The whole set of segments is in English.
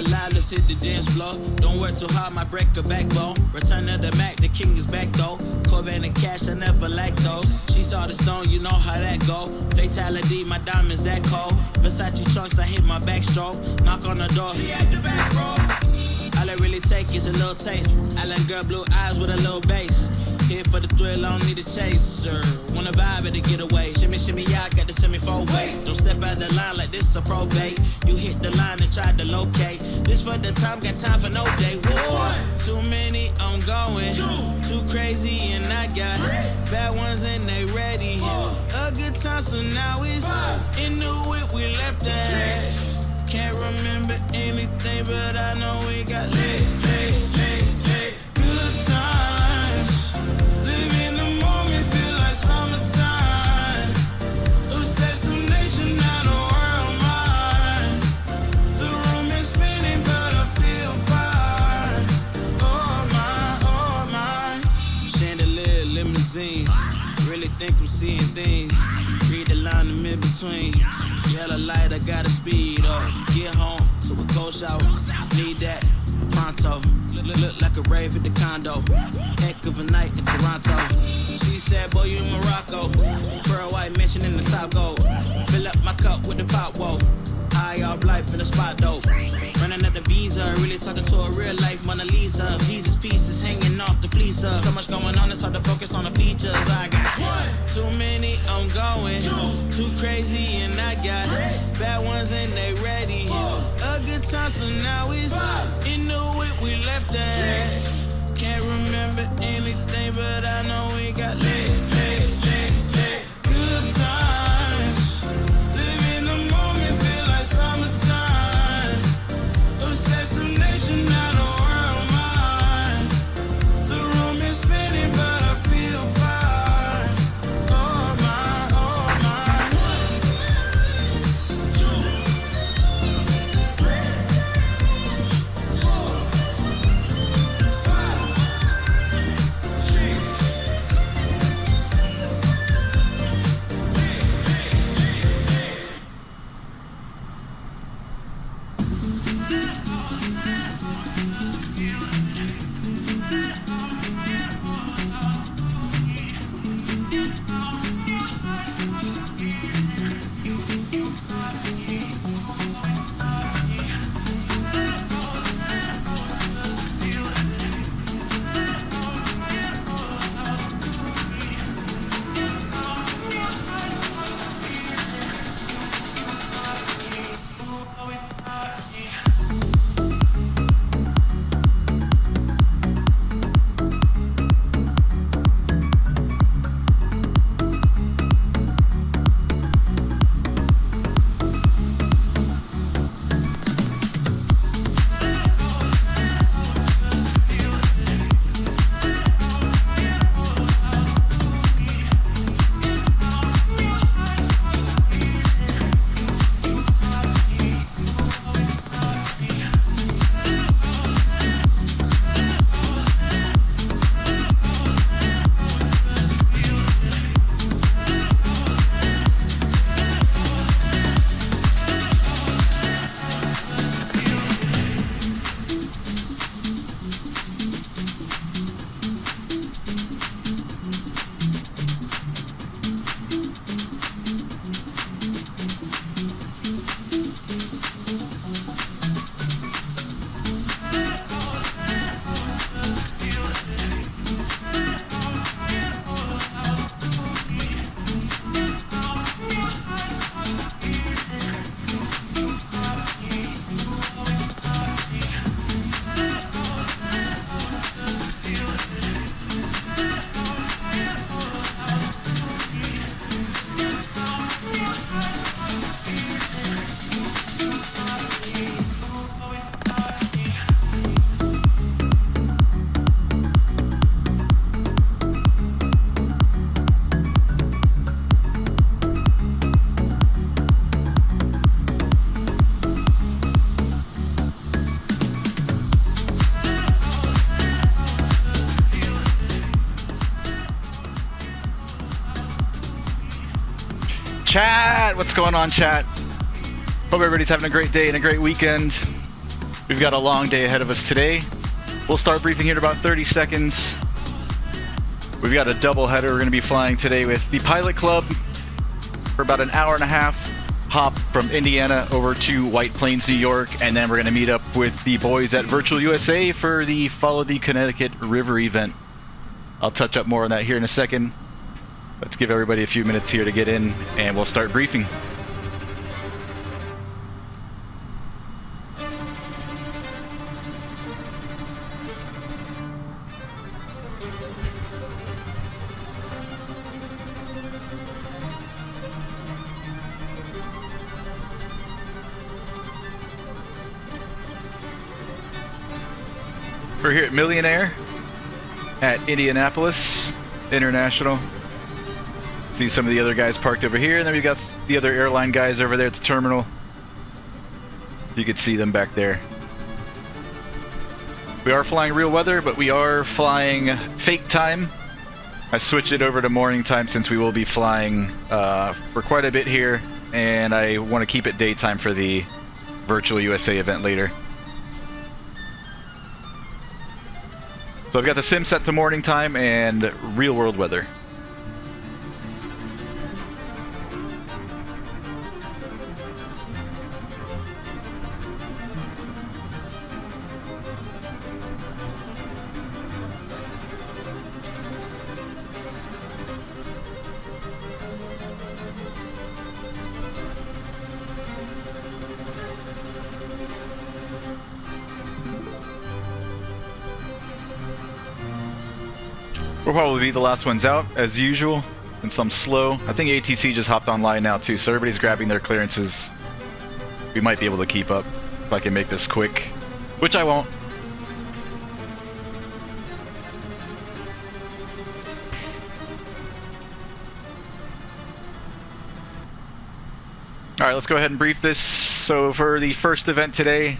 FlyLive, let's hit the dance floor. Don't work too hard, might break a backbone. Return of the Mac, the king is back though. Corvette and cash, I never lack those. She saw the stone, you know how that go. Fatality, my diamonds that cold. Versace trunks, I hit my backstroke. Knock on the door, she at the back, bro. All I really take is a little taste. Island girl, blue eyes with a little bass. Here for the thrill, I don't need a chaser. Wanna vibe at the getaway. Shimmy, shimmy, yeah, I got the semi-4 weight. Don't step out the line like this a probate. You hit the line and try to locate. This for the time, got time for no day. One, too many, I'm going. Too crazy and I got bad ones and they ready. A good time, so now it's in the whip, we left at. Can't remember anything, but I know we got lit. Good times. Live in the moment, feel like summertime. Obsessed with nature, not a world mine. The room is spinning, but I feel fine. Oh my. Chandelier, limousines. Really think I'm seeing things. Read the line in between. Yellow light, I gotta speed up. Get home to a cold shower. Need that pronto. Look like a rave at the condo. Heck of a night in Toronto. She said, boy, you in Morocco. Pearl white mention in the top gold. Fill up my cup with the pop, whoa. High off life in the spot, though. Running up the visa, really talking to a real life Mona Lisa. Jesus pieces hanging off the fleecer. So much going on, it's hard to focus on the features. I got too many, I'm going. Too crazy, and I got bad ones and they ready. A good time, so now it's in the whip, we left at. Can't remember anything, but I know we got lit. Good times. Live in the moment, feel like summertime. Obsessed with nature, not a world mine. The room is spinning, but I feel fine. Oh my, oh Chat, what's going on, chat? Hope everybody's having a great day and a great weekend. We've got a long day ahead of us today. We'll start briefing here in about 30 seconds. We've got a double header. We're going to be flying today with the Pilot Club for about an hour and a half. Hop from Indiana over to White Plains, New York, and then we're going to meet up with the boys at Virtual USA for the Follow the Connecticut River event. I'll touch up more on that here in a second. Let's give everybody a few minutes here to get in, and we'll start briefing. We're here at Millionaire at Indianapolis International. See some of the other guys parked over here, and then we've got the other airline guys over there at the terminal. You can see them back there. We are flying real weather, but we are flying fake time. I switched it over to morning time since we will be flying for quite a bit here, and I want to keep it daytime for the Virtual USA event later. So I've got the sim set to morning time and real world weather. We'll probably be the last ones out, as usual, since I'm slow. I think ATC just hopped online now, too, so everybody's grabbing their clearances. We might be able to keep up if I can make this quick, which I won't. Alright, let's go ahead and brief this. So for the first event today,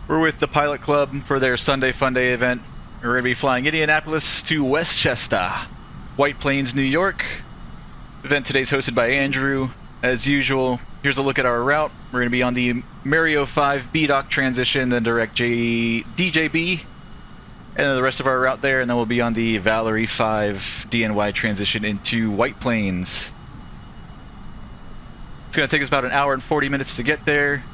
we're with the Pilot Club for their Sunday Funday event. We're going to be flying Indianapolis to Westchester, White Plains, New York. The event today is hosted by Andrew. As usual, here's a look at our route. We're going to be on the Mario 5 BDOCK transition, then direct DJB, and then the rest of our route there, and then we'll be on the Valerie 5 DNY transition into White Plains. It's going to take us about an hour and 40 minutes to get there.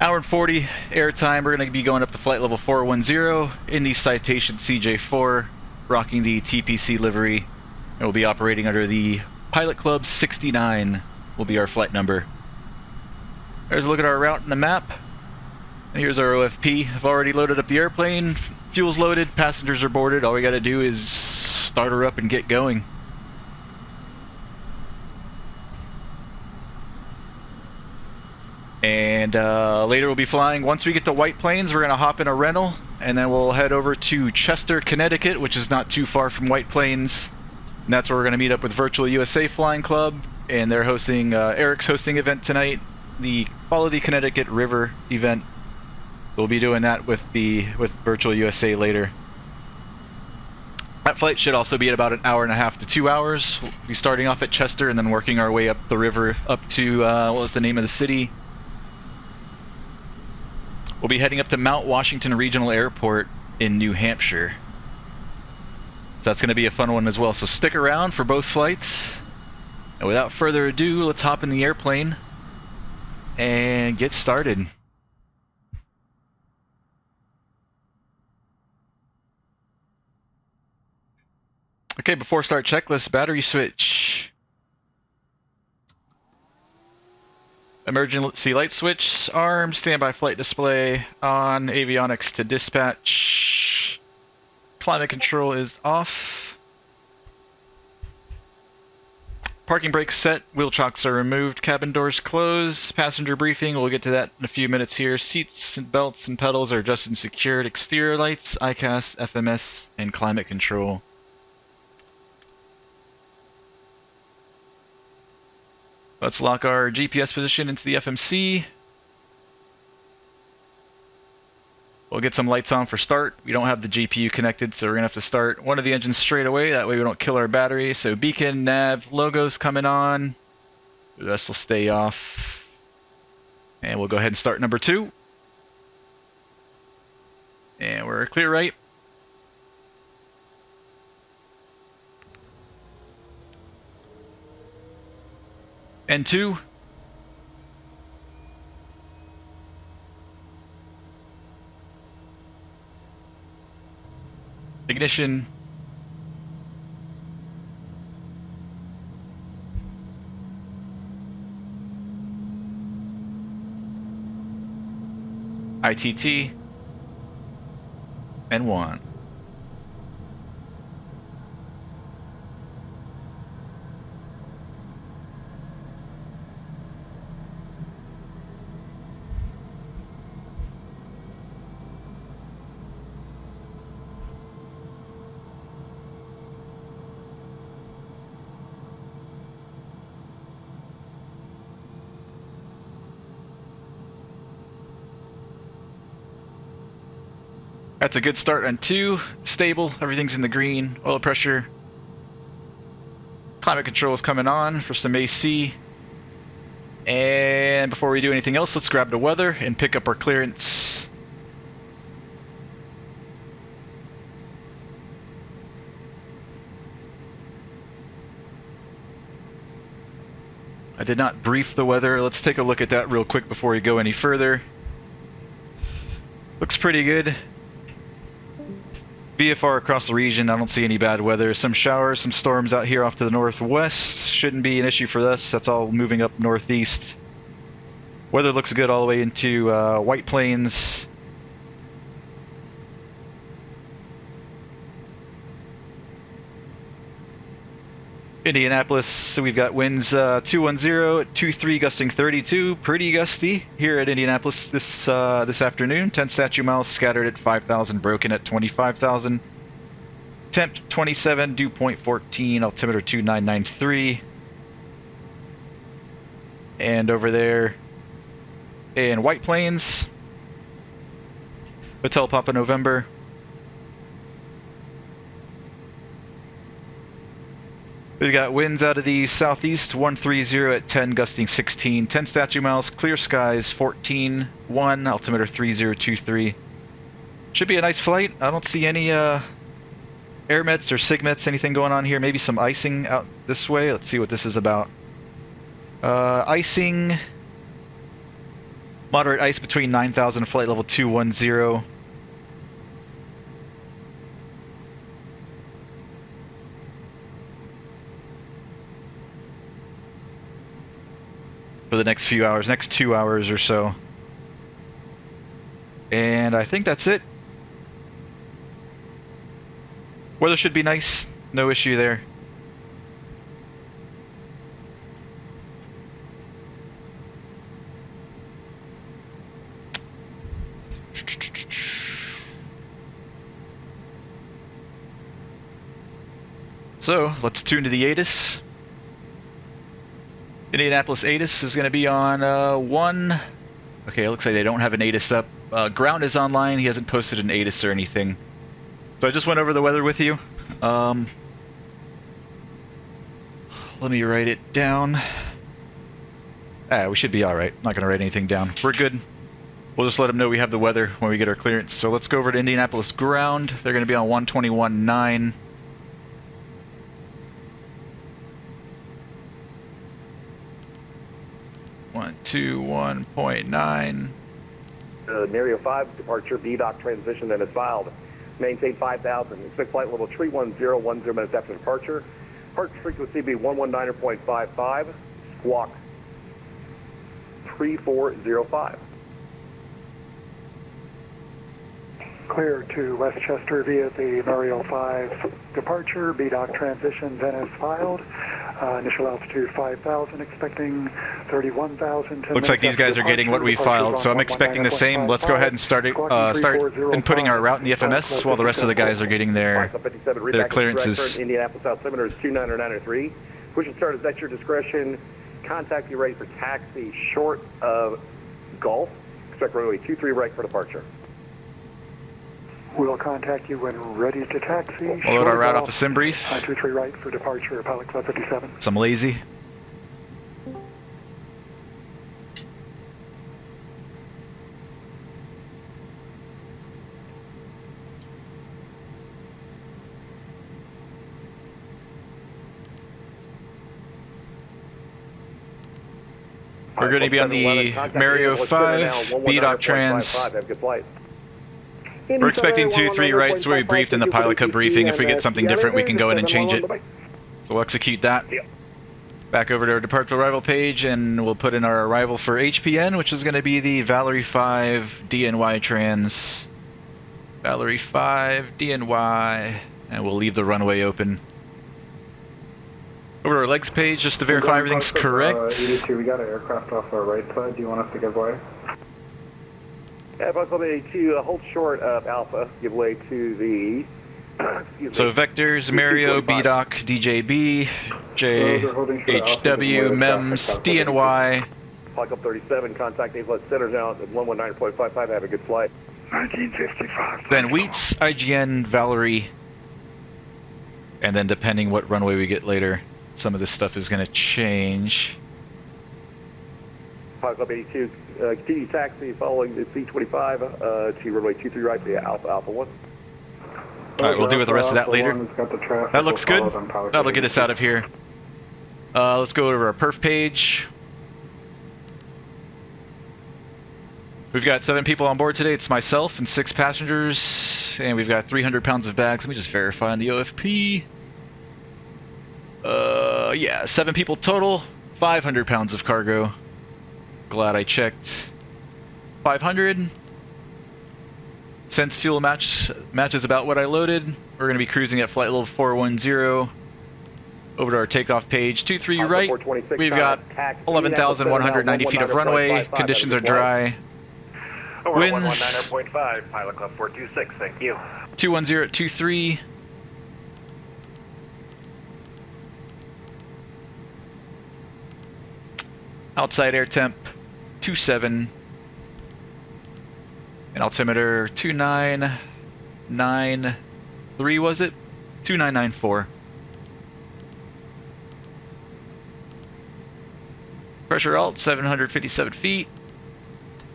Hour and 40 airtime. We're going to be going up to flight level 410 in the Citation CJ4, rocking the TPC livery, and we'll be operating under the Pilot Club 69 will be our flight number. There's a look at our route in the map. And here's our OFP. I've already loaded up the airplane. Fuel's loaded. Passengers are boarded. All we got to do is start her up and get going. And later we'll be flying, once we get to White Plains, we're going to hop in a rental, and then we'll head over to Chester, Connecticut, which is not too far from White Plains. And that's where we're going to meet up with Virtual USA Flying Club, and they're hosting, Eric's hosting event tonight, the Follow the Connecticut River event. We'll be doing that with Virtual USA later. That flight should also be at about an hour and a half to 2 hours. We'll be starting off at Chester and then working our way up the river up to, what was the name of the city? We'll be heading up to Mount Washington Regional Airport in New Hampshire. So that's going to be a fun one as well. So stick around for both flights. And without further ado, let's hop in the airplane and get started. Okay, before start checklist, battery switch. Emergency light switch, arm, standby flight display, on, avionics to dispatch. Climate control is off. Parking brakes set, wheel chocks are removed, cabin doors closed, passenger briefing, we'll get to that in a few minutes here. Seats and belts and pedals are adjusted and secured, exterior lights, ICAS, FMS, and climate control. Let's lock our GPS position into the FMC. We'll get some lights on for start. We don't have the GPU connected, so we're going to have to start one of the engines straight away. That way we don't kill our battery. So beacon, nav, logos coming on. The rest will stay off. And we'll go ahead and start number 2. And we're clear right. N2. Ignition. ITT. N1. That's a good start on 2. Stable, everything's in the green. Oil pressure. Climate control is coming on for some AC. And before we do anything else, let's grab the weather and pick up our clearance. I did not brief the weather. Let's take a look at that real quick before we go any further. Looks pretty good. VFR across the region, I don't see any bad weather. Some showers, some storms out here off to the northwest. Shouldn't be an issue for us. That's all moving up northeast. Weather looks good all the way into White Plains. Indianapolis, so we've got winds 210 at 23, gusting 32, pretty gusty here at Indianapolis this afternoon. 10 statute miles scattered at 5,000, broken at 25,000. Temp 27, dew point 14, altimeter 2993. And over there in White Plains, Hotel Papa November. We've got winds out of the southeast, 130 at 10, gusting 16, 10 statute miles, clear skies, 14, 1, altimeter 3023. Should be a nice flight. I don't see any air mets or sigmets, anything going on here. Maybe some icing out this way. Let's see what this is about. Icing, moderate ice between 9,000 and flight level 210. For the next few hours, next 2 hours or so. And I think that's it. Weather should be nice, no issue there. So, let's tune to the ATIS. Indianapolis ATIS is going to be on 1. Okay, it looks like they don't have an ATIS up. Ground is online. He hasn't posted an ATIS or anything. So I just went over the weather with you. Let me write it down. We should be alright. Not going to write anything down. We're good. We'll just let them know we have the weather when we get our clearance. So let's go over to Indianapolis ground. They're going to be on 121.9. One, 1.9. Scenario 5, departure BDOCK transition that is filed. Maintain 5,000. Expect flight level 310, 10 minutes after departure. Departure frequency be 119.55. Squawk 3405. Clear to Westchester via the Mario 5 departure. BDOCK transition then is filed. Initial altitude 5,000, expecting 31,000. Looks like these guys are getting what we filed, so I'm expecting the same. Let's go ahead and start inputting our route in the FMS while the rest of the guys are getting their clearances. Indianapolis altimeter is 2993. Push and start is at your discretion. Contact you ready for taxi short of Gulf. Expect runway 23 right for departure. We'll contact you when ready to taxi. We'll load our route off of SimBrief. 23 right for departure, Pilot Club 57. Some lazy. We're going to be on the Mario 5 BDOCK trans. Have a good flight. We're expecting 2-3 right, so we briefed in the Pilot Cup briefing. If we get something different, we can go in and change it. So we'll execute that. Back over to our departure arrival page, and we'll put in our arrival for HPN, which is going to be the Valerie 5 DNY trans. Valerie 5 DNY, and we'll leave the runway open. Over to our legs page, just to verify everything's correct. 82, we got an aircraft off our right side. Do you want us to give way? Yeah, Buckle 82, hold short of Alpha, give way to the... So vectors, Mario, BDOCK, DJB, JHW, MEMMS, DNY. Flight Club 37, contact Inlet Center now at 119.55, have a good flight. 1955. Then Wheats, IGN, Valerie, and then depending what runway we get later, some of this stuff is going to change. Flight Club 82, continue taxi following the C25 to runway 23 right to Alpha 1. Alright, we'll deal with the rest of that later. That looks good. That'll get us out of here. Let's go over our perf page. We've got 7 people on board today. It's myself and 6 passengers. And we've got 300 pounds of bags. Let me just verify on the OFP. Yeah, 7 people total. 500 pounds of cargo. Glad I checked. 500. Since fuel matches about what I loaded, we're going to be cruising at flight level 410. Over to our takeoff page. 23 right. We've got 11,190 feet of runway. Conditions are dry. Winds 119.5, Pilot Club 426, thank you. 210 at 23. Outside air temp 27. And altimeter 2993, was it? 2994. Pressure alt 757 feet.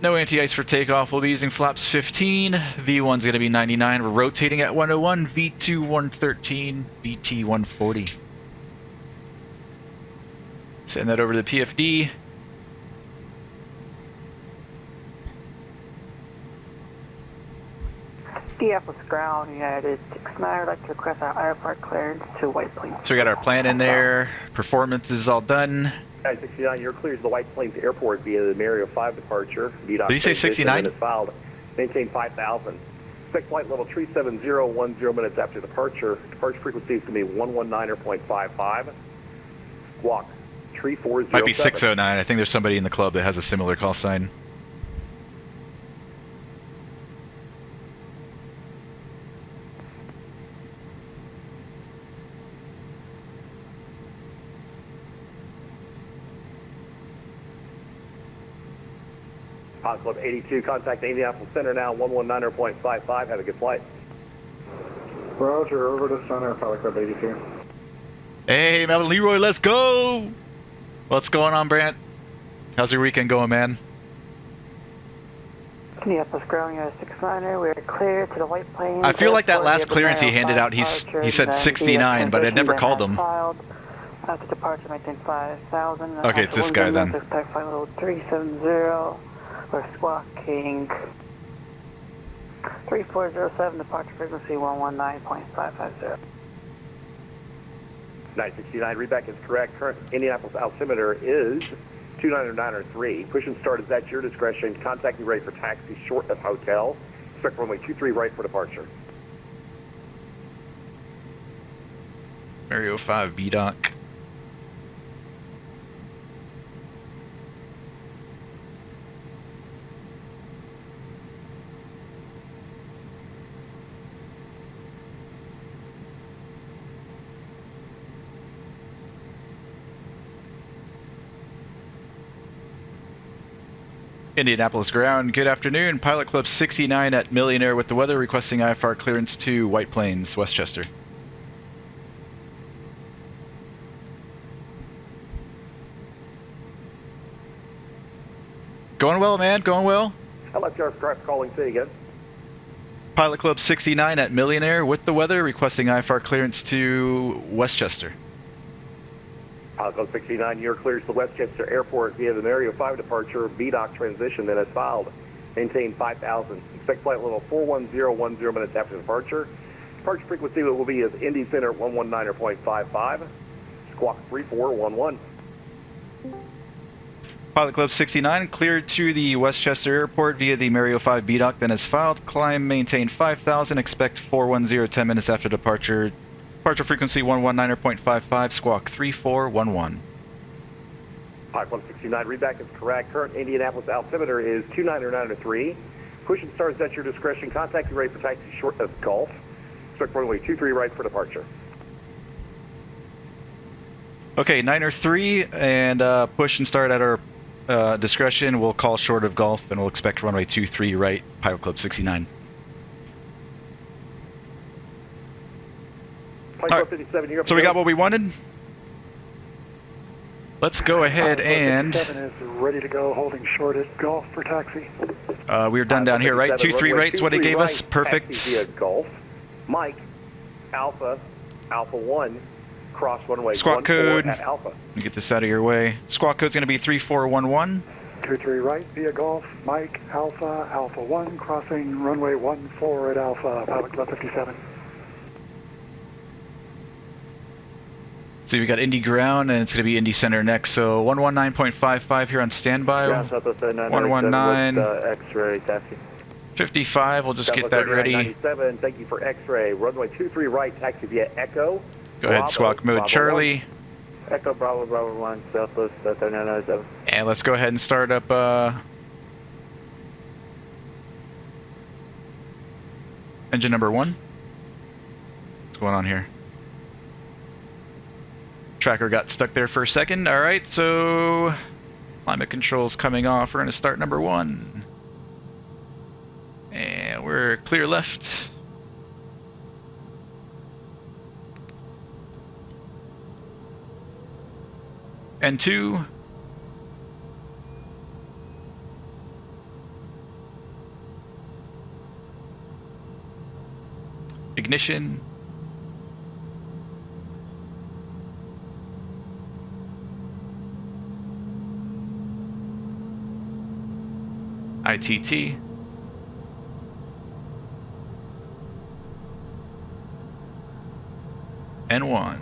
No anti-ice for takeoff. We'll be using flaps 15. V1's going to be 99. We're rotating at 101. V2 113. VT 140. Send that over to the PFD. Indianapolis ground, United 69. I'd like to request our IFR clearance to White Plains. So we got our plan in there. Performance is all done. 69, you're cleared to the White Plains Airport via the Mario 5 departure. Did you say 69? Filed. Maintain 5,000. Expect flight level 37010 minutes after departure. Departure frequency is going to be 119.55. Squawk 3407. Might be 609. I think there's somebody in the club that has a similar call sign. Pilot Club 82, contact the Indianapolis Center now, 119.55. Have a good flight. Roger, over to center, Pilot Club 82. Hey, Melvin Leroy, let's go! What's going on, Brant? How's your weekend going, man? Indianapolis ground, United 69. We are cleared to the White Plains. I feel like that last clearance he handed out, he said 69, but I never called him. After departure, maintain 5,000. Okay, it's this guy then. Expect flight level 370. We're squawking 3407, departure frequency 119.550. 969, readback is correct. Current Indianapolis altimeter is 29903. Push and start is at your discretion. Contact me ready for taxi short of hotel. Expect runway 23 right for departure. Mario 5 BDOCK. Indianapolis ground, good afternoon. Pilot Club 69 at Millionaire with the weather, requesting IFR clearance to White Plains, Westchester. Going well, man, going well. I'd like to aircraft calling, say again. Pilot Club 69 at Millionaire with the weather, requesting IFR clearance to Westchester. Pilot Club 69, you're cleared to the Westchester Airport via the Mario 5 departure, BDOCK transition, then as filed. Maintain 5,000. Expect flight level 41010 minutes after departure. Departure frequency will be as Indy Center 119.55, squawk 3411. Pilot Club 69 cleared to the Westchester Airport via the Mario 5 BDOCK, then as filed. Climb, maintain 5,000. Expect 410 10 minutes after departure. Departure frequency 119.55, squawk 3411. Pilot Club 69, readback is correct. Current Indianapolis altimeter is 29903. Push and start is at your discretion. Contact you ready for taxi short of Gulf. Expect runway 23 right for departure. Okay, 903, and push and start at our discretion. We'll call short of Gulf, and we'll expect runway 23 right, Pilot Club 69. Pilot Club 57, you're up. So we got what we wanted. Let's go ahead and... 57 is ready to go, holding short at Gulf for taxi. we're done down here, right? 2-3 right's what he gave us. Perfect. Taxi via Gulf. Mike, Alpha 1, cross runway Squawk 14 code. at Alpha. Let me get this out of your way. Squawk code's going to be 3411. 23 right via Gulf, Mike, Alpha 1, crossing runway 14 at Alpha, Pilot Club 57. So we got Indy ground, and it's going to be Indy center next. So 119.55 here on standby. 119. X-ray taxi. 55. We'll just get that ready. 97. Thank you for X-ray. Runway 23 right, taxi via Echo. Go ahead, squawk mode, Bravo Charlie. 1. Echo Bravo 1, Southwest 3997. And let's go ahead and start up engine number 1. What's going on here? Tracker got stuck there for a second. All right, so climate control's coming off. We're going to start number 1. And we're clear left. And 2. Ignition. ITT. N1.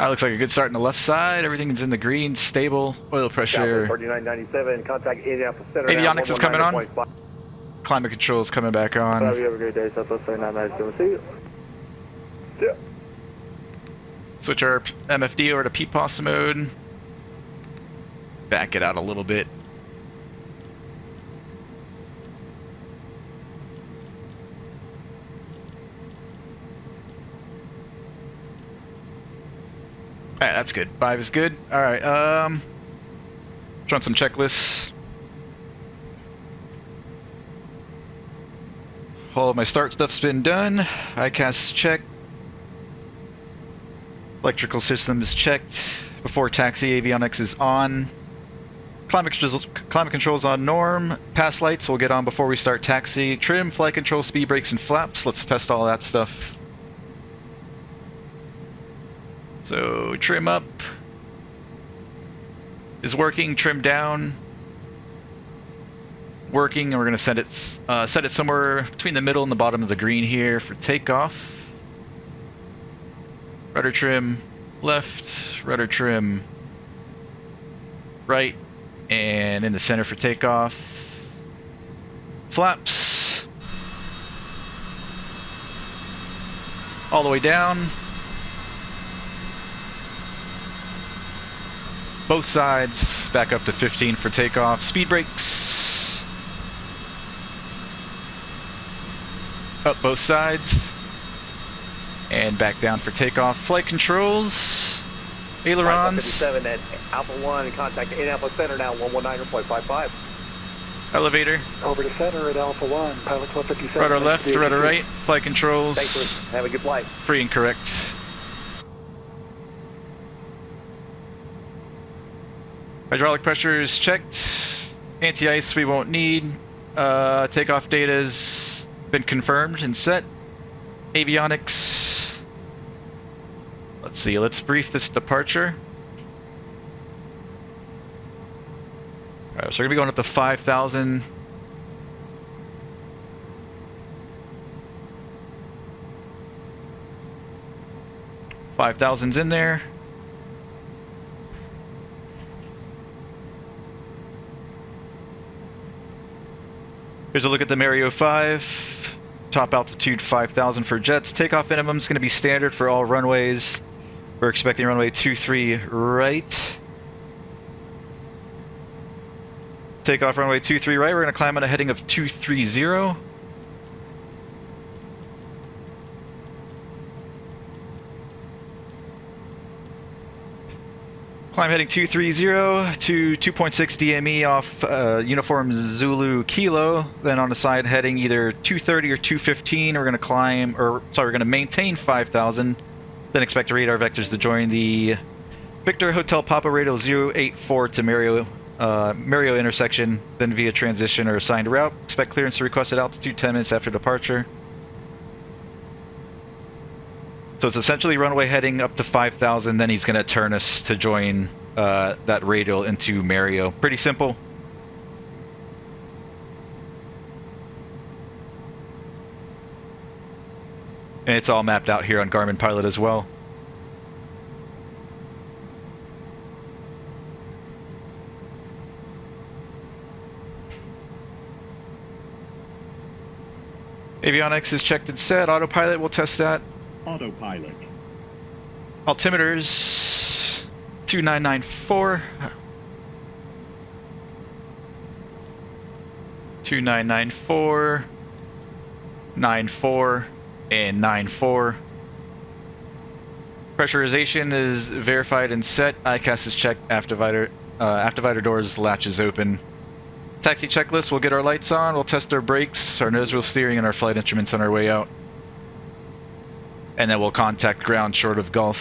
Looks like a good start on the left side. Everything's in the green, stable. Oil pressure. 3997. Contact Indianapolis Center. Avionics is coming on. Climate control is coming back on. You have a great day. Southwest 3997. See you. Yeah. Switch our MFD over to PPOS mode. Back it out a little bit. Alright, that's good. 5 is good. Alright, run some checklists. All of my start stuff's been done. ICAS checked. Electrical systems checked. Before taxi, avionics is on. Climate controls on norm. Pass lights will get on before we start taxi. Trim, flight control, speed brakes, and flaps. Let's test all that stuff. So trim up is working, trim down working, and we're going to set it somewhere between the middle and the bottom of the green here for takeoff. Rudder trim left, rudder trim right, and in the center for takeoff. Flaps all the way down. Both sides, back up to 15 for takeoff. Speed brakes. Up both sides. And back down for takeoff. Flight controls. Ailerons. 57 at Alpha 1, contact Indianapolis Center now, 119.55. Elevator. Over to center at Alpha 1, Pilot Club 57. Rudder left, rudder right. Flight controls. Thanks, Bruce. Have a good flight. Free and correct. Hydraulic pressure is checked. Anti-ice we won't need. Takeoff data's been confirmed and set. Avionics. Let's see, let's brief this departure. Alright, so we're gonna be going up to 5,000. $5,000's in there. Here's a look at the Mario 5. Top altitude 5,000 for jets. Takeoff minimum is going to be standard for all runways. We're expecting runway 23 right. Takeoff runway 23 right. We're going to climb on a heading of 230. Climb heading 230 to 2.6 DME off Uniform Zulu Kilo. Then on the side heading either 230 or 215. We're going to climb, or sorry, we're going to maintain 5,000. Then expect radar vectors to join the Victor Hotel Papa Radial 084 to Mario intersection. Then via transition or assigned route. Expect clearance to requested altitude 10 minutes after departure. So it's essentially runway heading up to 5,000, then he's going to turn us to join that radial into Mario. Pretty simple. And it's all mapped out here on Garmin Pilot as well. Avionics is checked and set. Autopilot, we'll test that. Autopilot. Altimeters 2994. 2994. 94 and 94. Pressurization is verified and set. ICAS is checked. Aftervider doors latches open. Taxi checklist. We'll get our lights on. We'll test our brakes, our nose wheel steering, and our flight instruments on our way out. And then we'll contact ground short of Gulf.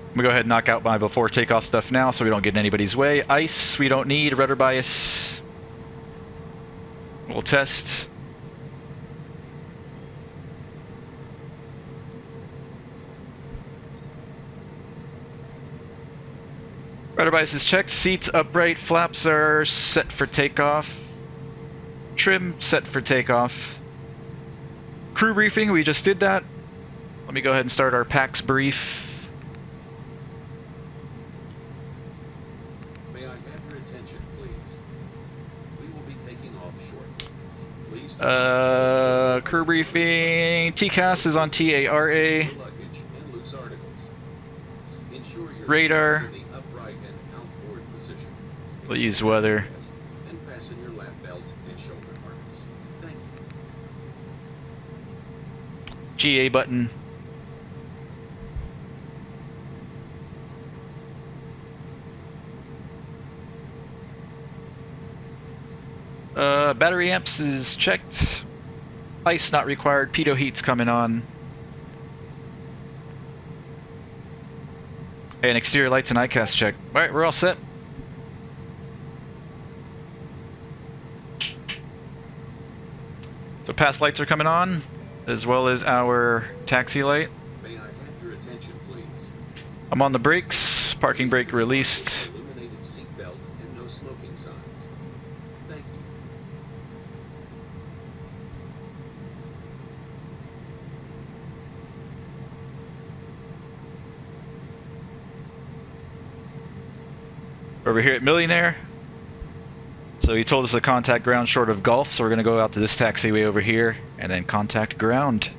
I'm gonna go ahead and knock out my before takeoff stuff now so we don't get in anybody's way. Ice, we don't need. Rudder bias. We'll test. Rudder bias is checked. Seats upright. Flaps are set for takeoff. Trim set for takeoff. Crew briefing, we just did that. Let me go ahead and start our PAX brief. May I have your attention, please? We will be taking off shortly. Please Crew briefing. TCAS is on TARA. Radar. We'll use weather. And fasten your lap belt and shoulder harness. Thank you. GA button. Battery amps is checked. Ice not required. Pitot heat's coming on. And exterior lights and ICAS check. Alright, we're all set. So pass lights are coming on, as well as our taxi light. May I have your attention, please? I'm on the brakes. Parking brake released. Illuminated seat belt and no smoking signs. Thank you. Over here at Millionaire. So he told us to contact ground short of Gulf, so we're going to go out to this taxiway over here and then contact ground.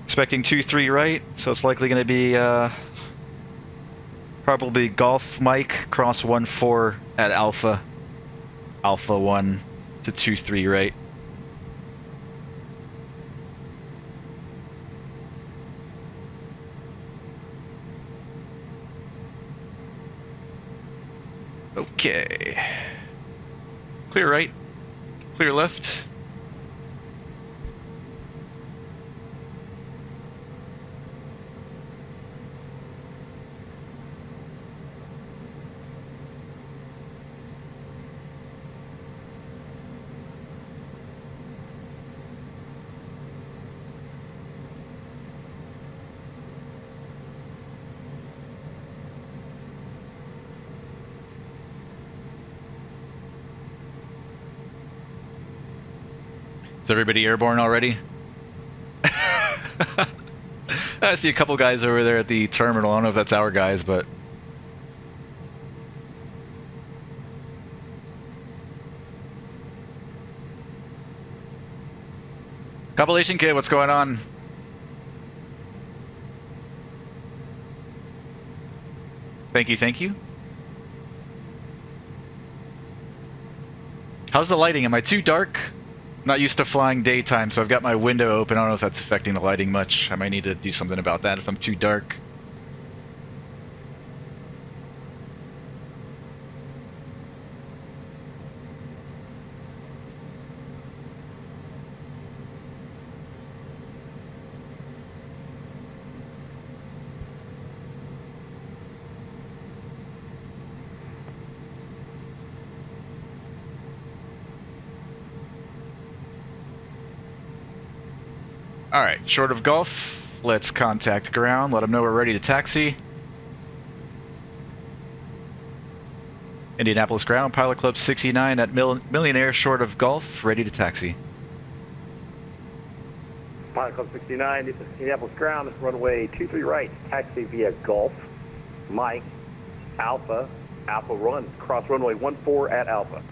Expecting 23 right, so it's likely going to be probably Golf Mike cross 14 at Alpha 1 to 23 right. Okay. Clear right. Clear left. Is everybody airborne already? I see a couple guys over there at the terminal. I don't know if that's our guys, but... Compilation Kid, what's going on? Thank you, thank you. How's the lighting? Am I too dark? I'm not used to flying daytime, so I've got my window open. I don't know if that's affecting the lighting much. I might need to do something about that if I'm too dark. Alright, short of Gulf, let's contact ground, let them know we're ready to taxi. Indianapolis ground, Pilot Club 69 at Millionaire, short of Gulf, ready to taxi. Pilot Club 69, Indianapolis ground, runway 23 right, taxi via Gulf, Mike, Alpha, Alpha run, cross runway 14 at Alpha.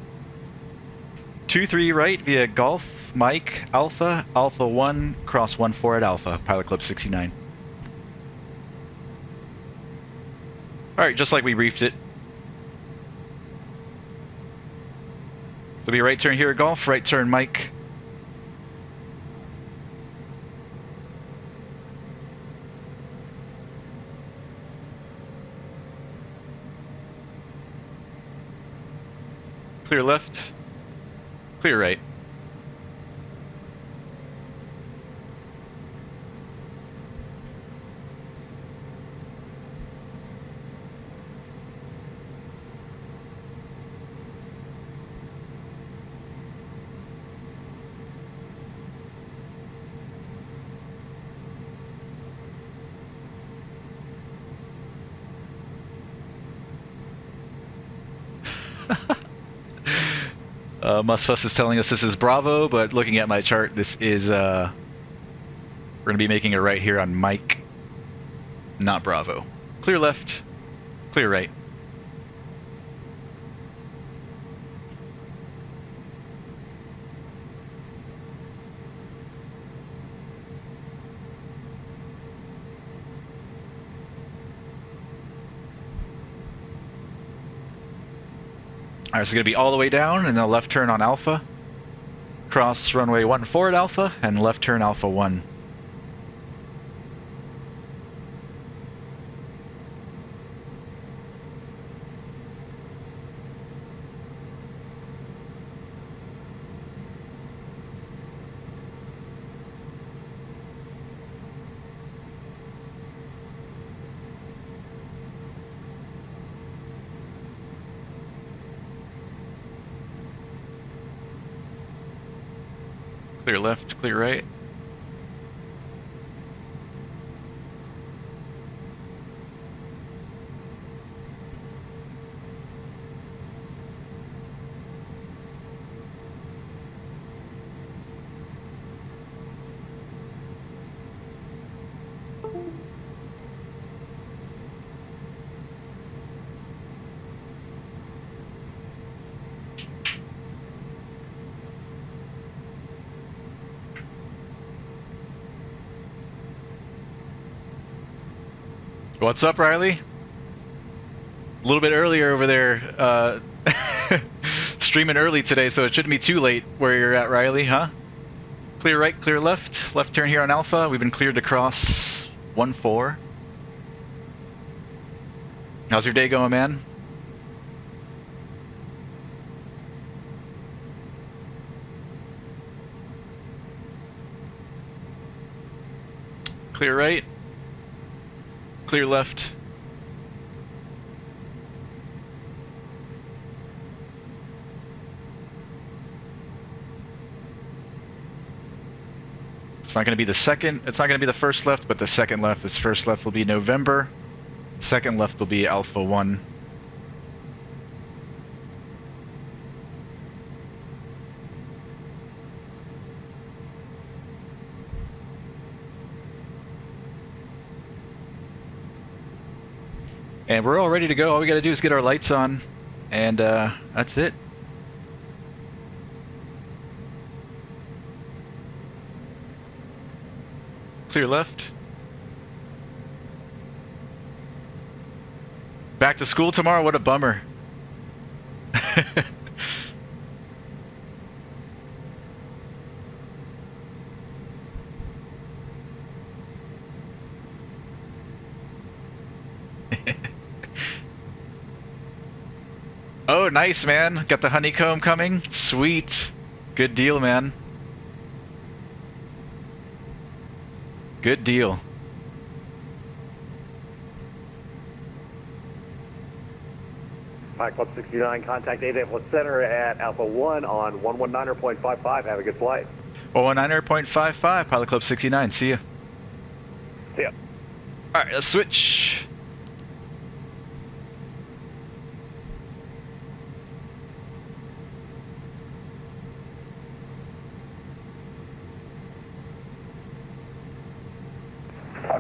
23 right via Gulf, Mike, Alpha, Alpha 1, cross 14 at Alpha, Pilot Club 69. Alright, just like we briefed it. So be right turn here at Gulf, right turn Mike. Clear left. Clear right. Musfuss is telling us this is Bravo, but looking at my chart, this is, we're going to be making a right here on Mike, not Bravo. Clear left, clear right. Alright, so it's going to be all the way down, and then a left turn on Alpha. Cross runway 14 at Alpha, and left turn Alpha 1. Clear left, clear right. What's up, Riley? A little bit earlier over there, streaming early today, so it shouldn't be too late where you're at, Riley, huh? Clear right, clear left. Left turn here on Alpha. We've been cleared to cross 14. How's your day going, man? Clear right. Clear left. It's not going to be the second, it's not going to be the first left, but the second left. This first left will be November. Second left will be Alpha 1. And we're all ready to go. All we got to do is get our lights on, and that's it. Clear left. Back to school tomorrow? What a bummer. Oh, nice, man. Got the honeycomb coming. Sweet. Good deal, man. Good deal. Pilot Club 69, contact Indianapolis Center at Alpha 1 on 119.55. Have a good flight. 119.55, Pilot Club 69. See ya. See ya. Alright, let's switch.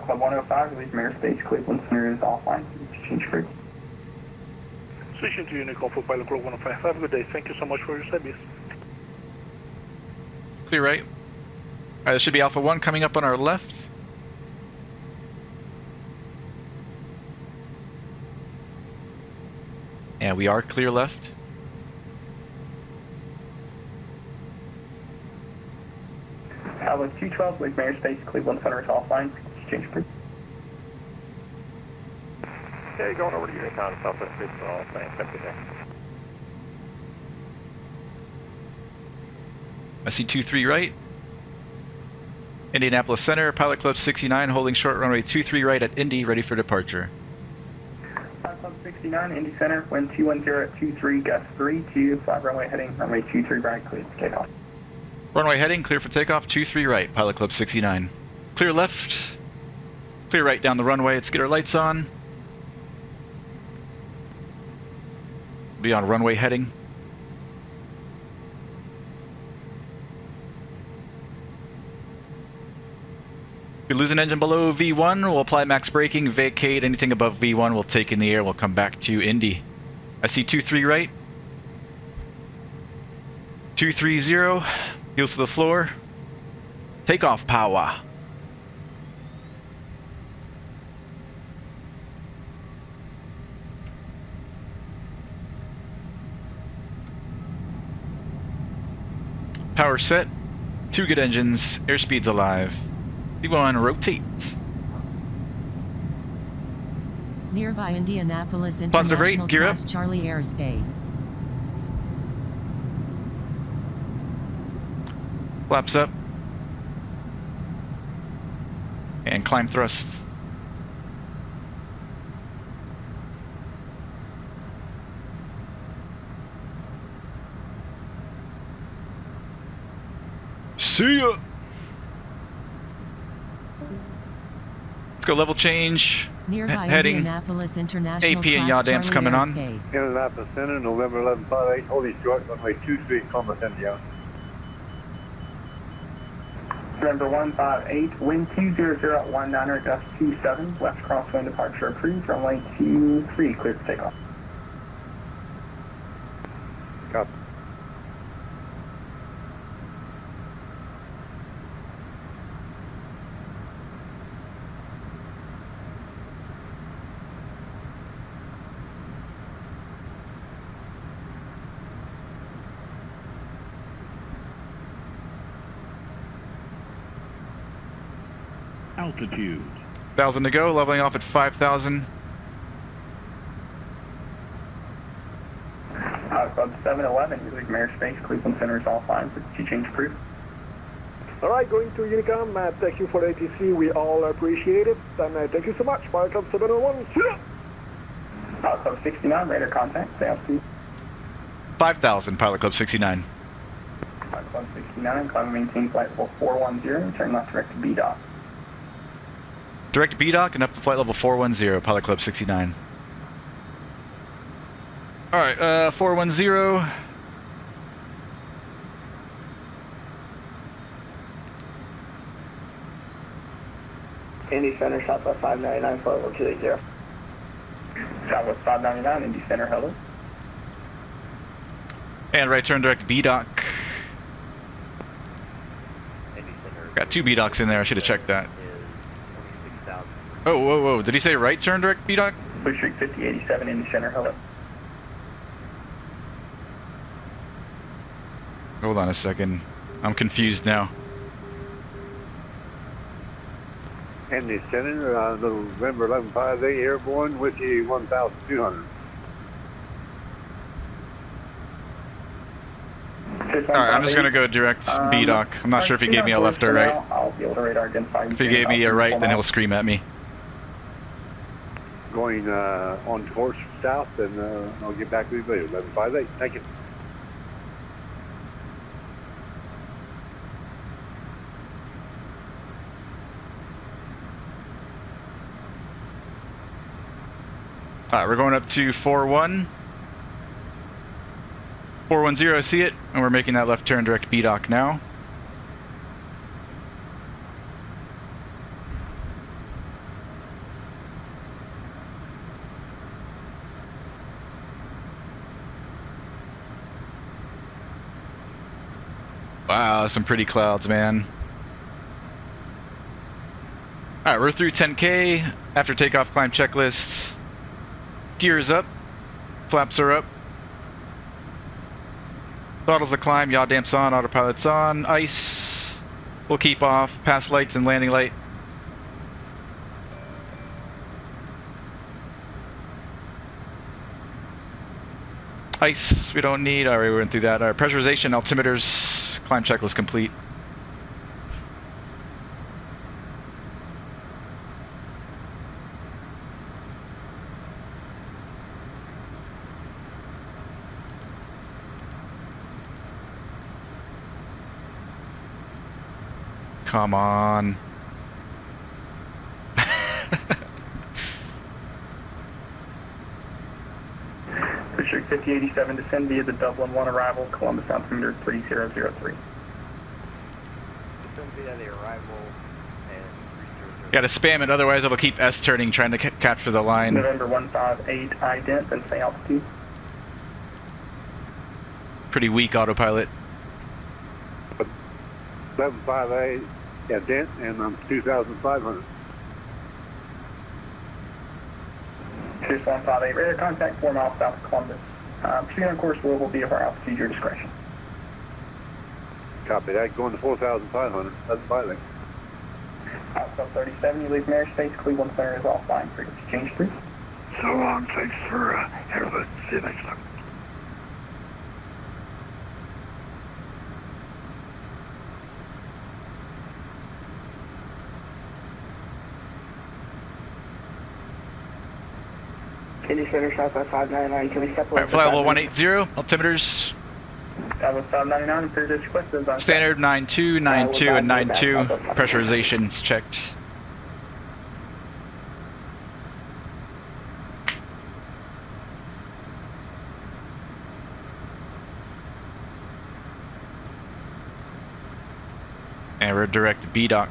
Club 105, release from airspace, Cleveland Center is offline. Change free. Switching to Unicorn for Pilot Club 105. Have a good day. Thank you so much for your service. Clear right. Alright, there should be Alpha 1 coming up on our left. And we are clear left. Pilot 212, release from airspace, Cleveland Center is offline. Change free. Okay, going over to Uniontown, Southwest Street, all thanks. Have a good day. I see 23 right. Indianapolis Center, Pilot Club 69, holding short runway 23 right at Indy, ready for departure. Pilot Club 69, Indy Center, wind 210 at 23, gust 32, flat runway heading, runway 23 right, clear for takeoff. Runway heading, clear for takeoff, 23 right, Pilot Club 69. Clear left, clear right down the runway. Let's get our lights on. Be on runway heading. If we lose an engine below V1, we'll apply max braking, vacate. Anything above V1, we'll take in the air. We'll come back to Indy. I see 23 right. 230, heels to the floor. Takeoff power. Power set, 2 good engines, airspeed's alive. V1 rotate. Nearby Indianapolis Positive rate, International gear up. Class Charlie airspace. Flaps up. And climb thrust. See ya! Let's go level change. Nearby Heading. Indianapolis International AP and Class Yahdam's Charlie coming on. airspace. Indianapolis Center, November 1158, holding short, runway 23, Commerce, Indiana. November 158, wind 200 at 19er, gust 27, left crosswind departure approved, runway 23, clear for takeoff. Copy. Altitude. 1,000 to go, leveling off at 5,000. Club 711, release from airspace, Cleveland Center is offline, for change approved. All right, going to Unicom. Thank you for the ATC. We all appreciate it. And thank you so much. Pilot Club 701. Pilot Club 69, radar contact, stay altitude. 5,000, Pilot Club 69. Pilot Club 69, climb and maintain flight level 410, turn left direct to BDOCK. Direct to BDOCK and up to flight level 410, Pilot Club 69. Alright, 410. Indy Center, Southwest 599, flight level 280. Southwest 599, Indy Center, hello. And right turn direct to BDOCK. Got 2 BDOCKs in there, I should have checked that. Oh, whoa, whoa, did he say right turn direct BDOCK? Blue Streak 5087, Indy Center, hello. Hold on a second. I'm confused now. Indy Center, November 1158, airborne with you 1,200. Alright, I'm just gonna go direct BDOCK. I'm not sure if he gave me a left or right. I'll be able to radar identify. If he gave me a right, then he'll scream at me. Going on course south, and I'll get back to you later. 1158. Thank you. Alright, we're going up to 4-1. 410, I see it, and we're making that left turn direct BDOCK now. Wow, some pretty clouds, man. Alright, we're through 10K. After takeoff climb checklist. Gears up. Flaps are up. Throttles a climb, yaw damp's on, autopilot's on, ice. We'll keep off, pass lights and landing light. Ice, we don't need, alright, we went through that. Alright, pressurization, altimeters, climb checklist complete. Come on. District 5087, descend via the Dublin 1 arrival, Columbus altimeter 3003. Descend via the arrival and Gotta spam it, otherwise it'll keep S turning trying to capture the line. November 158, ident, and stay altitude. Pretty weak autopilot. 1158, yeah, dent, and I'm 2,500. 6158, radar contact 4 miles south of Columbus. Proceed on course will be of our altitude, your discretion. Copy that, going to 4,500, that's pilot. Sub 37, you leave from airspace, Cleveland Center is offline, frequency change 3. So long, thanks for airlift. See you next time. Indy Center, Southwest 599, can we step away? Alright, fly level 180, altimeters. Southwest 599, appears as requested on Standard 92, 92, and 92. Pressurization's checked. And we're direct BDOCK.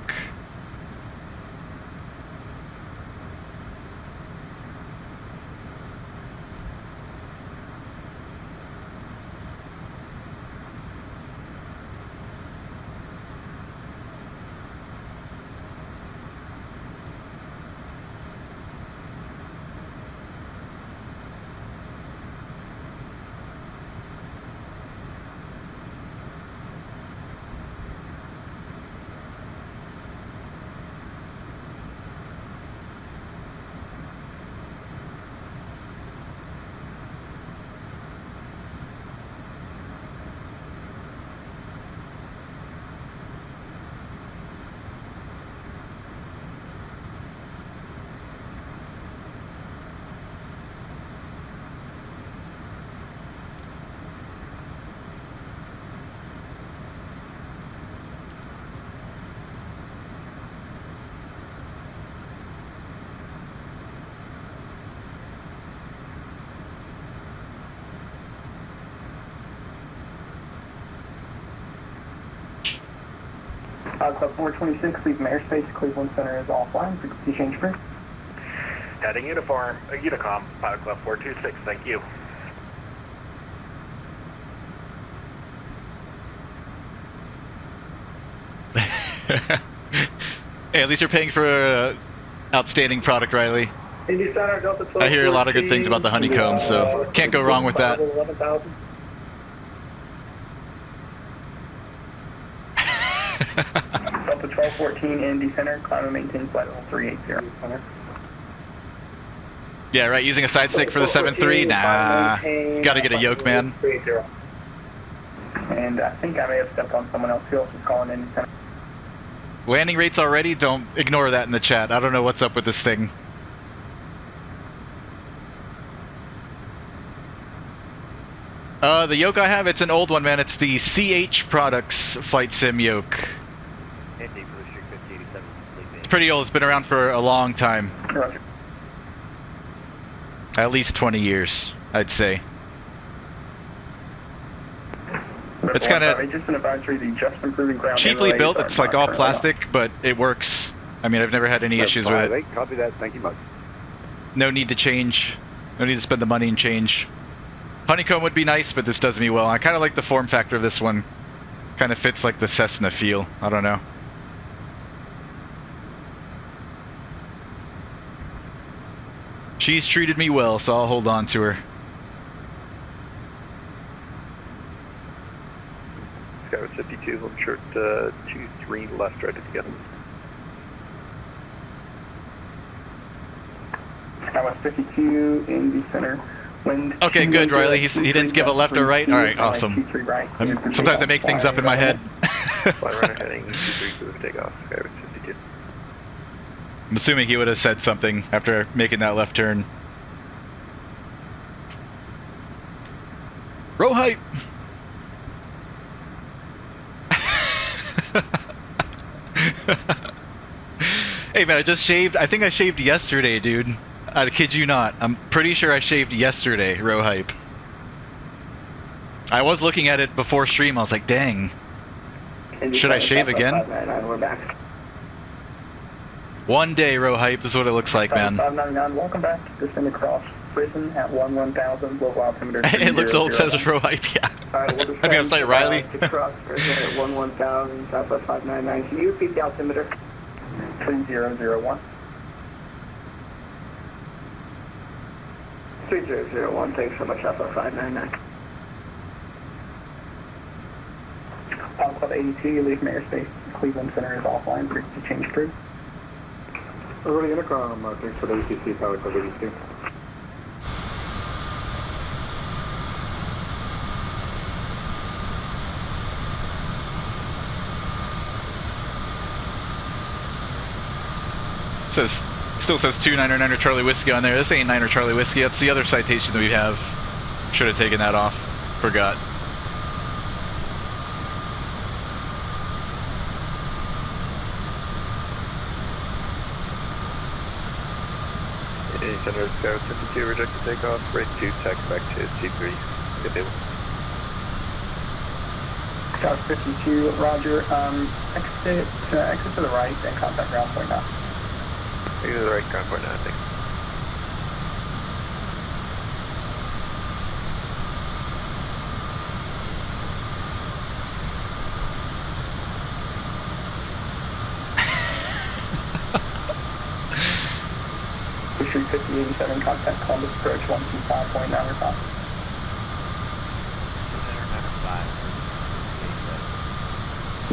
Pilot Club 426, leave from airspace. Cleveland Center is offline. Frequency change approved. Heading Unicom, Pilot Club 426, thank you. Hey, at least you're paying for an outstanding product, Riley. Indy Center, Delta 12. I hear a lot of good things about the honeycombs, so can't go wrong with that. 11,000. Delta 1214, Indy Center, climb and maintain flight level 380. Center. Yeah, right, using a side stick for the 7.3? Nah, gotta get a yoke, man. 380. And I think I may have stepped on someone else who else was calling Indy Center. Landing rates already? Don't ignore that in the chat. I don't know what's up with this thing. The yoke I have, it's an old one, man. It's the CH Products Flight Sim yoke. It's pretty old. It's been around for a long time. Roger. At least 20 years, I'd say. It's kind of just an advisory, the just improving ground cheaply MLAs built. are It's like not all currently plastic, but it works. I mean, I've never had any issues with it. Copy that, thank you much. No need to change. No need to spend the money and change. Honeycomb would be nice, but this does me well. I kind of like the form factor of this one. Kind of fits like the Cessna feel. I don't know. She's treated me well, so I'll hold on to her. Skyward 52, home short 23 left, right to get. Skywest 52, Indy Center. Wind Okay, good, Riley. He didn't give a left or right. All right, awesome. Sometimes I make things up in my head. Fly runner heading 23 clear for takeoff. Skyward 52. I'm assuming he would have said something after making that left turn. Row height! Hey man, I just shaved. I think I shaved yesterday, dude. I kid you not. I'm pretty sure I shaved yesterday, row hype. I was looking at it before stream. I was like, dang. Should I shave again? We're back. One day, row hype. This is what it looks like, man. 599, welcome back. Descend across prison at 1000, local altimeter. It looks old, says row hype, yeah. Alright, Maybe I'm sorry, Riley. Across prison at 1000, Southwest 599. Can you repeat the altimeter? 3001. 3001, thanks so much, Alpha 599. Pilot Club 82, you leave from airspace. Cleveland Center is offline, frequency change approved. Early Unicom, thanks for the ATC, Pilot Club 82. Still says 299er Charlie Whiskey on there. This ain't 9er Charlie Whiskey. That's the other citation that we have. Should have taken that off. Forgot. Indian Center, Skyward 52, rejected takeoff. Right 2, taxi back to T3. Good deal. Skyward 52, roger. Exit to the right and contact ground point now. Exit to the right, ground point now, I think. Street 5087, contact Columbus approach 125.9 or 5.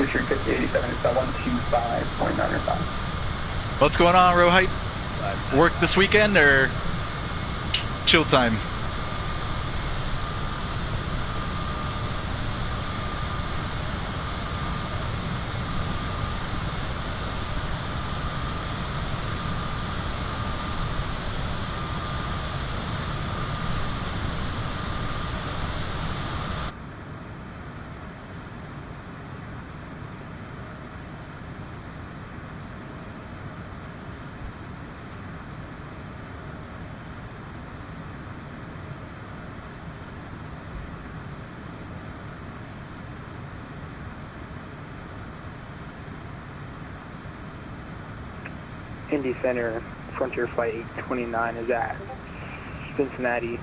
Street 5087 is 125.9 or 5. What's going on, row hype? Work this weekend or chill time? Indy Center, Frontier Flight 829 is at Cincinnati.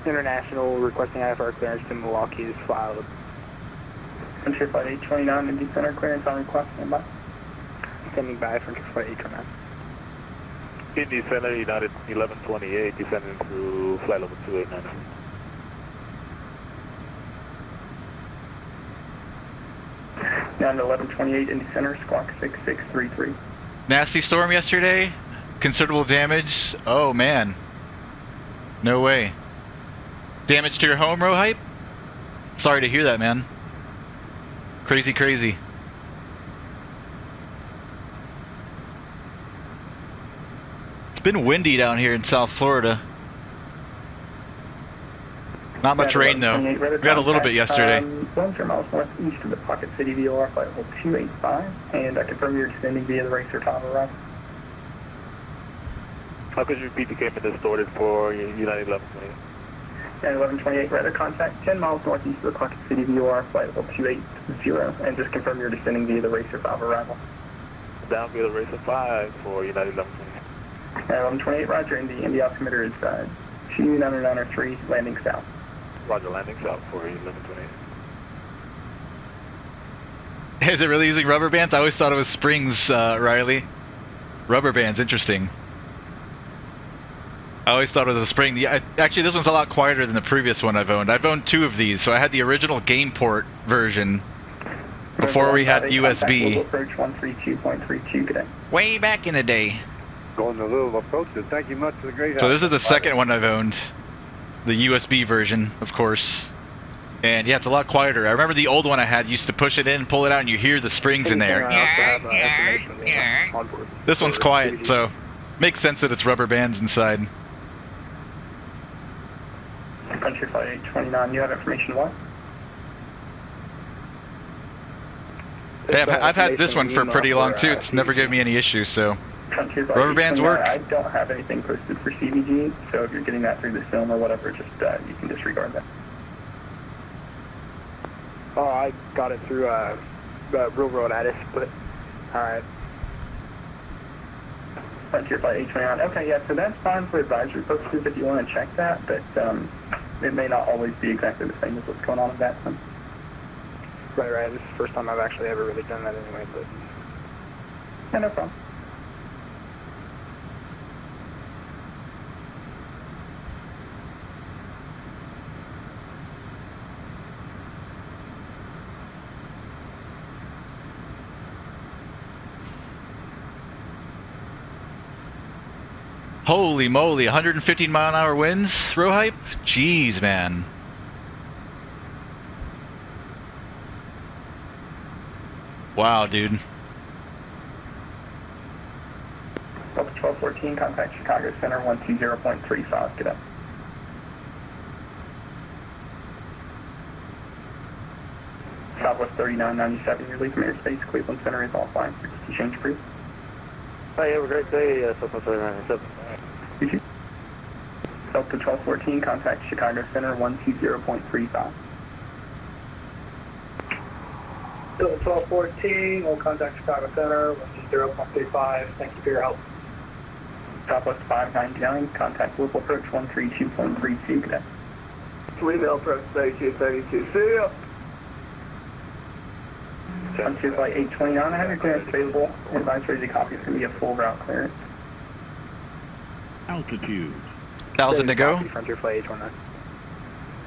International requesting IFR clearance to Milwaukee is filed. Frontier Flight 829, Indy Center, clearance on request, standby. Standing by, Frontier Flight 829. Indy Center, United 1128, descending through flight level 289. Down to 1128, Indy Center, squawk 6633. Nasty storm yesterday. Considerable damage. Oh man. No way. Damage to your home, row hype? Sorry to hear that, man. Crazy, crazy. It's been windy down here in South Florida. Not much rain though. We had a little bit yesterday. 1 miles northeast of the Pocket City VOR flight level 285, and I confirm you're descending via the racer top arrival. How could you repeat the came distorted for United 1128? And 1128, radar contact 10 miles northeast of the Pocket City VOR flight level 280, and just confirm you're descending via the racer 5 arrival. Down via the racer 5 for United 1128. And 1128, roger, and the altimeter is 2993, landing south. Roger, landing south for 1128. Is it really using rubber bands? I always thought it was springs, Riley. Rubber bands, interesting. I always thought it was a spring. Actually, this one's a lot quieter than the previous one I've owned. I've owned 2 of these, so I had the original GamePort version before we had USB. Approach 132.32 today. Way back in the day. Going a little approach, thank you much for the great. So this is the second one I've owned. The USB version, of course. And yeah, it's a lot quieter. I remember the old one I had used to push it in, pull it out, and you hear the springs in there. This one's quiet, so makes sense that it's rubber bands inside. Frontier Flight 829, you have information what? Yeah, I've had this one for pretty long too. It's never given me any issues, so rubber bands work. I don't have anything posted for CVG, so if you're getting that through the film or whatever, just you can disregard that. Oh, I got it through Real Road Addis, but alright. Frontier Flight 829. Okay, yeah, so that's fine for advisory purposes if you want to check that, but it may not always be exactly the same as what's going on in VATSIM. Right. This is the first time I've actually ever really done that anyway, but... Yeah, no problem. Holy moly, 115 mile an hour winds, row hype? Jeez, man. Wow, dude. Delta 1214, contact Chicago Center 120.35, get up. Southwest 3997, you're leaving airspace, Cleveland Center is offline, frequency change brief. Hi, have a great day, Southwest 3997. You too. Delta 1214, contact Chicago Center 120.35. Delta 1214, we'll contact Chicago Center 120.35. Thank you for your help. Southwest 599, contact local approach 132.32, cadet. Email approach 3232, see ya. Frontier Flight 829, I have your clearance available. Advisory the copy is going to be a full route clearance. Altitude. 1,000 to go. Frontier Flight 829.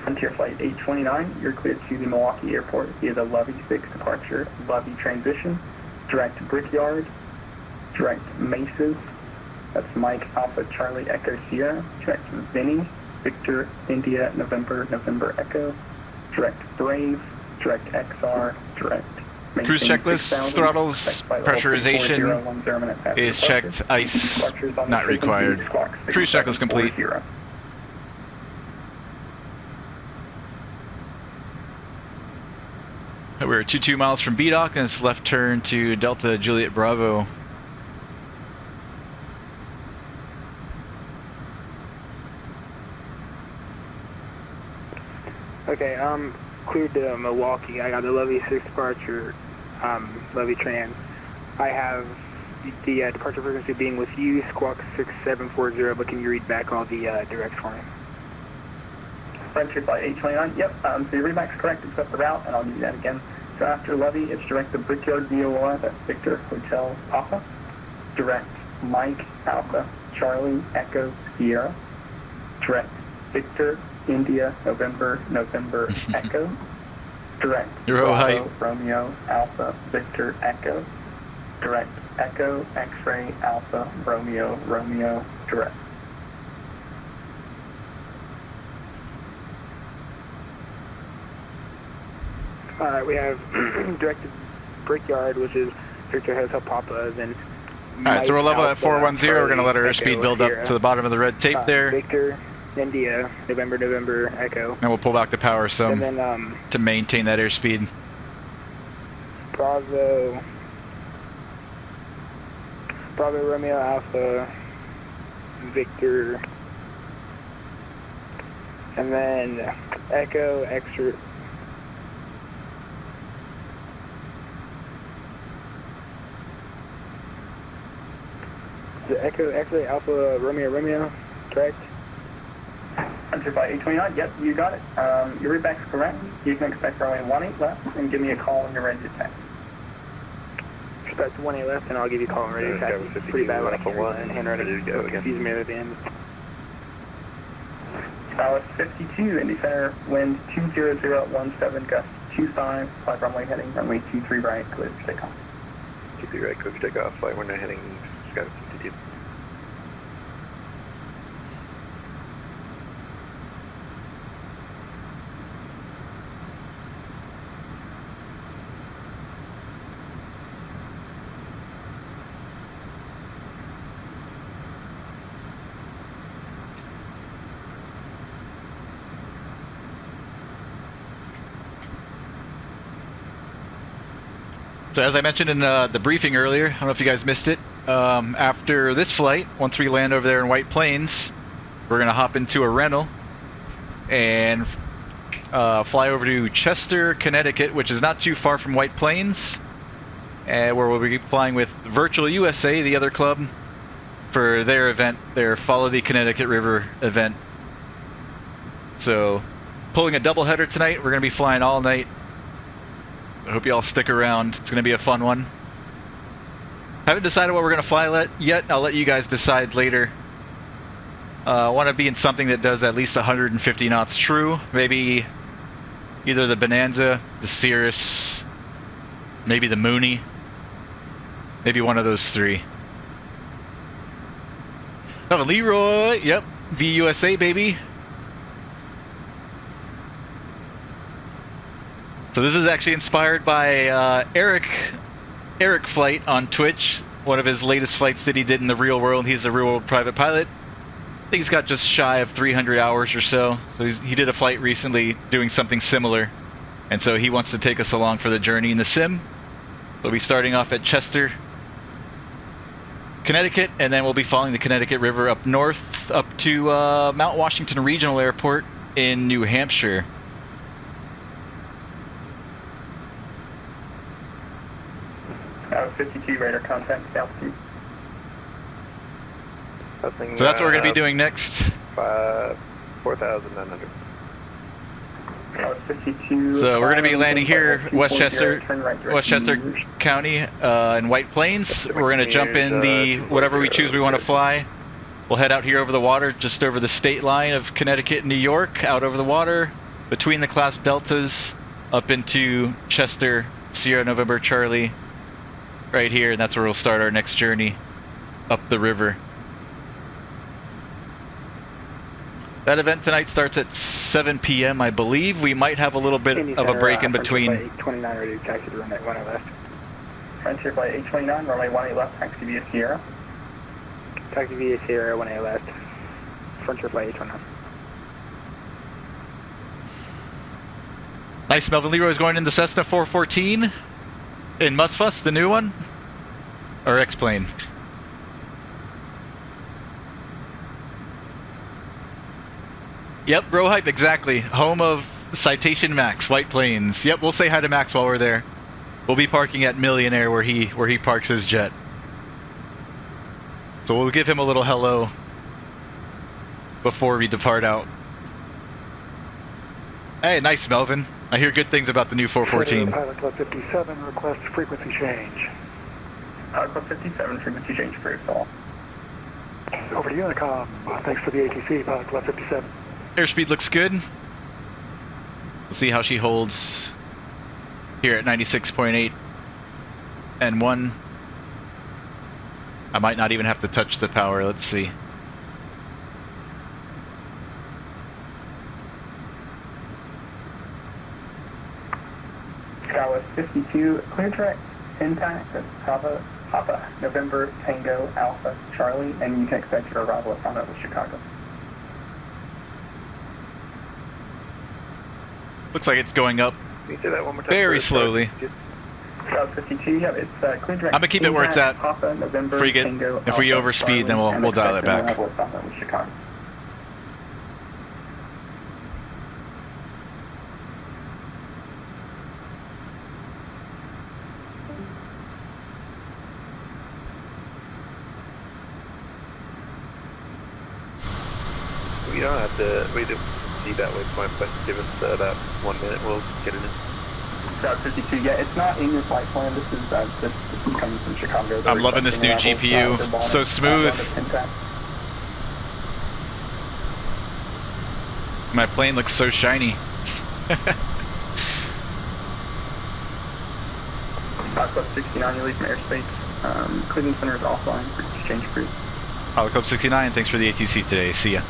Frontier Flight 829, you're cleared to the Milwaukee Airport via the Lovey 6 departure, Lovey transition, direct Brickyard, direct Mesas, that's Mike Alpha Charlie Echo Sierra, direct Vinny, Victor India November November Echo, direct Brave, direct XR, direct Cruise checklist, throttles, pressurization is checked, ice not required. Cruise checklist complete. We're 22 miles from BDOCK and it's left turn to Delta Juliet Bravo. Okay, cleared to Milwaukee. I got the Levy 6 departure, Levy Tran. I have the departure frequency being with you, squawk 6740, but can you read back all the directs for me? Frontier Flight 829, yep, so your readback's correct except the route, and I'll give you that again. So after Levy, it's direct to Brickyard VOR, that's Victor Hotel Alpha. Direct Mike Alpha, Charlie Echo Sierra. Direct Victor India November Echo. Direct Bravo Romeo Alpha Victor Echo. Direct Echo X-Ray Alpha Romeo direct. Alright, we have directed Brickyard, which is Victor Hotel Papa, then Alright, so we're level at 410. We're going to let our airspeed build up to the bottom of the red tape there. Victor, India, November, Echo. And we'll pull back the power some and then, to maintain that airspeed. Bravo Romeo Alpha, Victor, and then Echo Extra. The Echo X-Ray Alpha Romeo, correct? Frontier Flight 829, yep, you got it. Your readback's correct. You can expect runway 18 left, and give me a call when you're ready to taxi. Expect 18 left, and I'll give you a call when ready to taxi. It's pretty bad when I can't read and handwriting. Confuse me at the end. Dallas 52, Indy Center, wind 20017, gust 25, flight runway heading runway 23 right, clear for takeoff. 23 right, clear for takeoff, flight runway heading Sky 52. So as I mentioned in the briefing earlier, I don't know if you guys missed it, after this flight, once we land over there in White Plains, we're going to hop into a rental and fly over to Chester, Connecticut, which is not too far from White Plains, where we'll be flying with Virtual USA, the other club, for their event, their Follow the Connecticut River event. So, pulling a doubleheader tonight, we're going to be flying all night. I hope you all stick around. It's going to be a fun one. Haven't decided what we're going to fly yet. I'll let you guys decide later. I want to be in something that does at least 150 knots true. Maybe either the Bonanza, the Cirrus, maybe the Mooney. Maybe one of those three. Oh, Leroy. Yep. VUSA, baby. So this is actually inspired by Eric Flight on Twitch, one of his latest flights that he did in the real world. He's a real world private pilot. I think he's got just shy of 300 hours or so. So he did a flight recently doing something similar. And so he wants to take us along for the journey in the sim. We'll be starting off at Chester, Connecticut, and then we'll be following the Connecticut River up north, up to Mount Washington Regional Airport in New Hampshire. Out 52 radar contact, altitude. So that's what we're going to be doing next. 4,900. So we're going to be landing here, Westchester County in White Plains. We're going to jump in the whatever we choose we want to fly. We'll head out here over the water, just over the state line of Connecticut and New York, out over the water, between the class deltas, up into Chester, Sierra November Charlie, right here, and that's where we'll start our next journey up the river. That event tonight starts at 7 p.m. I believe. We might have a little bit of a break in between. Frontier Flight 829 ready to taxi to runway 18 left. Frontier Flight 829, runway 18 left, taxi via Sierra. Taxi via Sierra, 18 left. Frontier Flight 829. Nice, Melvin Leroy's going in the Cessna 414 in Musfuss, the new one, or X-Plane. Yep, Bro Hype, exactly. Home of Citation Max, White Plains. Yep, we'll say hi to Max while we're there. We'll be parking at Millionaire where he parks his jet. So we'll give him a little hello before we depart out. Hey, nice, Melvin. I hear good things about the new 414. Pilot Club 57 requests frequency change. Pilot Club 57, frequency change for all. Over to Unicom. Thanks for the ATC, Pilot Club 57. Airspeed looks good. We'll see how she holds here at 96.8 and 1. I might not even have to touch the power. Let's see. Skywest 52, clear track, intact, Papa, November, Tango, Alpha, Charlie, and you can expect your arrival at Funday with Chicago. Looks like it's going up Can you say that one more time? very slowly. Skywest 52, yeah, it's clear track. I'm gonna keep it where it's at. Papa, November, If we Tango, if we Alpha, overspeed, Charlie, then and we'll dial it expect your back. arrival at Funday with Chicago. We don't have to wait to see that waypoint, but give us about 1 minute, we'll get it in. Route 52, yeah, it's not in your flight plan. This is coming from Chicago. I'm loving this new GPU. So smooth. My plane looks so shiny. Pilot Club 69, you leave from airspace. Cleveland Center is offline for exchange crew. Pilot Club 69, thanks for the ATC today. See ya.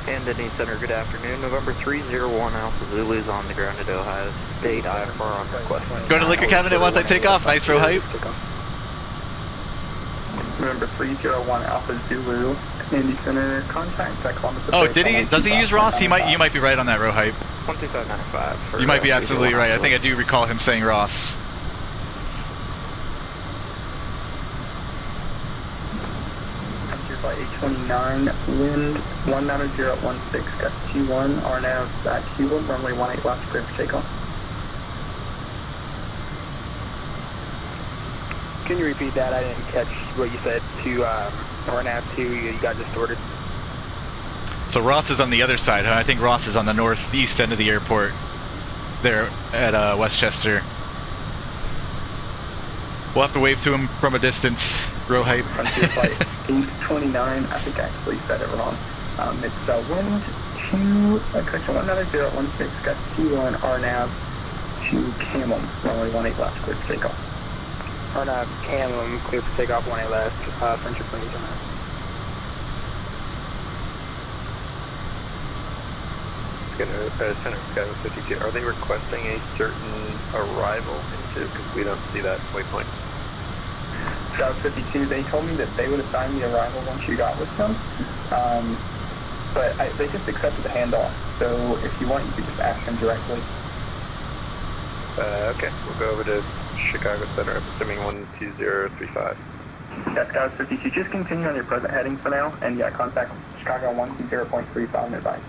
Indy Center, good afternoon. November 301 Alpha Zulu is on the ground at Ohio State. IFR on request. Going to liquor cabinet once I take off. Nice row hype. November 301 Alpha Zulu, Indy Center, contact at Columbus. Oh, did he? Does he use Ross? You might be right on that row hype. 12595. You might be absolutely right. I think I do recall him saying Ross. Flight 829, wind 19016, gust Q1, RNAV at Q1, runway 18 left, clear for takeoff. Can you repeat that? I didn't catch what you said to RNAV 2, you got distorted. So Ross is on the other side, huh? I think Ross is on the northeast end of the airport there at Westchester. We'll have to wave to him from a distance. Row hype. Frontier Flight 829, I think I actually said it wrong. It's wind 19016, gust Q1, RNAV to Camel, runway 18 left, clear for takeoff. RNAV Camel, clear for takeoff, 18 left, Frontier Flight 829. Center Skywest 52, are they requesting a certain arrival into, because we don't see that waypoint? Skywest 52, they told me that they would assign the arrival once you got with them, but they just accepted the handoff, so if you want, you could just ask them directly. Okay, we'll go over to Chicago Center, I'm assuming 12035. Yeah, Skywest 52, just continue on your present heading for now, and yeah, contact Chicago 120.35 and advise.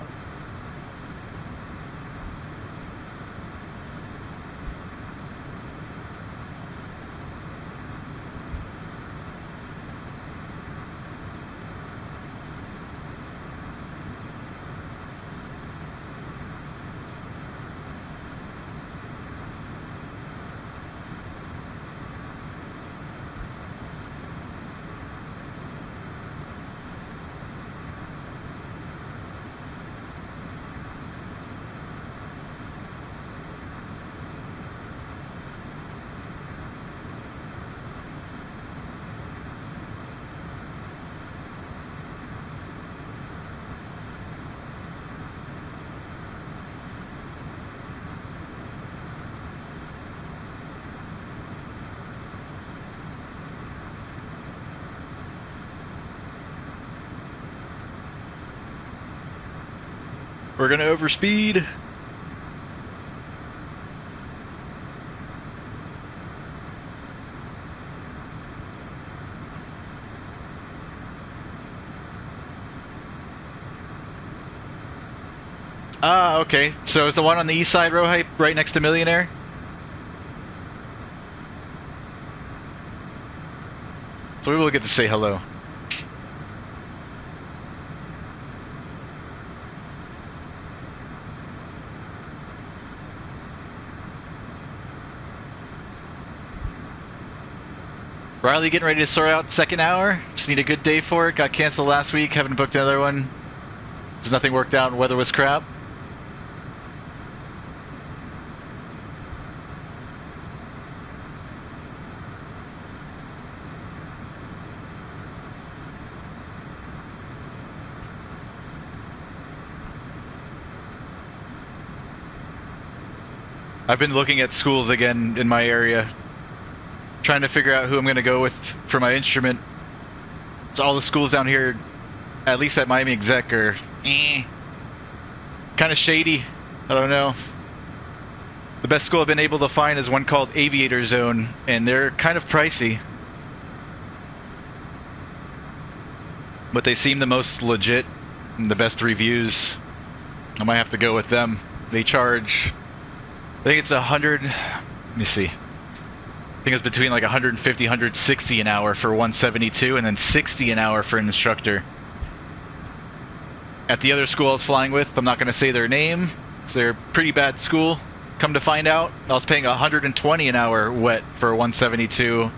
We're gonna overspeed. Ah, okay. So is the one on the east side row hype right next to Millionaire? So we will get to say hello. Riley getting ready to sort out second hour. Just need a good day for it. Got canceled last week. Haven't booked another one. Because nothing worked out and weather was crap. I've been looking at schools again in my area, trying to figure out who I'm going to go with for my instrument. So all the schools down here, at least at Miami Exec, are kind of shady. I don't know. The best school I've been able to find is one called Aviator Zone, and they're kind of pricey. But they seem the most legit and the best reviews. I might have to go with them. They charge, I think it's 100, let me see. I think it's between like 150, 160 an hour for 172 and then 60 an hour for an instructor. At the other school I was flying with, I'm not going to say their name, so they're a pretty bad school. Come to find out, I was paying 120 an hour wet for 172.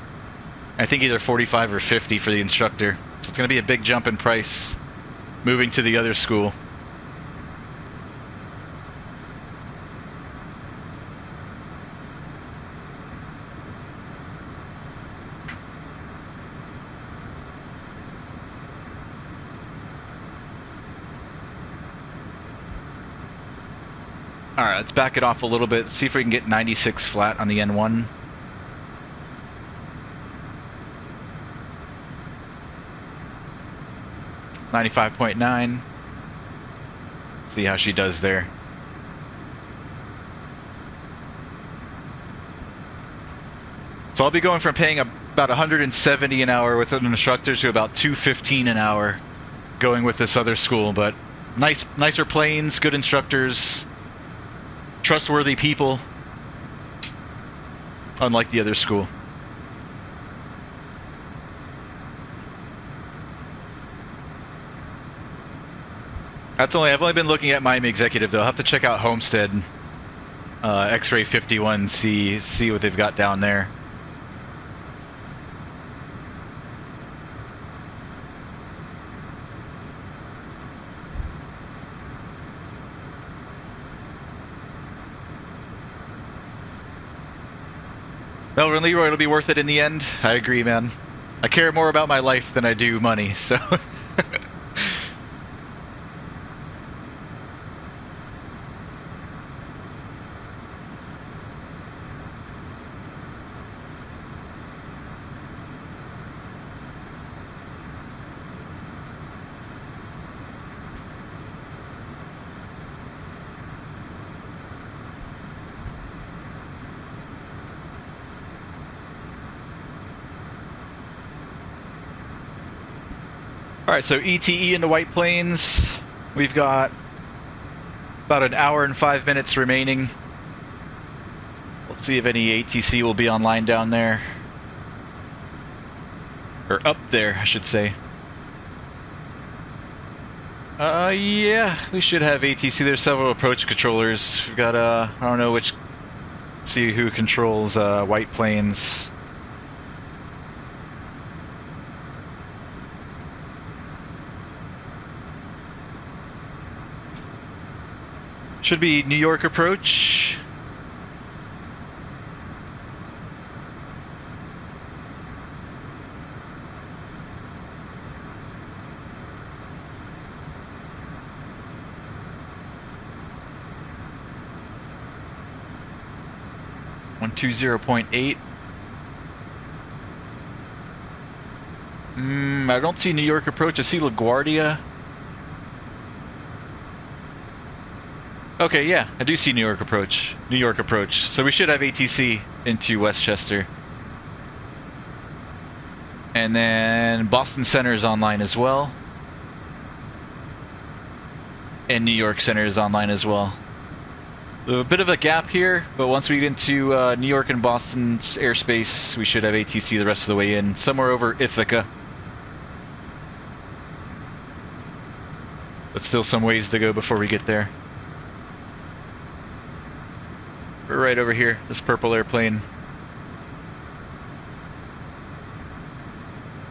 I think either 45 or 50 for the instructor. So it's going to be a big jump in price moving to the other school. Alright, let's back it off a little bit, see if we can get 96 flat on the N1. .9. See how she does there. So I'll be going from paying about 170 an hour with an instructor to about 215 an hour going with this other school, but nicer planes, good instructors, trustworthy people, unlike the other school. I've only been looking at Miami Executive though. I'll have to check out Homestead, X-Ray 51, see what they've got down there. Melvin Leroy, it'll be worth it in the end. I agree, man. I care more about my life than I do money, so. Alright, so ETE into White Plains. We've got about an hour and 5 minutes remaining. Let's see if any ATC will be online down there. Or up there, I should say. Yeah, we should have ATC. There's several approach controllers. We've got, I don't know which, see who controls White Plains. Should be New York approach. .120.8. I don't see New York approach. I see LaGuardia. Okay, yeah, I do see New York approach. New York approach. So we should have ATC into Westchester. And then Boston Center is online as well. And New York Center is online as well. A bit of a gap here, but once we get into New York and Boston's airspace, we should have ATC the rest of the way in, somewhere over Ithaca. But still some ways to go before we get there. We're right over here, this purple airplane.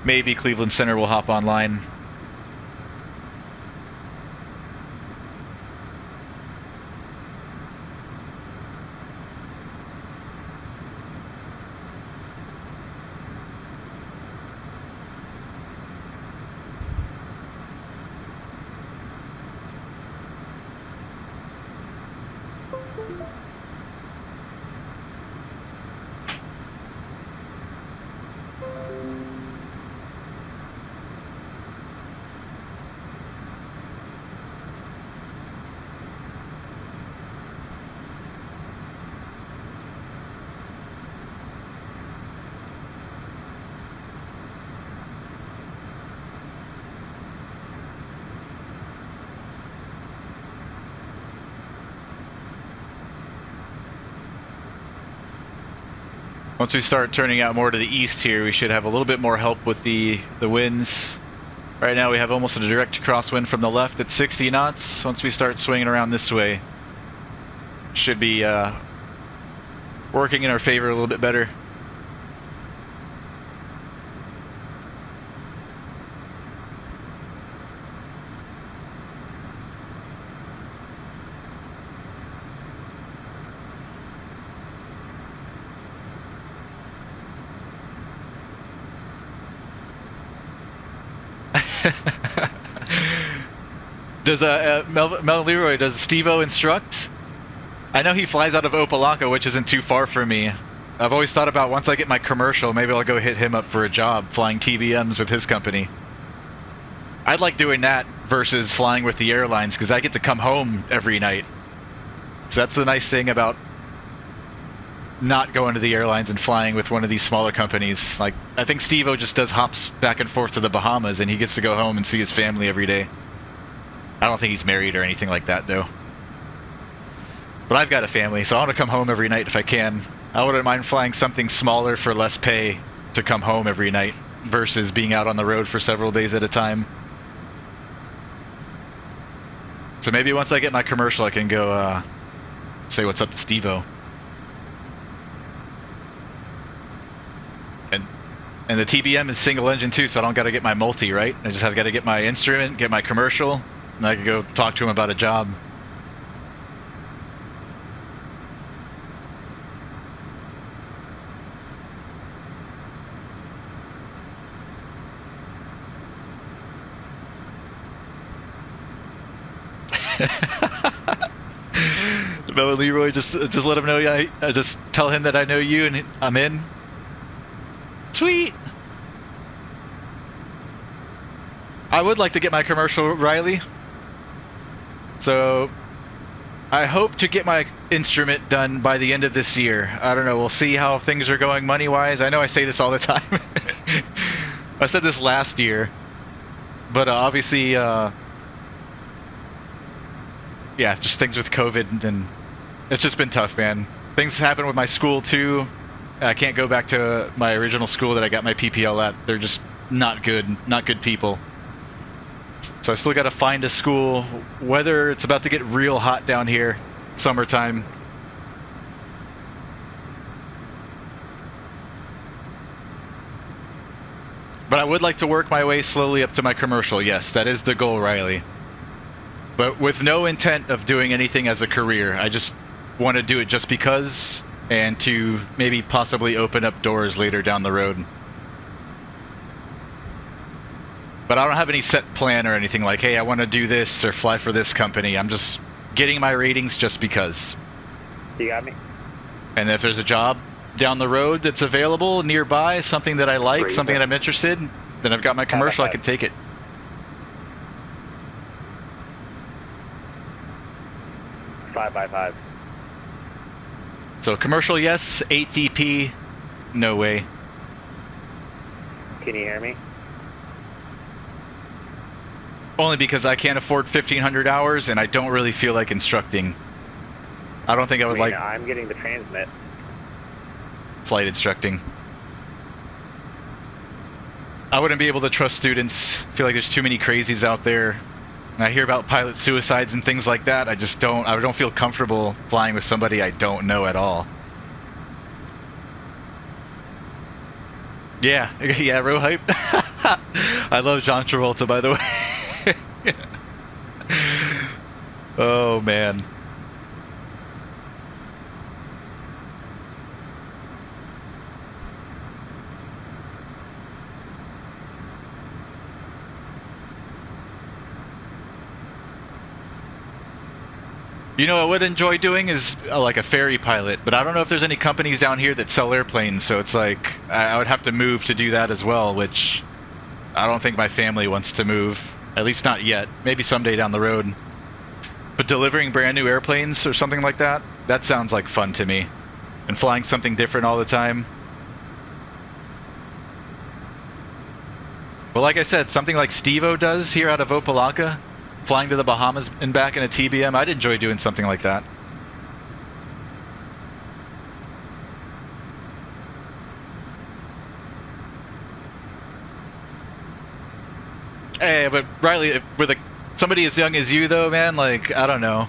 Maybe Cleveland Center will hop online. Once we start turning out more to the east here, we should have a little bit more help with the winds. Right now we have almost a direct crosswind from the left at 60 knots. Once we start swinging around this way, should be working in our favor a little bit better. Does Mel Leroy, does Steve-O instruct? I know he flies out of Opelika, which isn't too far from me. I've always thought about once I get my commercial, maybe I'll go hit him up for a job flying TBMs with his company. I'd like doing that versus flying with the airlines because I get to come home every night. So that's the nice thing about not going to the airlines and flying with one of these smaller companies. Like, I think Steve-O just does hops back and forth to the Bahamas and he gets to go home and see his family every day. I don't think he's married or anything like that though. But I've got a family, so I want to come home every night if I can. I wouldn't mind flying something smaller for less pay to come home every night versus being out on the road for several days at a time. So maybe once I get my commercial I can go say what's up to Steve-O. And the TBM is single engine too, so I don't got to get my multi, right? I just have got to get my instrument, get my commercial, and I can go talk to him about a job. Mel Leroy, just let him know. Yeah, just tell him that I know you and I'm in. Sweet. I would like to get my commercial, Riley. So I hope to get my instrument done by the end of this year. I don't know. We'll see how things are going money-wise. I know I say this all the time. I said this last year, but obviously, yeah, just things with COVID, and it's just been tough, man. Things happen with my school too. I can't go back to my original school that I got my PPL at. They're just not good people. So I still got to find a school, whether it's about to get real hot down here, summertime. But I would like to work my way slowly up to my commercial. Yes, that is the goal, Riley. But with no intent of doing anything as a career. I just want to do it just because, and to maybe possibly open up doors later down the road. But I don't have any set plan or anything like, hey, I want to do this or fly for this company. I'm just getting my ratings just because. You got me? And if there's a job down the road that's available nearby, something that I like, something that I'm interested in, then I've got my commercial, I can take it. Five by five. So commercial, yes. ATP, no way. Can you hear me? Only because I can't afford 1,500 hours and I don't really feel like instructing. I don't think I would like I'm getting the transmit. flight instructing. I wouldn't be able to trust students. I feel like there's too many crazies out there. And I hear about pilot suicides and things like that. I don't feel comfortable flying with somebody I don't know at all. Yeah, yeah, Row Hype. I love John Travolta, by the way. Oh, man. You know, what I would enjoy doing is like a ferry pilot, but I don't know if there's any companies down here that sell airplanes, so it's like I would have to move to do that as well, which I don't think my family wants to move, at least not yet. Maybe someday down the road. But delivering brand new airplanes or something like that, that sounds like fun to me. And flying something different all the time. Well, like I said, something like Steve-O does here out of Opelika, flying to the Bahamas and back in a TBM, I'd enjoy doing something like that. Hey, but Riley, with somebody as young as you though, man, like, I don't know.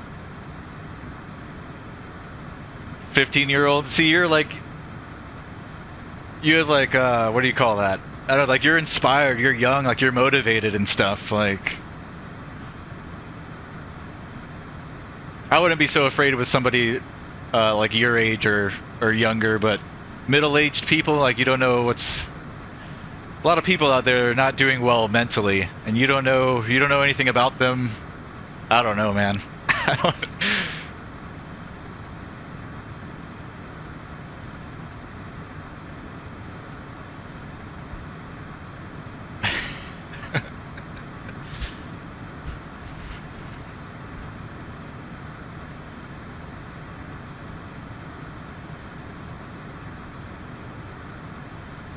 15-year-old, see, you're like, you have like, what do you call that? I don't know, like, you're inspired, you're young, like, you're motivated and stuff, like. I wouldn't be so afraid with somebody like your age or younger, but middle-aged people, like, you don't know what's... A lot of people out there are not doing well mentally, and you don't know anything about them. I don't know, man. I don't...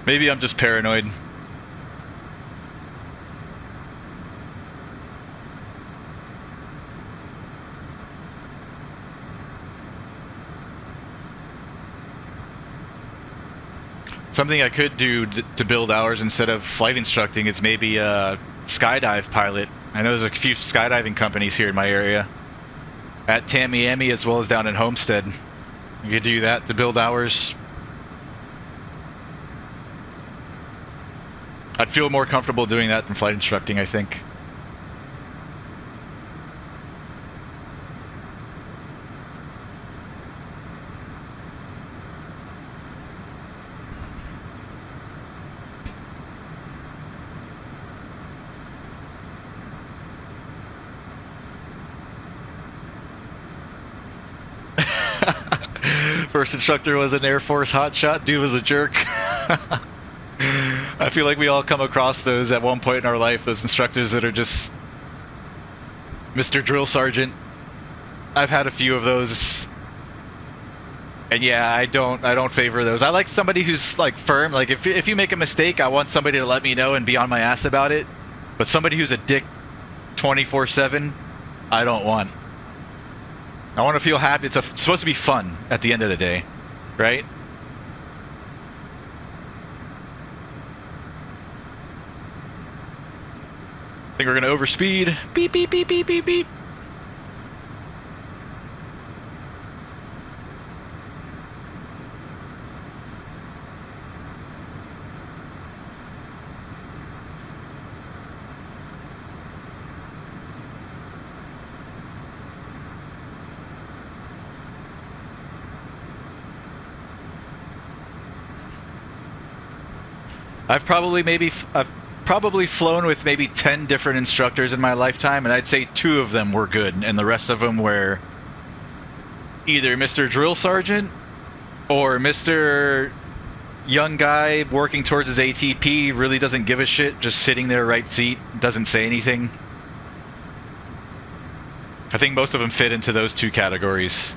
Maybe I'm just paranoid. Something I could do to build hours instead of flight instructing is maybe a skydive pilot. I know there's a few skydiving companies here in my area. At Tamiami as well as down in Homestead. You could do that to build hours. I'd feel more comfortable doing that than flight instructing, I think. First instructor was an Air Force hotshot. Dude was a jerk. I feel like we all come across those at one point in our life, those instructors that are just Mr. Drill Sergeant. I've had a few of those. And yeah, I don't favor those. I like somebody who's like firm. Like if you make a mistake, I want somebody to let me know and be on my ass about it. But somebody who's a dick 24/7, I don't want. I want to feel happy. It's supposed to be fun at the end of the day, right? I think we're gonna overspeed. Beep, beep, beep, beep, beep, beep. I've probably flown with maybe 10 different instructors in my lifetime, and I'd say 2 of them were good, and the rest of them were either Mr. Drill Sergeant or Mr. Young guy working towards his ATP, really doesn't give a shit, just sitting there right seat, doesn't say anything. I think most of them fit into those 2 categories.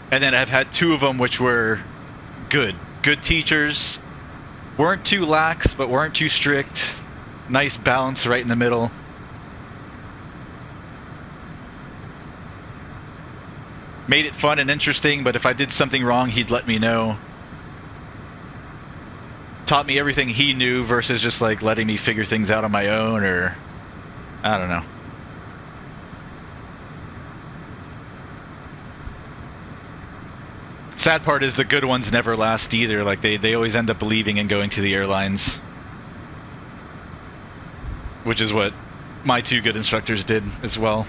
And then I've had 2 of them which were good teachers. Weren't too lax, but weren't too strict. Nice balance right in the middle. made it fun and interesting, but if I did something wrong, he'd let me know. Taught me everything he knew versus just like letting me figure things out on my own, or I don't know. Sad part is the good ones never last either. Like they always end up leaving and going to the airlines, which is what my 2 good instructors did as well.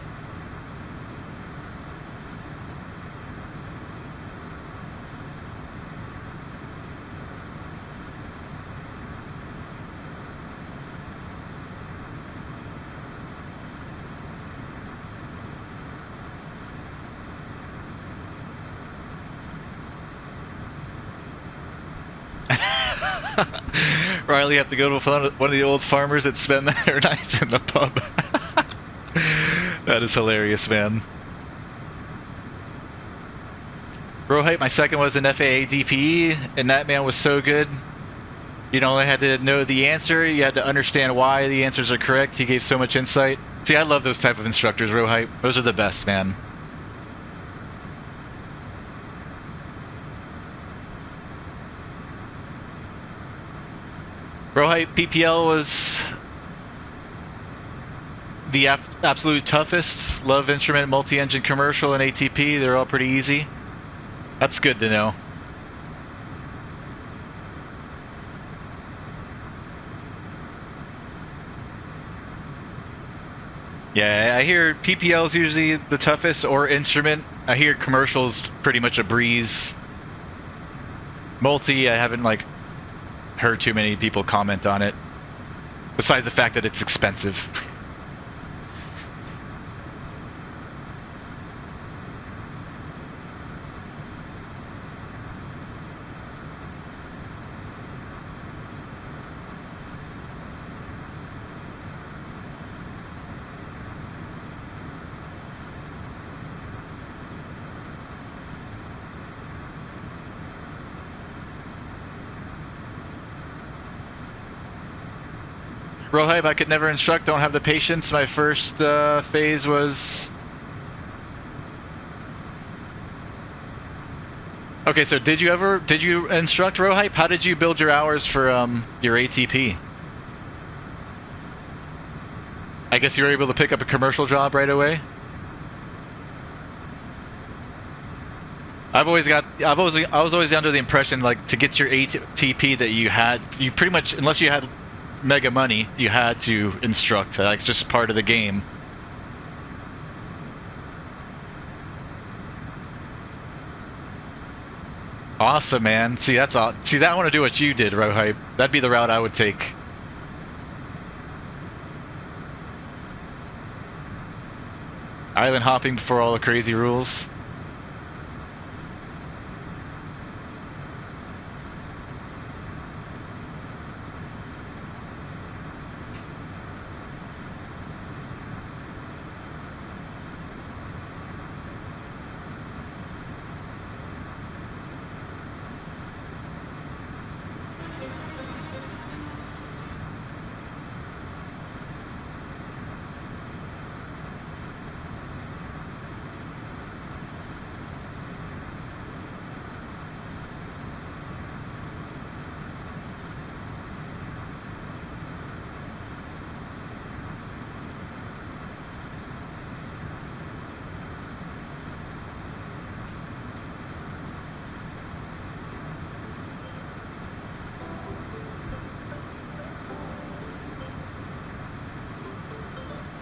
Riley have to go to one of the old farmers that spend their nights in the pub. That is hilarious, man. Rohite, my second was an FAA DPE, and that man was so good. You don't only had to know the answer, you had to understand why the answers are correct. He gave so much insight. See, I love those type of instructors, Rohite. Those are the best, man. Rohite PPL was the absolute toughest. Love instrument, multi-engine commercial, and ATP. They're all pretty easy. That's good to know. Yeah, I hear PPL is usually the toughest, or instrument. I hear commercials pretty much a breeze. Multi, I haven't like heard too many people comment on it, besides the fact that it's expensive. Rohype, I could never instruct, don't have the patience. My first phase was... Okay, so did you instruct Rohype? How did you build your hours for your ATP? I guess you were able to pick up a commercial job right away? I was always under the impression, like, to get your ATP that you pretty much, unless you had mega money, you had to instruct. Like, it's just part of the game. Awesome, man. See, that's all. See, I want to do what you did, Rohype. That'd be the route I would take. Island hopping before all the crazy rules.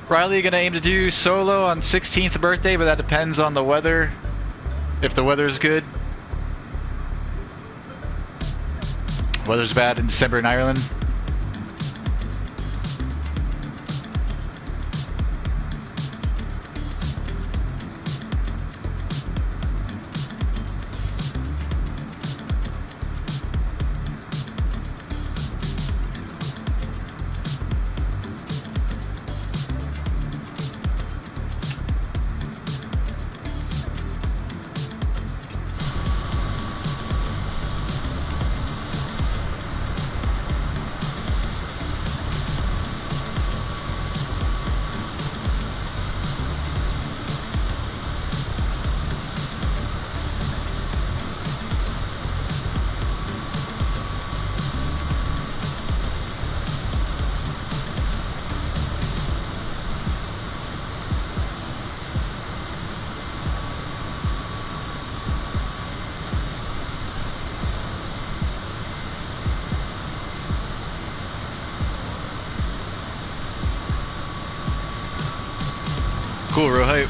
Riley gonna aim to do solo on 16th birthday, but that depends on the weather. If the weather's good. Weather's bad in December in Ireland. cool, real hype.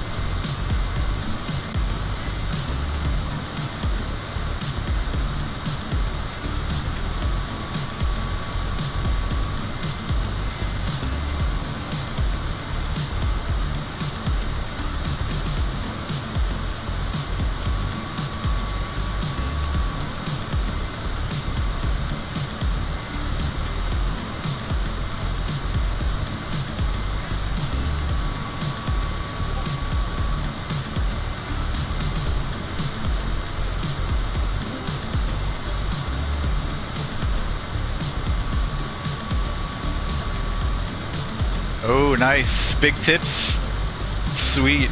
Oh, nice. Big tips. Sweet.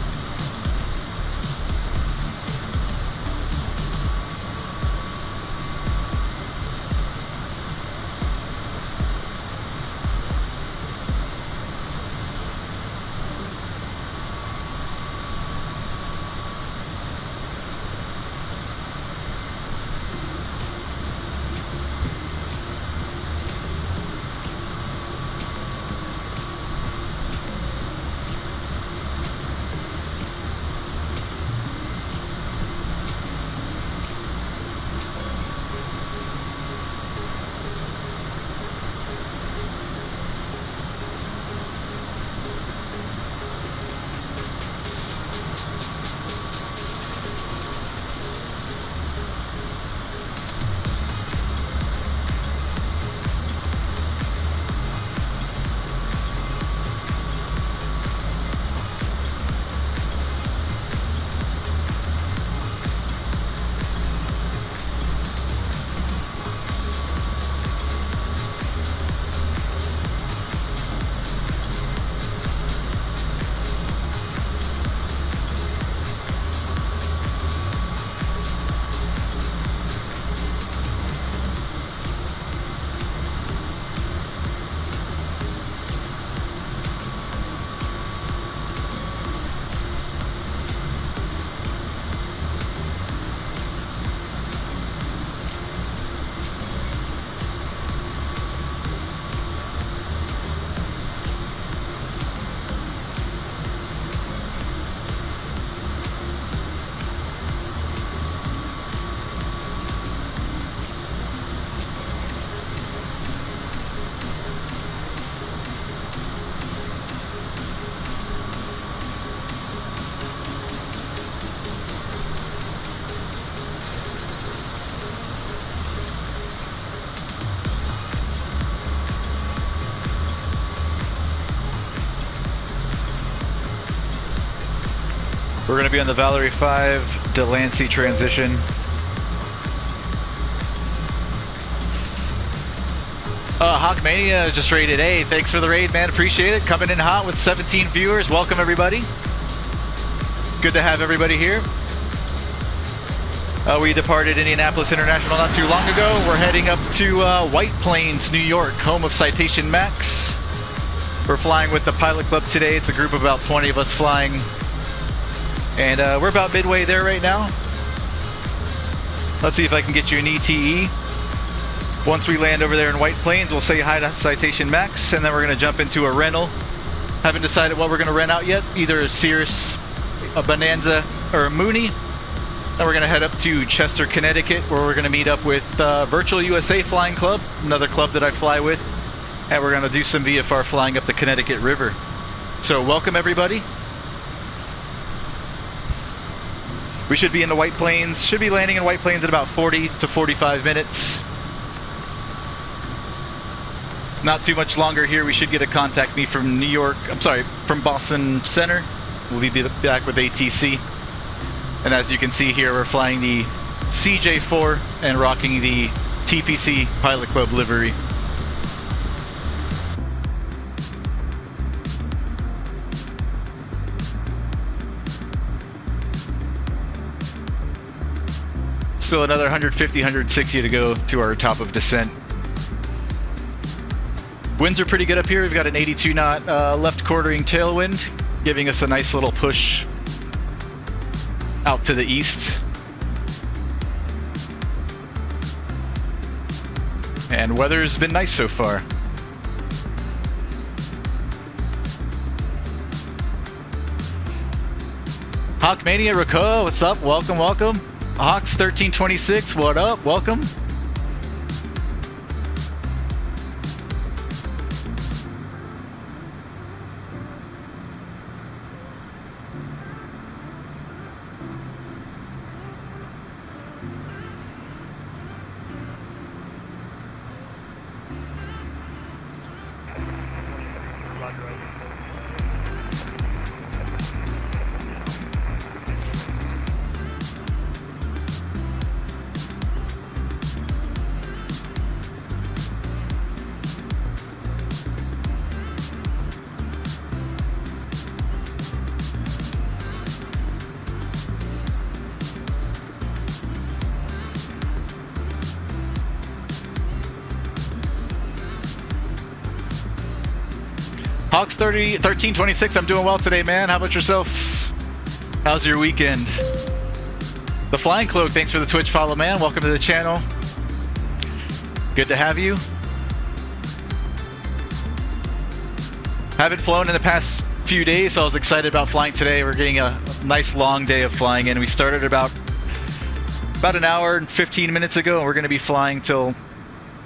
We're going to be on the Valerie 5 Delancey transition. Hawkmania just rated. Hey, thanks for the raid, man. Appreciate it. Coming in hot with 17 viewers. Welcome, everybody. Good to have everybody here. We departed Indianapolis International not too long ago. We're heading up to White Plains, New York, home of Citation Max. We're flying with the Pilot Club today. It's a group of about 20 of us flying. And we're about midway there right now. Let's see if I can get you an ETE. Once we land over there in White Plains, we'll say hi to Citation Max, and then we're going to jump into a rental. Haven't decided what we're going to rent out yet. Either a Cirrus, a Bonanza, or a Mooney. Then we're going to head up to Chester, Connecticut, where we're going to meet up with Virtual USA Flying Club, another club that I fly with. And we're going to do some VFR flying up the Connecticut River. So welcome, everybody. We should be in the White Plains, should be landing in White Plains in about 40 to 45 minutes. Not too much longer here. We should get a contact me from from Boston Center. We'll be back with ATC. And as you can see here, we're flying the CJ4 and rocking the TPC Pilot Club livery. Still another 150, 160 to go to our top of descent. Winds are pretty good up here. We've got an 82 knot left quartering tailwind, giving us a nice little push out to the east. And weather's been nice so far. Hawkmania Rico, what's up? Welcome, welcome. Hawks 1326, what up? Welcome. Hawks 1326, I'm doing well today, man. How about yourself? How's your weekend? The Flying Cloak, thanks for the Twitch follow, man. Welcome to the channel. Good to have you. Haven't flown in the past few days, so I was excited about flying today. We're getting a nice long day of flying in. We started about an hour and 15 minutes ago, and we're going to be flying till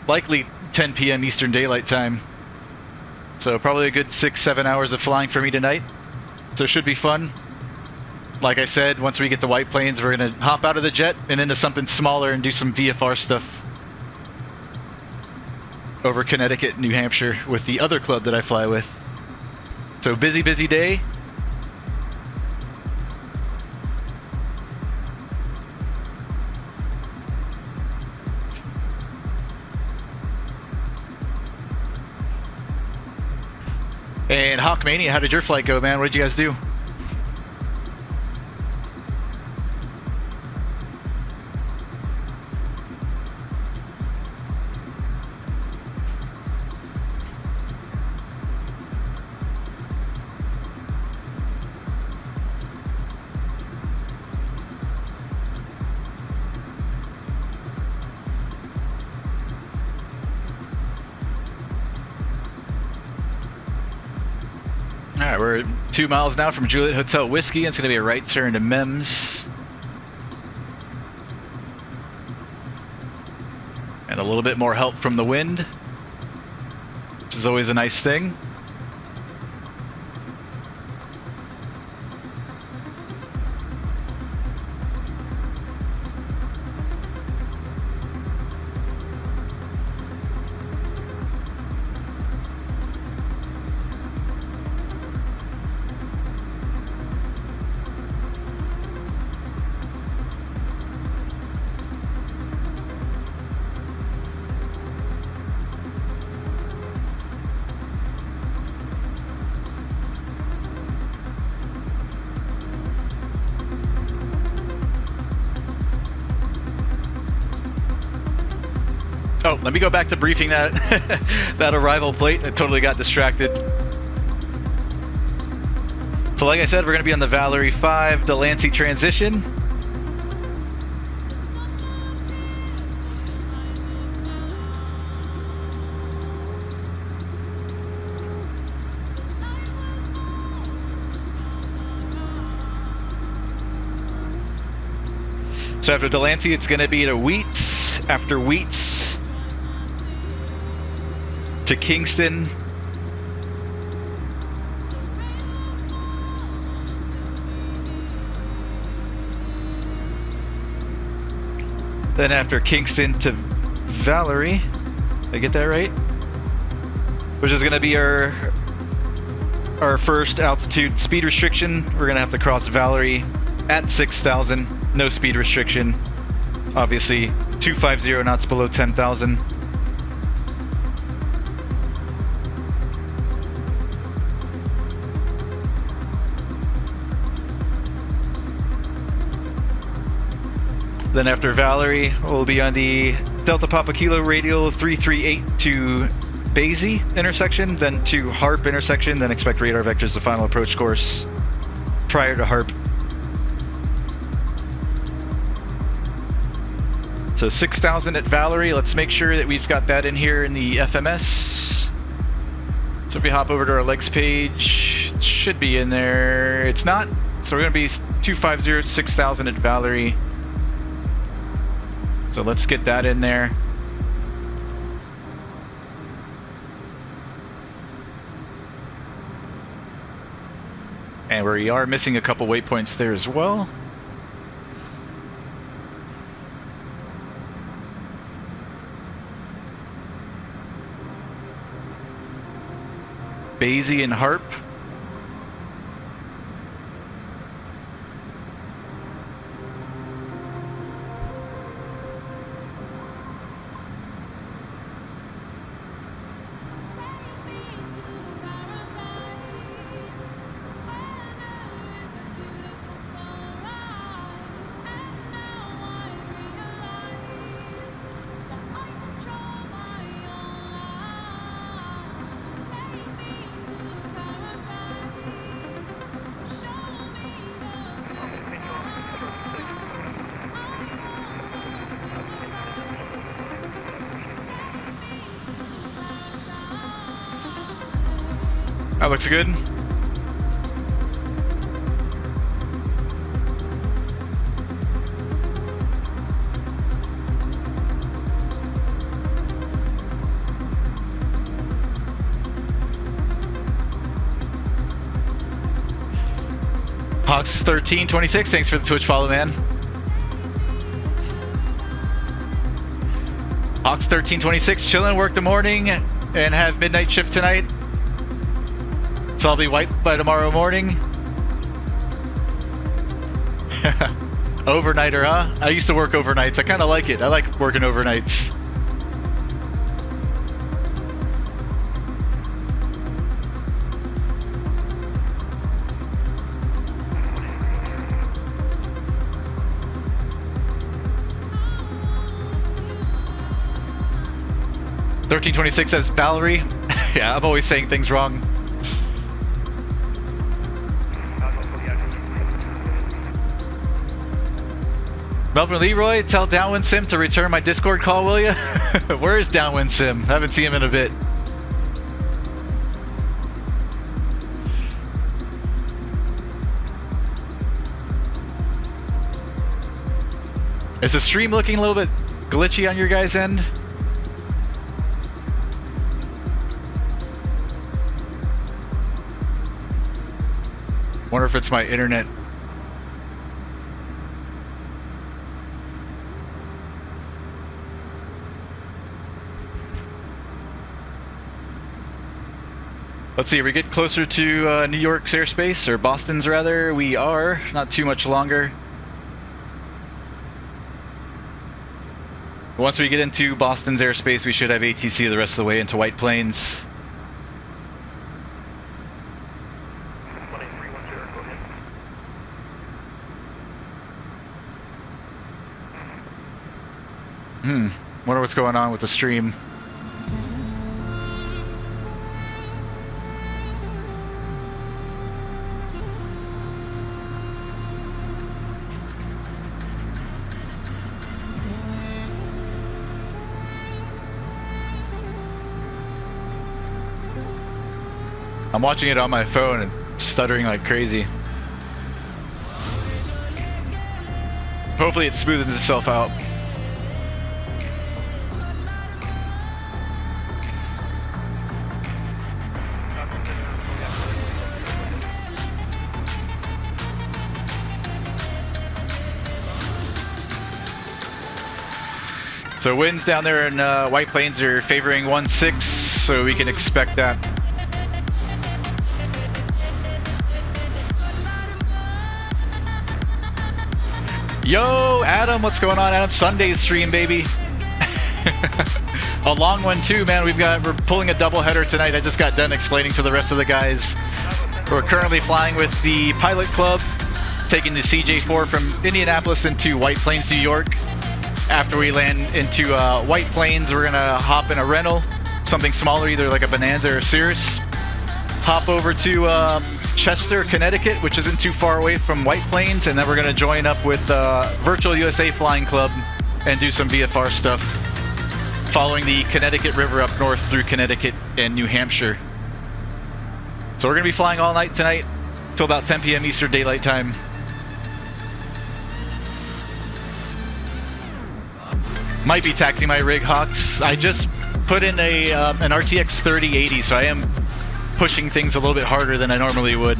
likely 10 p.m. Eastern Daylight Time. So probably a good 6-7 hours of flying for me tonight. So it should be fun. Like I said, once we get the white planes, we're going to hop out of the jet and into something smaller and do some VFR stuff over Connecticut, New Hampshire with the other club that I fly with. So busy, busy day. And Hawkmania, how did your flight go, man? What did you guys do? Alright, we're 2 miles now from Juliet Hotel Whiskey. It's going to be a right turn to MEMMS. And a little bit more help from the wind, which is always a nice thing. Oh, let me go back to briefing that that arrival plate. I totally got distracted. So like I said, we're going to be on the Valerie 5 Delancey transition. So after Delancey, it's going to be to Wheats. After Wheats, to Kingston. Then after Kingston to Valerie. Did I get that right? Which is going to be our first altitude speed restriction. We're going to have to cross Valerie at 6,000. No speed restriction. Obviously, 250 knots below 10,000. Then after Valerie, we'll be on the Delta Papa Kilo radial 338 to Basie intersection, then to Harp intersection, then expect radar vectors to final approach course prior to Harp. So 6,000 at Valerie. Let's make sure that we've got that in here in the FMS. So if we hop over to our legs page, it should be in there. It's not. So we're going to be 250 6000 at Valerie. So let's get that in there. And we are missing a couple waypoints there as well. Basie and Harp. That looks good. Hawks1326, thanks for the Twitch follow, man. Hawks1326, chilling, work the morning, and have midnight shift tonight. So I'll be wiped by tomorrow morning. Overnighter, huh? I used to work overnights. I kind of like it. I like working overnights. $13.26 says Valerie. Yeah, I'm always saying things wrong. Melvin Leroy, tell Downwind Sim to return my Discord call, will ya? Where is Downwind Sim? I haven't seen him in a bit. Is the stream looking a little bit glitchy on your guys' end? Wonder if it's my internet. Let's see, we get closer to New York's airspace, or Boston's rather. We are, not too much longer. Once we get into Boston's airspace, we should have ATC the rest of the way into White Plains. Wonder what's going on with the stream. I'm watching it on my phone and stuttering like crazy. Hopefully it smoothens itself out. So winds down there in White Plains are favoring 1-6, so we can expect that. Yo, Adam, what's going on, Adam? Sunday's stream, baby. A long one too, man. We're pulling a double header tonight. I just got done explaining to the rest of the guys. We're currently flying with the Pilot Club, taking the CJ4 from Indianapolis into White Plains, New York. After we land into White Plains, we're gonna hop in a rental, something smaller, either like a Bonanza or a Cirrus. Hop over to Chester, Connecticut, which isn't too far away from White Plains, and then we're gonna join up with Virtual USA Flying Club and do some VFR stuff, following the Connecticut River up north through Connecticut and New Hampshire. So we're gonna be flying all night tonight till about 10 p.m. Eastern Daylight Time. Might be taxing my rig, Hawks. I just put in a an RTX 3080, so I am pushing things a little bit harder than I normally would.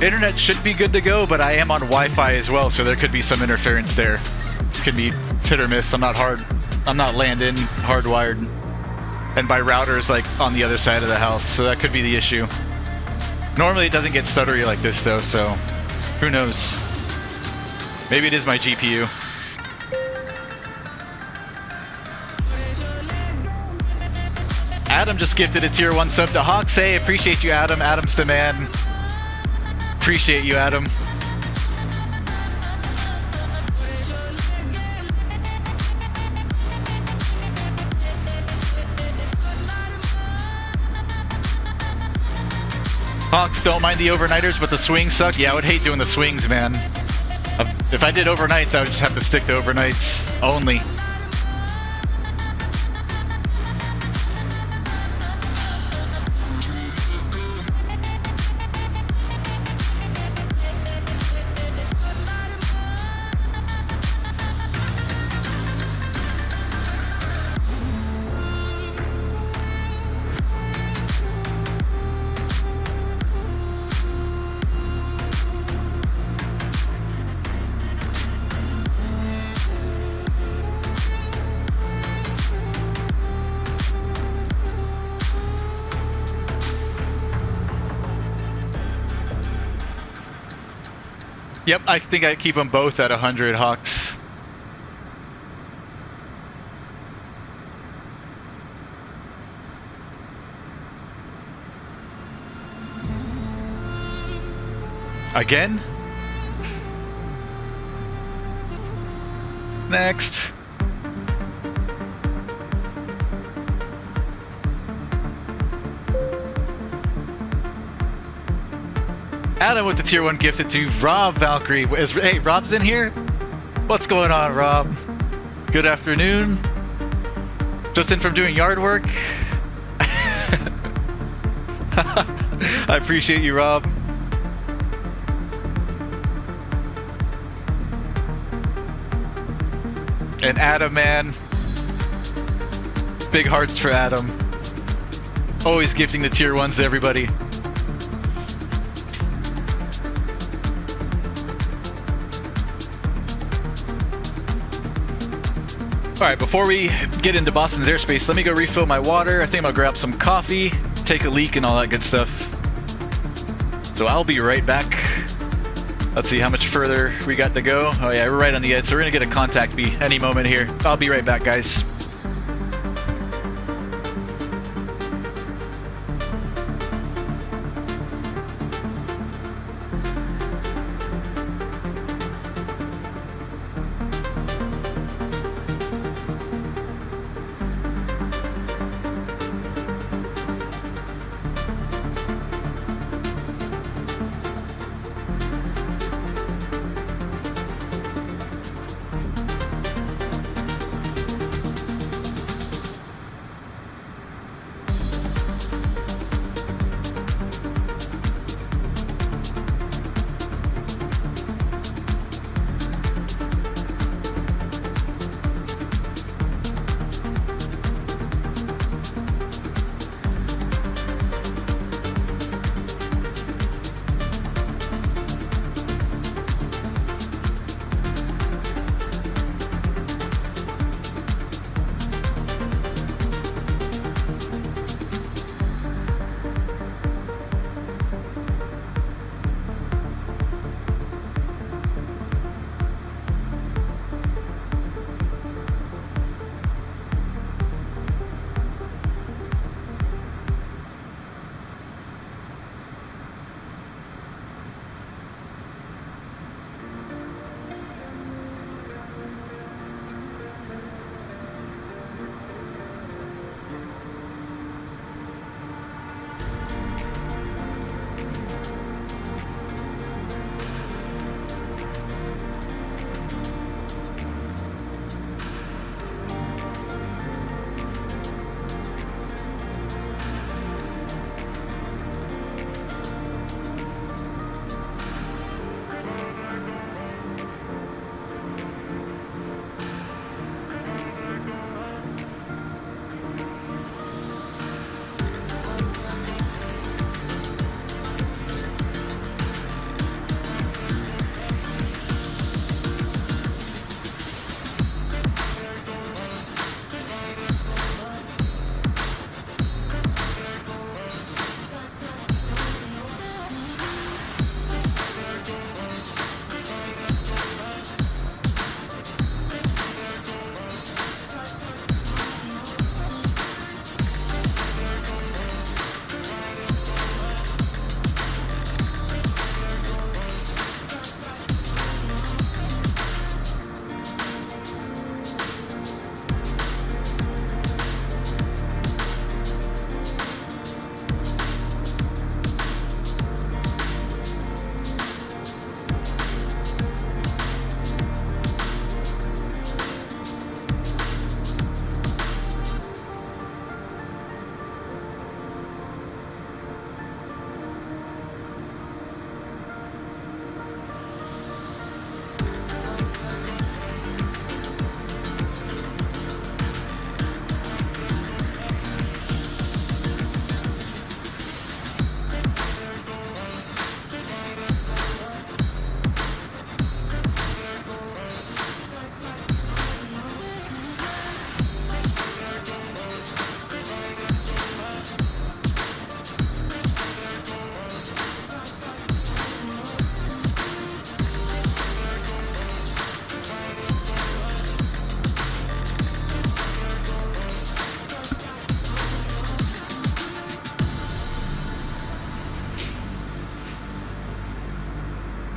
Internet should be good to go, but I am on Wi-Fi as well, so there could be some interference there. Could be hit or miss. I'm not landing hardwired, and my router's like on the other side of the house, so that could be the issue. Normally it doesn't get stuttery like this though, so who knows? Maybe it is my GPU. Adam just gifted a tier 1 sub to Hawks. Hey, appreciate you, Adam. Adam's the man. Appreciate you, Adam. Hawks, don't mind the overnighters, but the swings suck. Yeah, I would hate doing the swings, man. If I did overnights, I would just have to stick to overnights only. Yep, I think I keep them both at 100, Hawks. Again? Next. Adam with the tier 1 gifted to Rob Valkyrie. Hey, Rob's in here? What's going on, Rob? Good afternoon. Just in from doing yard work. I appreciate you, Rob. And Adam, man. Big hearts for Adam. Always gifting the tier 1s to everybody. Alright, before we get into Boston's airspace, let me go refill my water. I think I'm gonna grab some coffee, take a leak, and all that good stuff. So I'll be right back. Let's see how much further we got to go. Oh yeah, we're right on the edge, so we're gonna get a contact bee any moment here. I'll be right back, guys.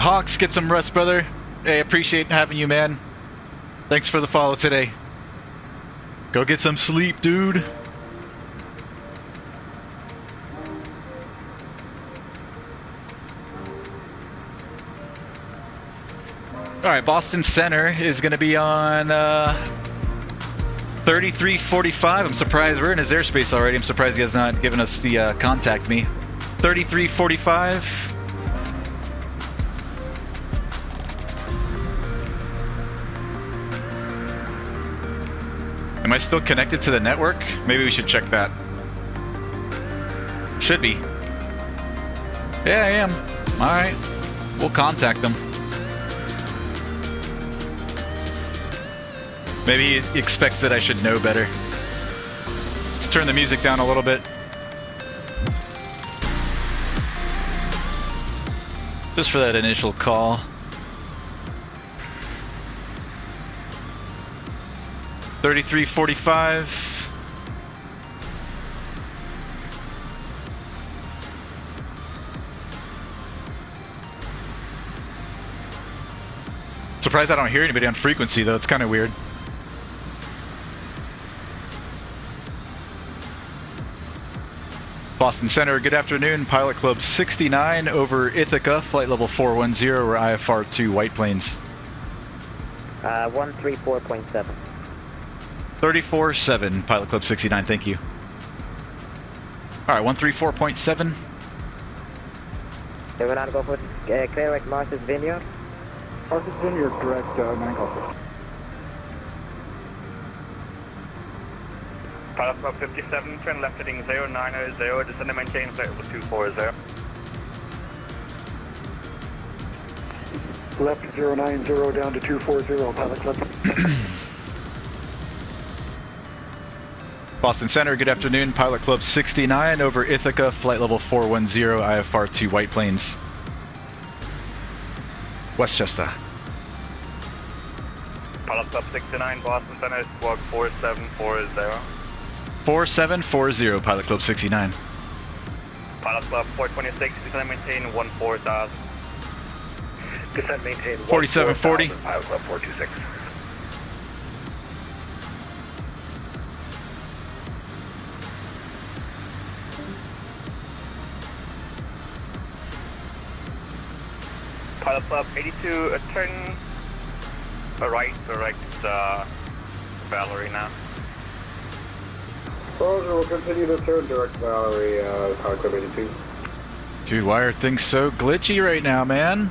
Hawks, get some rest, brother. Hey, appreciate having you, man. Thanks for the follow today. Go get some sleep, dude. Alright, Boston Center is going to be on 3345. I'm surprised we're in his airspace already. I'm surprised he has not given us the contact me. 3345. Am I still connected to the network? Maybe we should check that. Should be. Yeah, I am. Alright. We'll contact them. Maybe he expects that I should know better. Let's turn the music down a little bit. Just for that initial call. $33.45. Surprised I don't hear anybody on frequency though, it's kind of weird. Boston Center, good afternoon. Pilot Club 69 over Ithaca, flight level 410, or IFR 2 White Plains. 134.7. 34.7, Pilot Club 69, thank you. Alright, 134.7. They went on to go for clear like Martha's Vineyard. Martha's Vineyard, direct 9 call. Pilot Club 57, turn left heading 090, descend and maintain flight level 240. Left 090 down to 240, Pilot Club. Boston Center, good afternoon. Pilot Club 69 over Ithaca, flight level 410, IFR 2 White Plains. Westchester. Pilot Club 69, Boston Center, squawk 4740. 4740, Pilot Club 69. Pilot Club 426, descend and maintain 14,000. Descent maintain 4740. Pilot Club 426. Pilot Club 82, turn right, direct Valerie now. Roger, we'll continue to turn direct Valerie, Pilot Club 82. Dude, why are things so glitchy right now, man?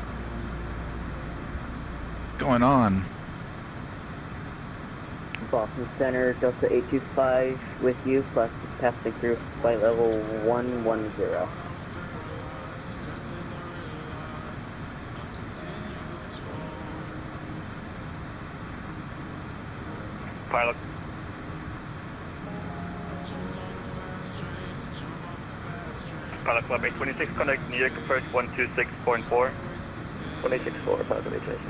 What's going on? Boston Center, Delta 825 with you, passing through flight level 110. Pilot Club 826, contact New York approach 126.4. 186.4, Pilot Club 826.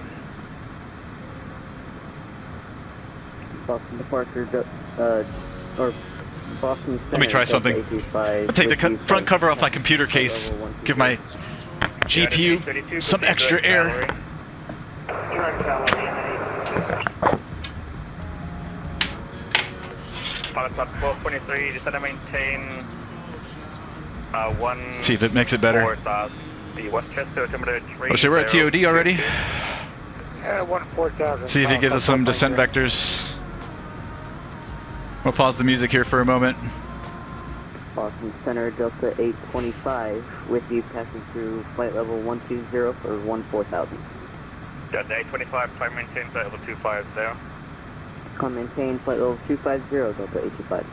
Boston departure, or Boston Center. Let me try something. I'll take the front cover off my computer case, give my GPU some extra air. Pilot Club 1223, descend and maintain 1. See if it makes it better. 4,000. The Westchester altimeter 3. Oh, so we're at TOD already? Yeah, 14,000. See if he gives us some descent vectors. We'll pause the music here for a moment. Boston Center, Delta 825 with you, passing through flight level 120 for 14,000. Delta 825, try maintain flight level 250. Come maintain flight level 250, Delta 825.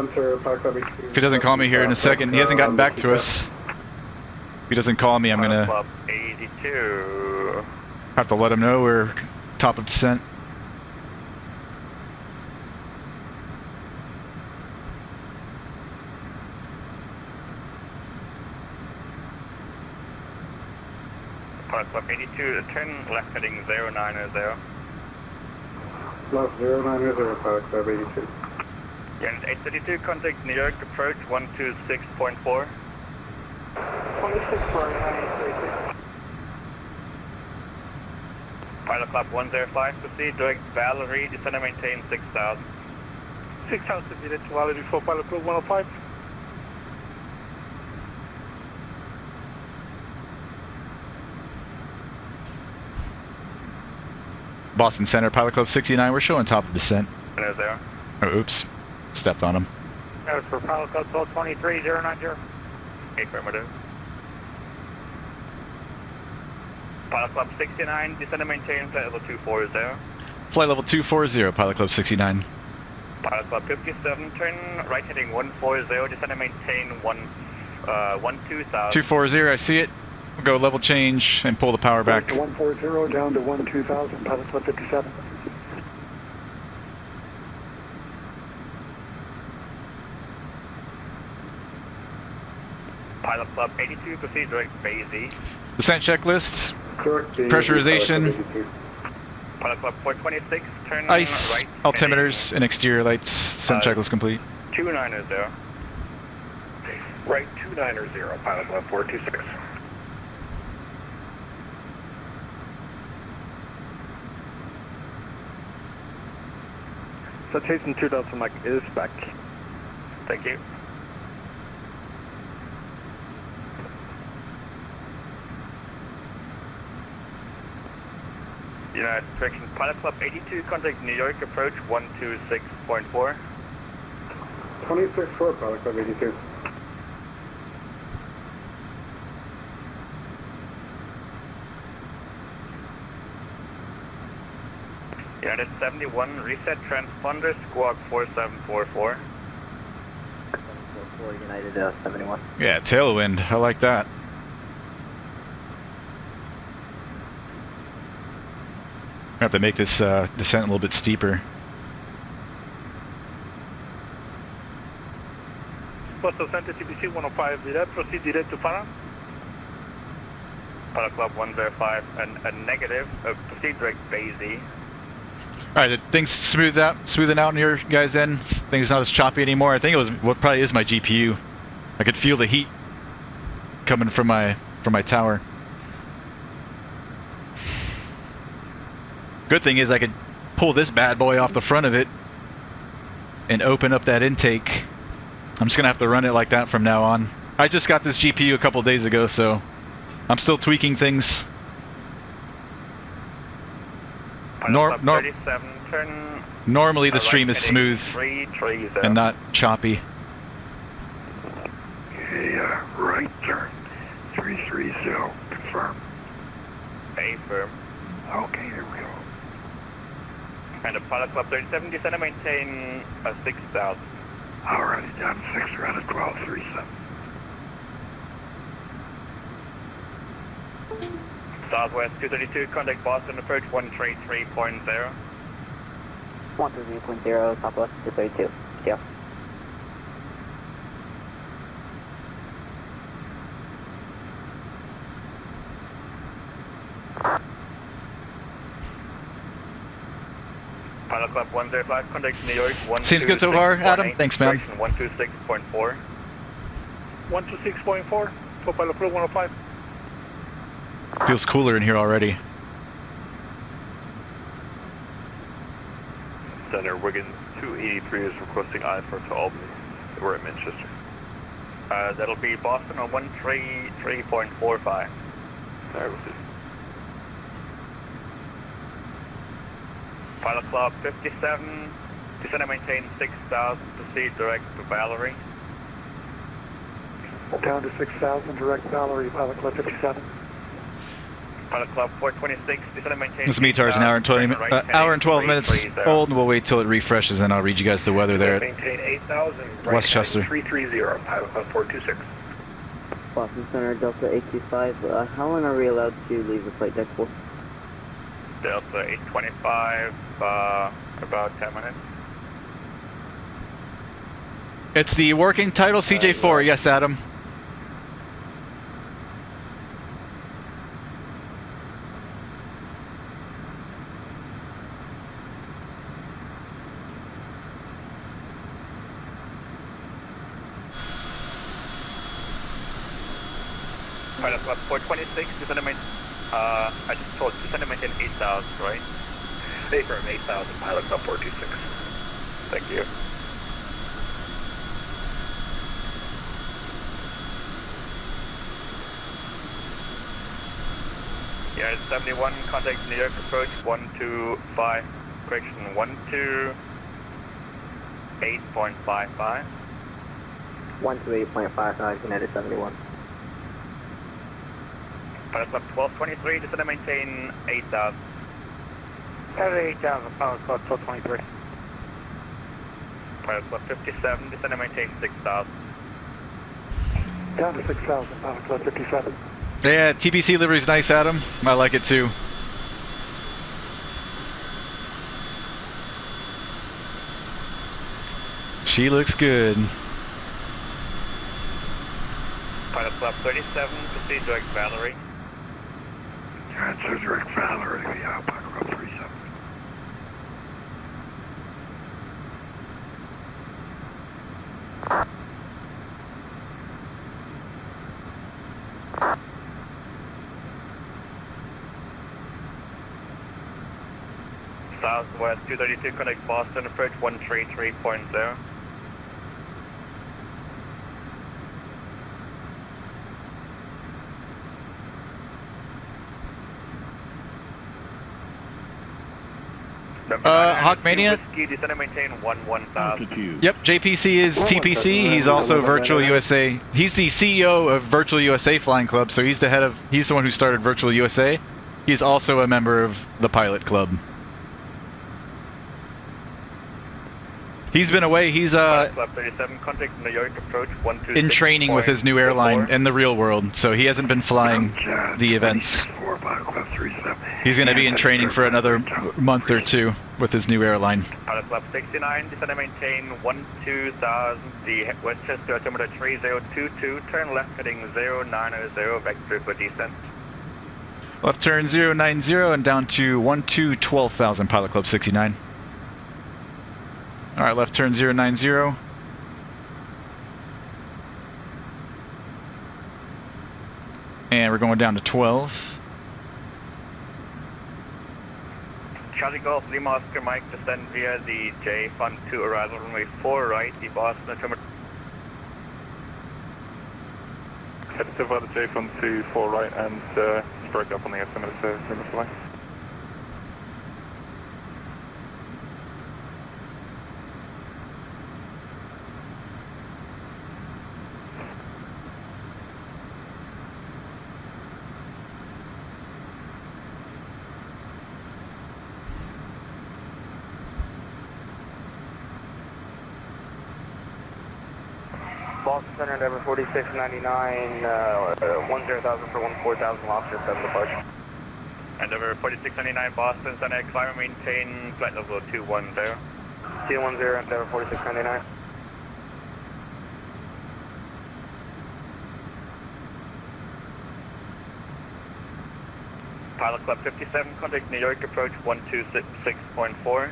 If he doesn't call me here in a second, he hasn't gotten back to us. If he doesn't call me, I'm gonna... Club 82. Have to let them know we're top of descent. Pilot Club 82, turn left heading 090. Left 090, Pilot Club 82. Unit 832, contact New York, approach 126.4. 26 for 9832. Pilot Club 105, proceed direct Valerie, descend and maintain 6,000. 6,000, direct to Valerie for Pilot Club 105. Boston Center, Pilot Club 69, we're showing top of descent. 0. Oh, oops. Stepped on him. That was for Pilot Club 1223, 090. Affirmative. Pilot Club 69, descend and maintain flight level 240. Flight level 240, Pilot Club 69. Pilot Club 57, turn right heading 140, descend and maintain 12,000. 240, I see it. We'll go level change and pull the power back. 140 down to 12,000, Pilot Club 57. Pilot Club 82, proceed direct Basie. Descent checklist. Correct. Pressurization. Pilot Club 426, turn Ice, right. altimeters, and exterior lights. Descent checklist complete. 290. Right 290, Pilot Club 426. Citation 2 Delta Mike is back. Thank you. United Direction Pilot Club 82, contact New York, approach 126.4. 26-4, Pilot Club 82. United 71, reset transponder, squawk 4744. 744, United 71. Yeah, tailwind. I like that. I have to make this descent a little bit steeper. Boston Center TPC 105, direct, proceed direct to Farah. Pilot Club 105, a negative, proceed direct Basie. Alright, things smoothing out on your guys' end. Things not as choppy anymore. I think it was what probably is my GPU. I could feel the heat coming from my tower. Good thing is I could pull this bad boy off the front of it and open up that intake. I'm just gonna have to run it like that from now on. I just got this GPU a couple days ago, so I'm still tweaking things. Normally the stream is smooth and not choppy. Okay, right turn 330, confirm. Affirm. Okay, here we go. And a Pilot Club 37, descend and maintain 6,000. Alrighty, down 6, we're at a 1237. Southwest 232, contact Boston, approach 133.0. 133.0, Southwest 232. Yeah. Pilot Club 105, contact New York 126.8. Seems good so far, Adam. Thanks, man. 126.4. 126.4 for Pilot Club 105. Feels cooler in here already. Center, Wiggins 283 is requesting I-4 to Albany. We're at Manchester. That'll be Boston on 133.45. Alright, we'll see. Pilot Club 57, descend and maintain 6,000, proceed direct to Valerie. Down to 6,000, direct Valerie, Pilot Club 57. Pilot Club 426, descend and maintain. This METAR is an hour and 12 minutes old, and we'll wait till it refreshes, and I'll read you guys the weather there at Maintain 8,000, right Westchester. 330, Pilot Club 426. Boston Center, Delta 825. How long are we allowed to leave the flight deck for? Delta 825, about 10 minutes. It's the working title CJ4, yes, Adam. Pilot Club 426, descend to maintain, I just told descend to maintain 8,000, right? Affirm 8,000, Pilot Club 426. Thank you. Yeah, 71, contact New York approach 125, correction 128.55. 128.55, United 71. Pilot Club 1223, descend to maintain 8,000. 8,000, Pilot Club 1223. Pilot Club 57, descend to maintain 6,000. Down to 6,000, Pilot Club 57. Yeah, TPC livery's nice, Adam. I like it too. She looks good. Pilot Club 37, proceed direct Valerie. Answer direct Valerie, yeah, Pilot Club 37. Southwest 232, connect Boston, approach 133.0. Hawkmania? Whiskey, descend to maintain 11,000. Yep, JPC is TPC. He's also Virtual USA. He's the CEO of Virtual USA Flying Club, so he's the head of. He's the one who started Virtual USA. He's also a member of the Pilot Club. He's been away. He's Club 37, contact New York approach 126. in training with his new airline in the real world, so he hasn't been flying the events. He's going to be in training for another month or two with his new airline. Pilot Club 69, descend to maintain 12,000, the Westchester altimeter 3022, turn left heading 090, vector for descent. Left turn 090 and down to 12,000, Pilot Club 69. Alright, left turn 090. And we're going down to 12. Charlie Golf, Lima Oscar Mike, descend via the J Fund 2 arrival runway 4 right, the Boston altimeter. Head to the J Fund 2 4 right and broke up on the estimate limit line. Boston Center, Endeavor 4699, 10,000 for 14,000, lobster 7 departure. Endeavor 4699, Boston Center, climb and maintain flight level 210. 210, Endeavor 4699. Pilot Club 57, contact New York approach 126.4.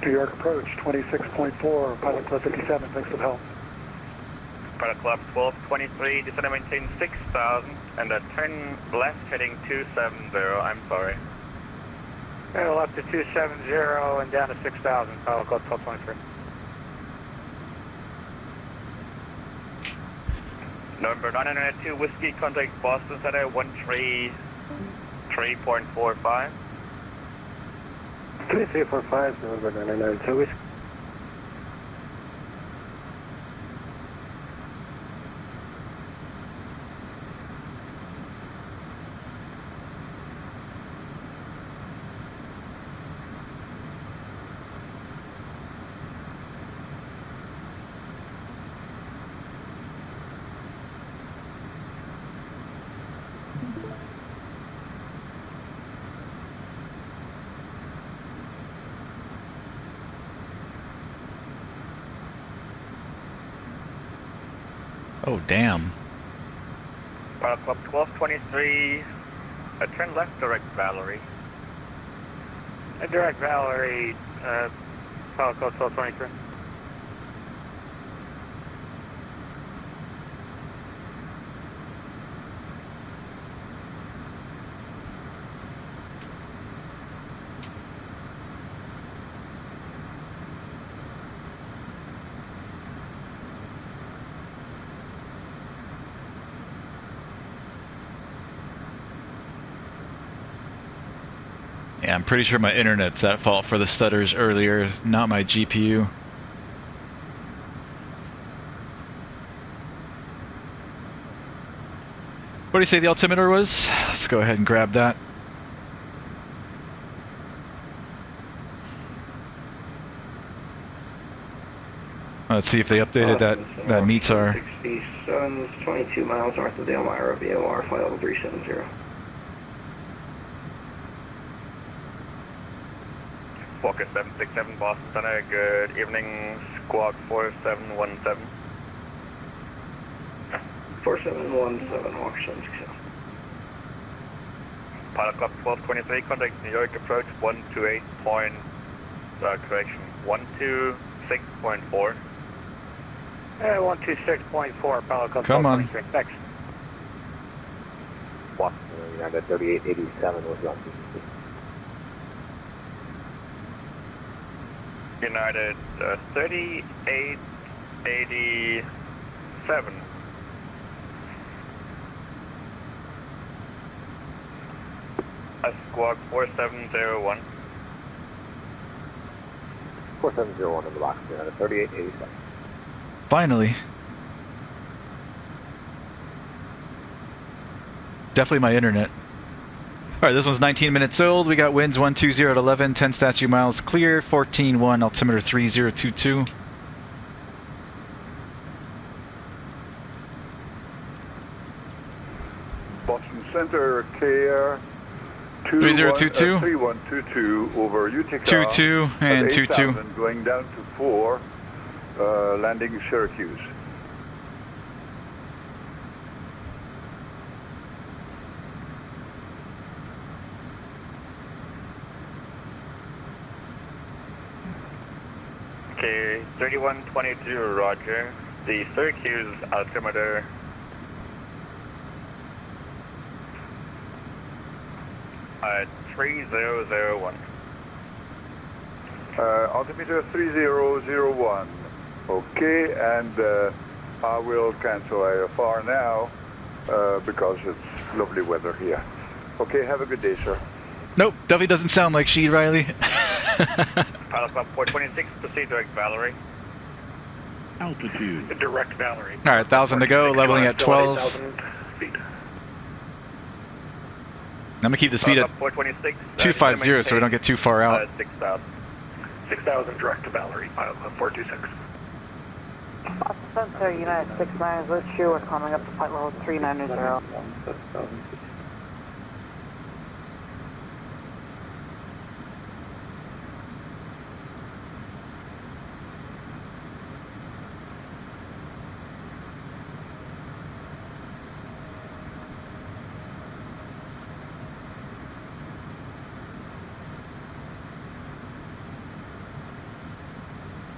New York approach 26.4, Pilot Club 57, thanks for the help. Pilot Club 1223, descend and maintain 6,000, and turn left heading 270, I'm sorry. Left to 270 and down to 6,000, Pilot Club 1223. November 902, Whiskey, contact Boston Center 133.45. 3345, November 902, Whiskey. Oh, damn. Pilot Club 1223, turn left, direct Valerie. Direct Valerie, Pilot Club 1223. Yeah, I'm pretty sure my internet's at fault for the stutters earlier, not my GPU. What do you say the altimeter was? Let's go ahead and grab that. Let's see if they updated that meets our... 67, 22 miles north of the Elmira, VOR, flight level 370. Focus 767 Boston Center, good evening, squawk 4717. 4717, Walker 767. Pilot Club 1223, contact New York approach 128 point, correction, 126.4. 126.4, Pilot Club Come on. 1223, thanks. Boston United 3887 was on TPC. United 3887. Squawk 4701. 4701 in the box, United 3887. Finally. Definitely my internet. Alright, this one's 19 minutes old. We got winds 120 at 11, 10 statute miles clear, 14-1, altimeter 3022. Boston Center, KR 3022. 3122 over Utica. 22 and 22. Going down to 4, landing Syracuse. Okay, 3122, roger. The Syracuse altimeter at 3001. Altimeter 3001. Okay, and I will cancel IFR now because it's lovely weather here. Okay, have a good day, sir. Nope, definitely doesn't sound like she, Riley. Pilot Club 426, proceed direct Valerie. Altitude. Direct Valerie. Alright, 1,000 to go, leveling at 12. Feet. I'm gonna keep the speed at 426, 250 so we don't get too far out. 6,000. 6,000 direct to Valerie, Pilot Club 426. Boston Center, United 69, let's shoot, we're coming up to flight level 390.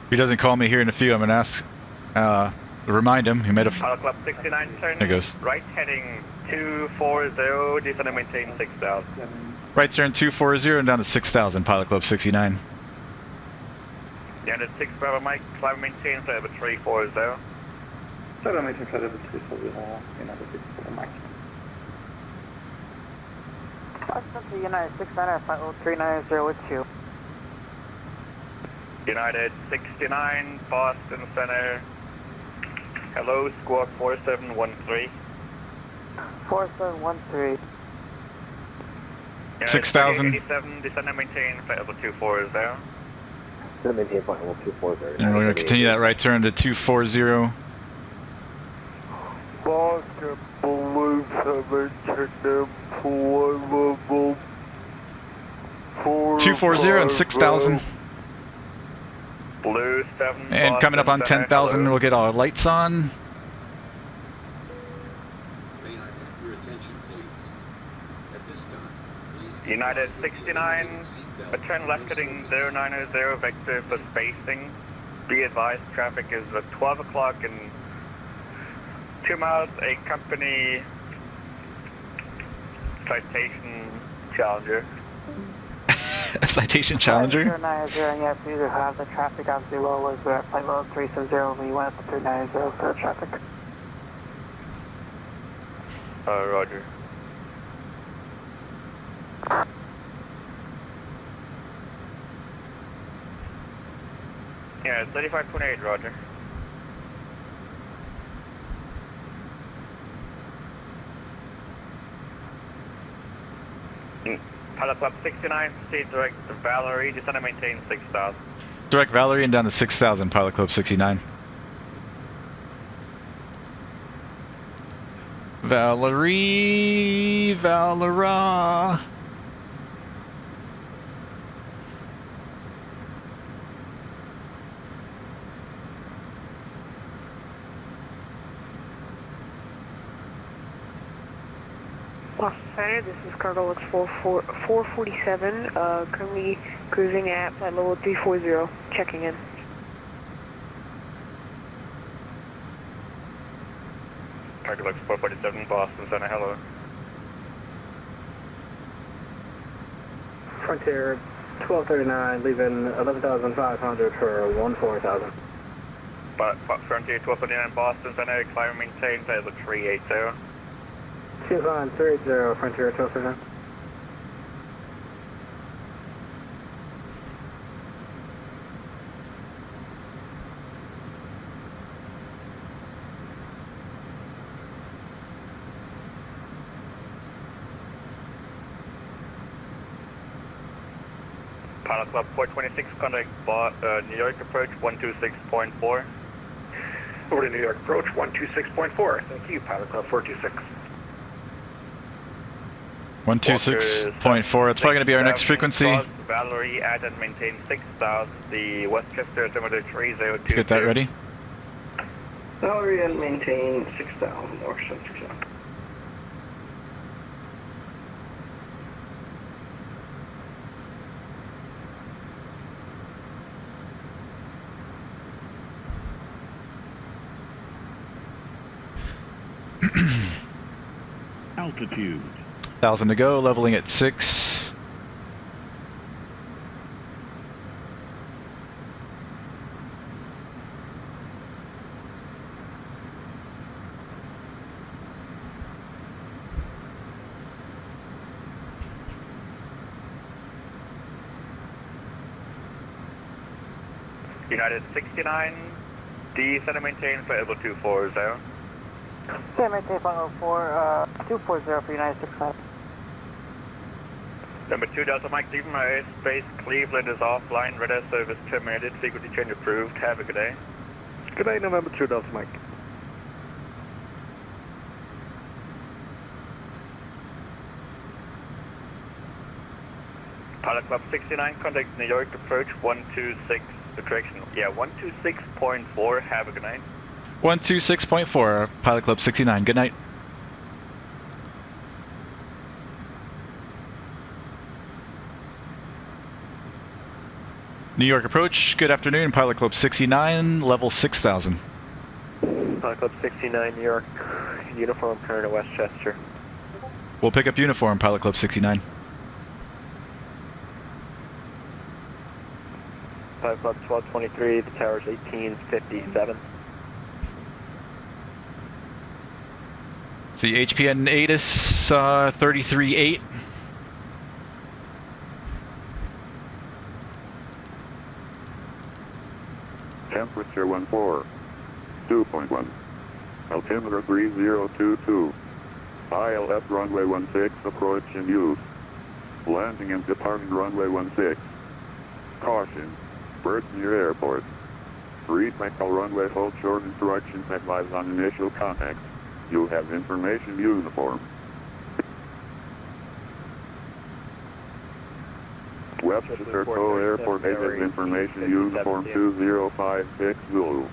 If he doesn't call me here in a few, I'm gonna ask, remind him. He made a. Pilot Club 69, turn There goes. right heading 240, descend and maintain 6,000. Right turn 240 and down to 6,000, Pilot Club 69. United 6 Bravo Mike, climb and maintain flight level 340. Climb and maintain flight level 340, United 6 Bravo Mike. Boston Center, United 69, flight level 390 with you. United 69, Boston Center. Hello, squawk 4713. 4713. 6,000. 87, descend and maintain flight level 240. Descend and maintain flight level 240. And we're gonna continue that right turn to 240. Boston Blue 7 level 240 and 6,000. Blue 7. And coming up on 10,000, we'll get our lights on. United 69, turn left heading 0900 vector for spacing. Be advised, traffic is at 12 o'clock and 2 miles, a company Citation Challenger. A Citation Challenger? 090, yes, we either have the traffic out below as we're at flight level 370, we went up to 390 for traffic. Roger. Yeah, 35.8, roger. Pilot Club 69, proceed direct to Valerie, descend and maintain 6,000. Direct Valerie and down to 6,000, Pilot Club 69. Valerie, Valera. Los Angeles, this is Cargo Lux 447, currently cruising at flight level 340, checking in. Cargo Lux 447, Boston Center, hello. Frontier 1239, leaving 11,500 for 14,000. Frontier 1239, Boston Center, climb and maintain flight level 380. Choose on 380, Frontier 1239. Pilot Club 426, contact New York approach 126.4. Over to New York approach 126.4. Thank you, Pilot Club 426. 126.4, it's probably going to be our next frequency. Valerie, add and maintain 6,000, the Westchester altimeter 3022. Let's get that ready. Valerie, and maintain 6,000, or 6,000. Altitude. 1,000 to go, leveling at 6. United 69, descend and maintain for level 240. Okay, maintain flight level 240 for United 69. Number 2 Delta Mike, leaving my airspace, Cleveland is offline, radar service terminated, frequency change approved, have a good day. Good day, November 2 Delta Mike. Pilot Club 69, contact New York approach 126, correction, yeah, 126.4, have a good night. 126.4, Pilot Club 69, good night. New York approach, good afternoon, Pilot Club 69, level 6,000. Pilot Club 69, New York, uniform current at Westchester. We'll pick up uniform, Pilot Club 69. Pilot Club 1223, the tower's 1857. See HPN ATIS 33.8. Temperature 14.2.1. Altimeter 3022. ILS runway 16 approach in use. Landing and departing runway 16. Caution. Birds near airport. Read Michael runway hold short instructions advised on initial contact. You have information uniform. Webster Co Airport has information uniform 2056 Zulu.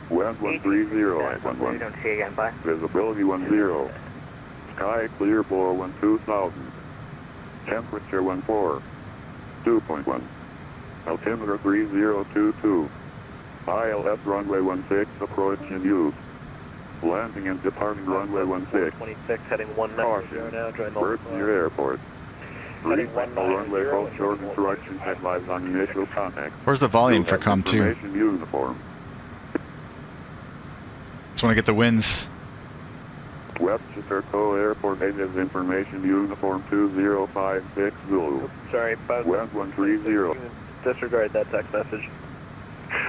Wind 130 Don't see you again, bye. Visibility 10. Sky clear below 12,000. Temperature 14. 2.1. Altimeter 3022. ILS runway 16 approach in use. Landing and departing runway 16. 26 heading 190 now, join Birds near airport. Brief runway both short and direction headlights on initial contact. Where's the volume for COM 2? Information uniform. Just want to get the winds. Webster Cole Airport native information uniform 2056 Zulu. Sorry, Web 130. Disregard that text message.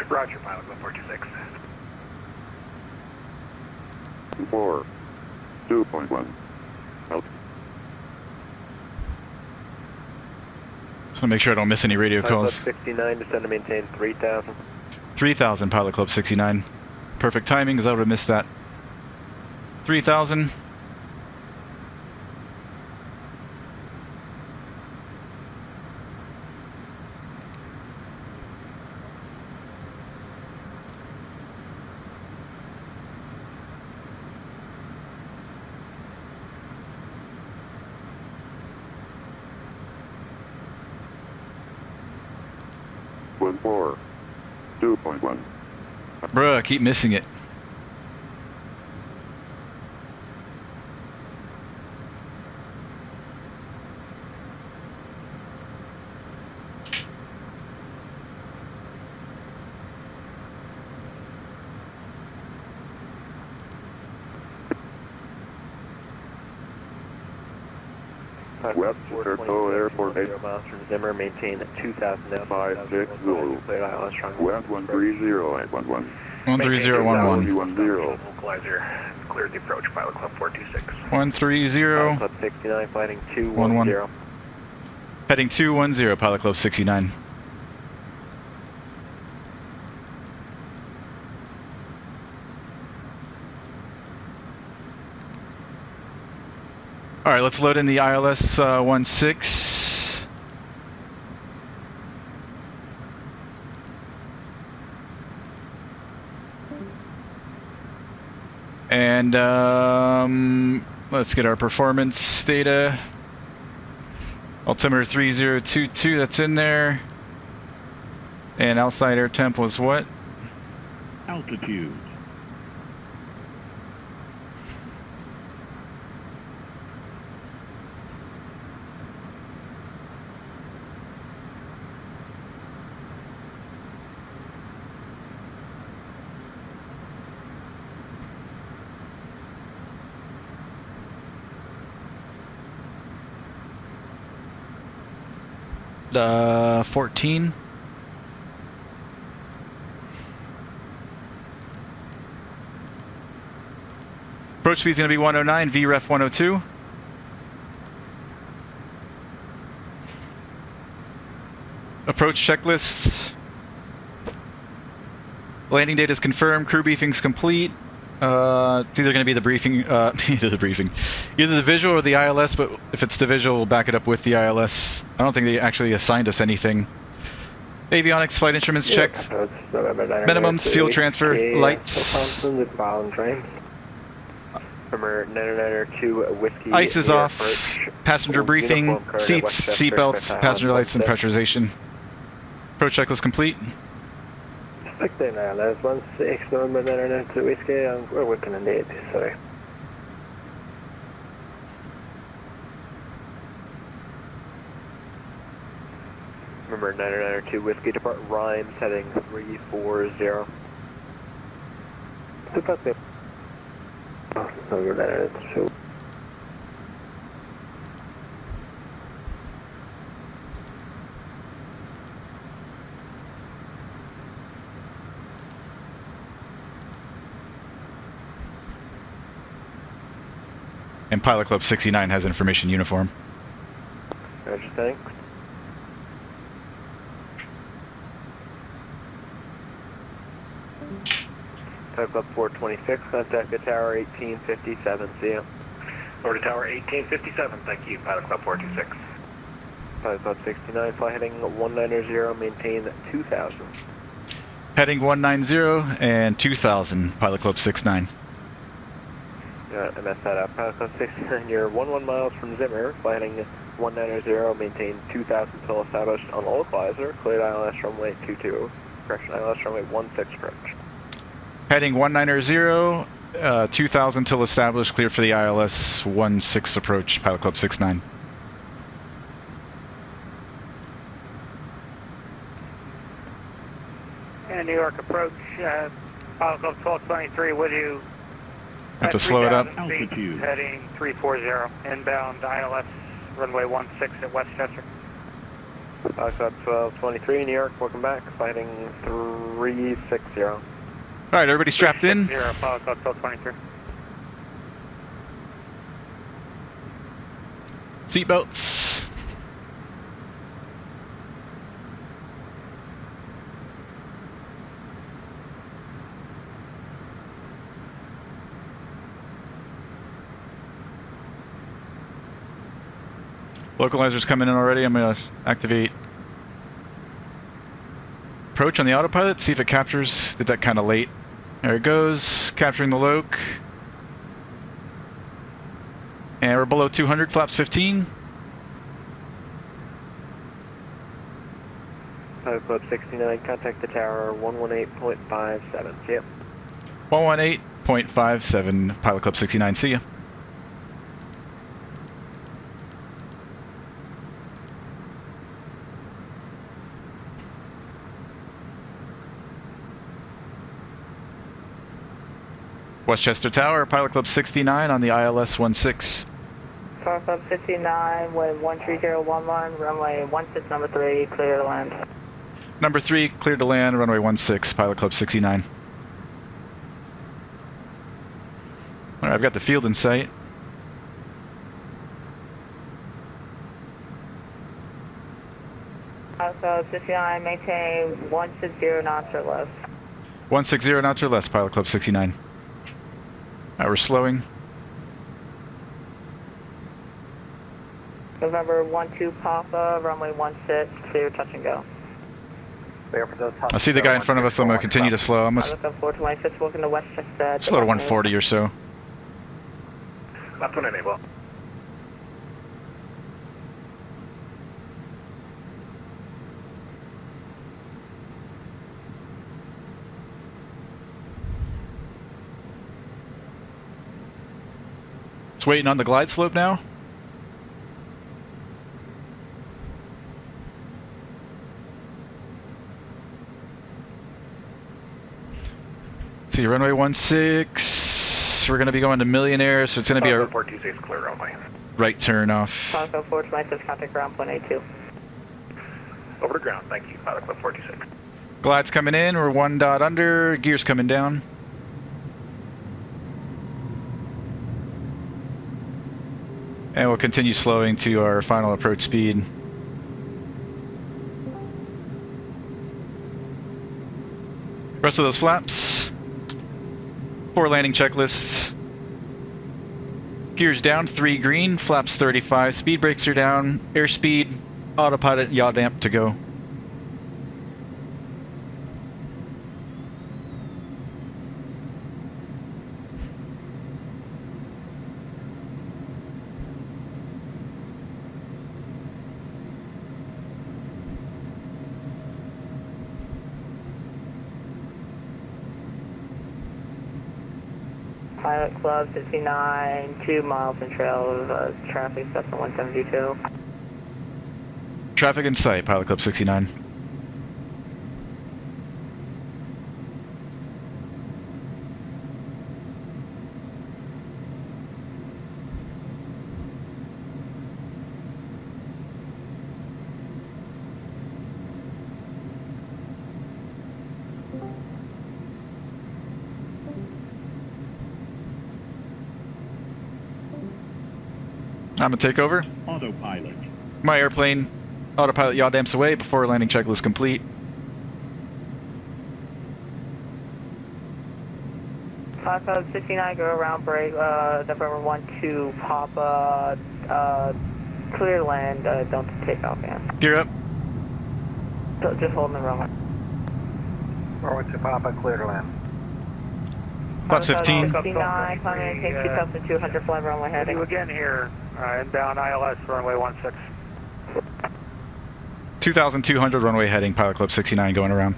Roger, Pilot Club 426. 4. 2.1. Just want to make sure I don't miss any radio calls. Pilot Club 69, descend to maintain 3,000. 3,000, Pilot Club 69. Perfect timing, because I would have missed that. 3,000. One 4. 2.1. Bruh, I keep missing it. Webster Cole Airport 0 miles from Zimmer, maintain 2,000 now. 56 Zulu. Web 130.811. 130.11. Localizer, cleared the approach, Pilot Club 426. 130. Pilot Club 69, fighting 210. Heading 210, Pilot Club 69. Alright, let's load in the ILS 16. And let's get our performance data. Altimeter 3022, that's in there. And outside air temp was what? Altitude. The 14. Approach speed is going to be 109, VREF 102. Approach checklist. Landing date is confirmed, crew briefing's complete. It's either going to be the briefing, either the visual or the ILS, but if it's the visual, we'll back it up with the ILS. I don't think they actually assigned us anything. Avionics, flight instruments checked. Minimums, fuel transfer, lights. Number 992 Whiskey. Ice is off. Passenger briefing, seats, seatbelts, passenger lights, and pressurization. Approach checklist complete. Expecting ILS 16, number 992 Whiskey, and we're working on the 80, sorry. Number 992 Whiskey, depart Rhymes, heading 340. Depart number 992. And Pilot Club 69 has information uniform. Roger, thanks. Pilot Club 426, contact the tower 1857, see you. Over to tower 1857, thank you, Pilot Club 426. Pilot Club 69, fly heading 190, maintain 2000. Heading 190 and 2000, Pilot Club 69. I messed that up. Pilot Club 69, you're 11 miles from Zimmer, fly heading 190, maintain 2000 until established on the localizer, cleared ILS runway 22, correction, ILS runway 16 approach. Heading 190, 2000 till established, clear for the ILS 16 approach, Pilot Club 69. And New York approach, Pilot Club 1223, would you? Have to slow it up. Altitude. Heading 340, inbound ILS runway 16 at Westchester. Pilot Club 1223, New York, welcome back, fighting 360. All right, everybody strapped in. Pilot Club 1223. Seatbelts. Localizer's coming in already. I'm going to activate approach on the autopilot, see if it captures. Did that kind of late. There it goes, capturing the loc. And we're below 200, flaps 15. Pilot Club 69, contact the tower 118.57. See ya. 118.57, Pilot Club 69, see ya. Westchester Tower, Pilot Club 69 on the ILS 16. Pilot Club 69 with 1301 runway 16, number 3, clear to land. Number 3, cleared to land, runway 16, Pilot Club 69. Alright, I've got the field in sight. Pilot Club 69, maintain 160 knots or less. 160 knots or less, Pilot Club 69. Alright, we're slowing. November 12 Papa, runway 16, clear, touch and go. I see the guy in front of us, so I'm going to continue to slow. I'm going to Pilot Club 426, welcome to Westchester. slow to 140 or so. Left one enable. It's waiting on the glide slope now. See, runway 16. We're going to be going to Millionaire, so it's going to be a 426 clear runway. right turn off. Pilot Club 426, contact ground point 82. Over to ground, thank you, Pilot Club 426. Glide's coming in, we're 1 dot under, gear's coming down. And we'll continue slowing to our final approach speed. Rest of those flaps. 4 landing checklists. Gears down, 3 green, flaps 35, speed brakes are down, airspeed, autopilot, yaw damp to go. Pilot Club 59, 2 miles in trail of traffic, Cessna 172. Traffic in sight, Pilot Club 69. I'm gonna take over. Autopilot. My airplane, autopilot yaw damps away before landing checklist complete. Pilot Club 69, go around break, November 12 Papa, clear land, don't take off, man. Gear up. So just holding the runway. Norwich to Papa, clear to land. Flaps 15. 69, climbing, take 2200, fly runway heading. You again here, Inbound ILS, runway 16. 2,200 runway heading, Pilot Club 69 going around.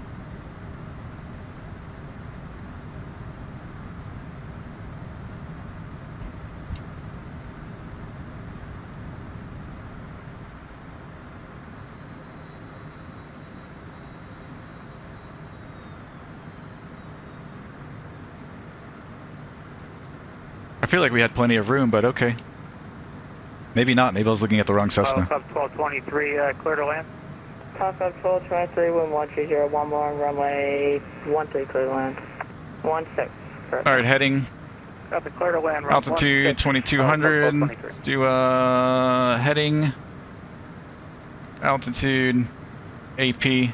I feel like we had plenty of room, but okay. Maybe not. Maybe I was looking at the wrong Cessna. Sub 1223, clear to land. Top up 1223, wind 120, 1 more, runway 13, clear to land. 16. Alright, heading. Copy, clear to land. Altitude 2200. Let's do heading. Altitude. AP.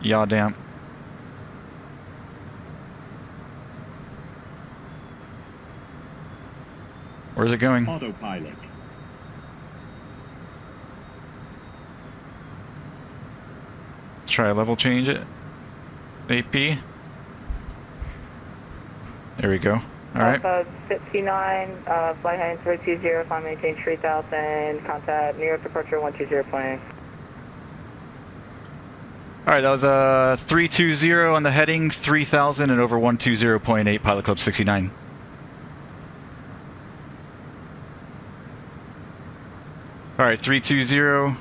Yaw damp. Where's it going? Autopilot. Let's try a level change it. AP. There we go. Alright. 59, flight heading 320, climb maintain 3000, contact New York departure 120 plane. Alright, that was 320 on the heading, 3000 and over 120.8, Pilot Club 69. Alright, 320.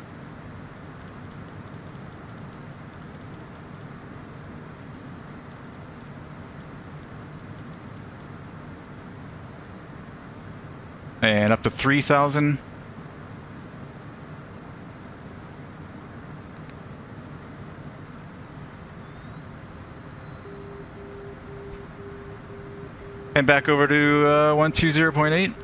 And up to 3,000. And back over to 120.8. Uh,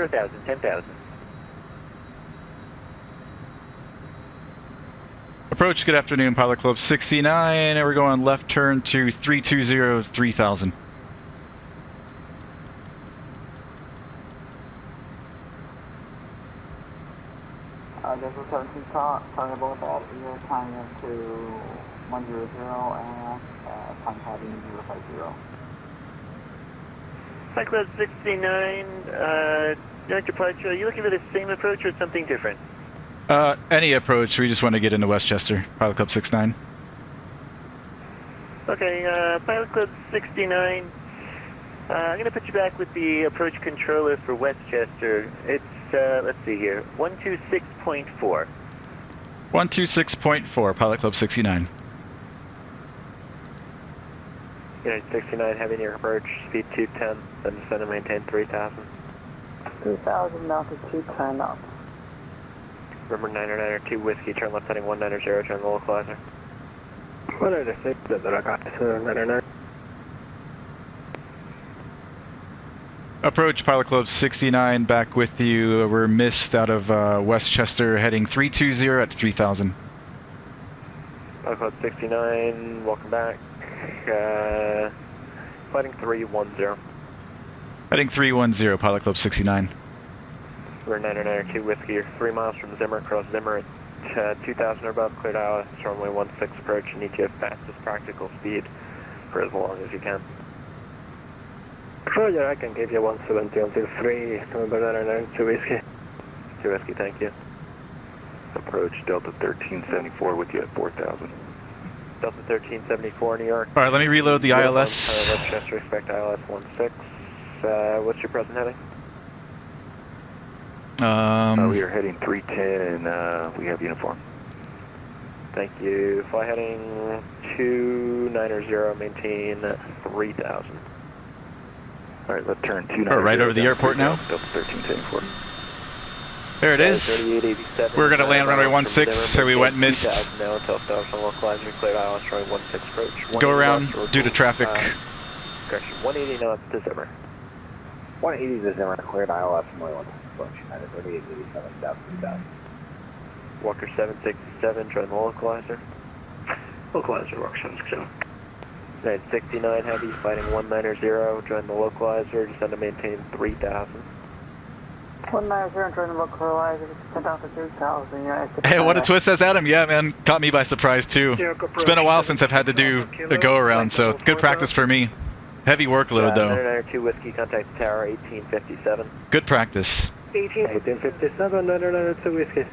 10,000, 10,000. Approach, good afternoon, Pilot Club 69, and we're going left turn to 320, 3000. Delta 17 target both at your time to 100 and time heading 050. Flight Club 69, North departure, are you looking for the same approach or something different? Any approach, we just want to get into Westchester, Pilot Club 69. Okay, Pilot Club 69, I'm going to put you back with the approach controller for Westchester. It's, let's see here, 126.4. 126.4, Pilot Club 69. Unit 69, heavy near approach, speed 210, then descend and maintain 3,000. 3,000 now to 210 up. Remember 992 Whiskey, turn left heading 190, turn the localizer. 196, that I got 999. Approach, Pilot Club 69, back with you. We're missed out of Westchester, heading 320 at 3000. Pilot Club 69, welcome back. Heading 310. Heading 310, Pilot Club 69. We're 992 Whiskey, you're 3 miles from Zimmer, across Zimmer at 2,000 or above, cleared ILS, runway 16 approach, you need to have fastest practical speed for as long as you can. Roger, I can give you 170 until 3, November 992 Whiskey. 2 Whiskey, thank you. Approach Delta 1374 with you at 4,000. Delta 1374, New York. Alright, let me reload the ILS. Westchester, expect ILS 16. What's your present heading? We are heading 310 and we have uniform. Thank you. Fly heading 290, maintain 3,000. Alright, let's turn 290. Right over the airport now? Delta 1374. There it is. We're going to land runway 16, so we went missed. Now until stars on localizer, cleared ILS runway 16 approach. Go around due to traffic. Correction, 180 knots to Zimmer. 180 to Zimmer, cleared ILS from Royal approach, United 3887, south 3000. Walker 767, join the localizer. Localizer, Walker 767. United 69 Heavy, fighting 190, join the localizer, descend to maintain 3,000. 190, trying to look for live, it's 10,000, Hey, what a twist as Adam. Yeah, man, caught me by surprise too. It's been a while since I've had to do a go around, so good practice for me. Heavy workload though. 992 Whiskey, contact tower 1857. Good practice. 1857, 992 Whiskey.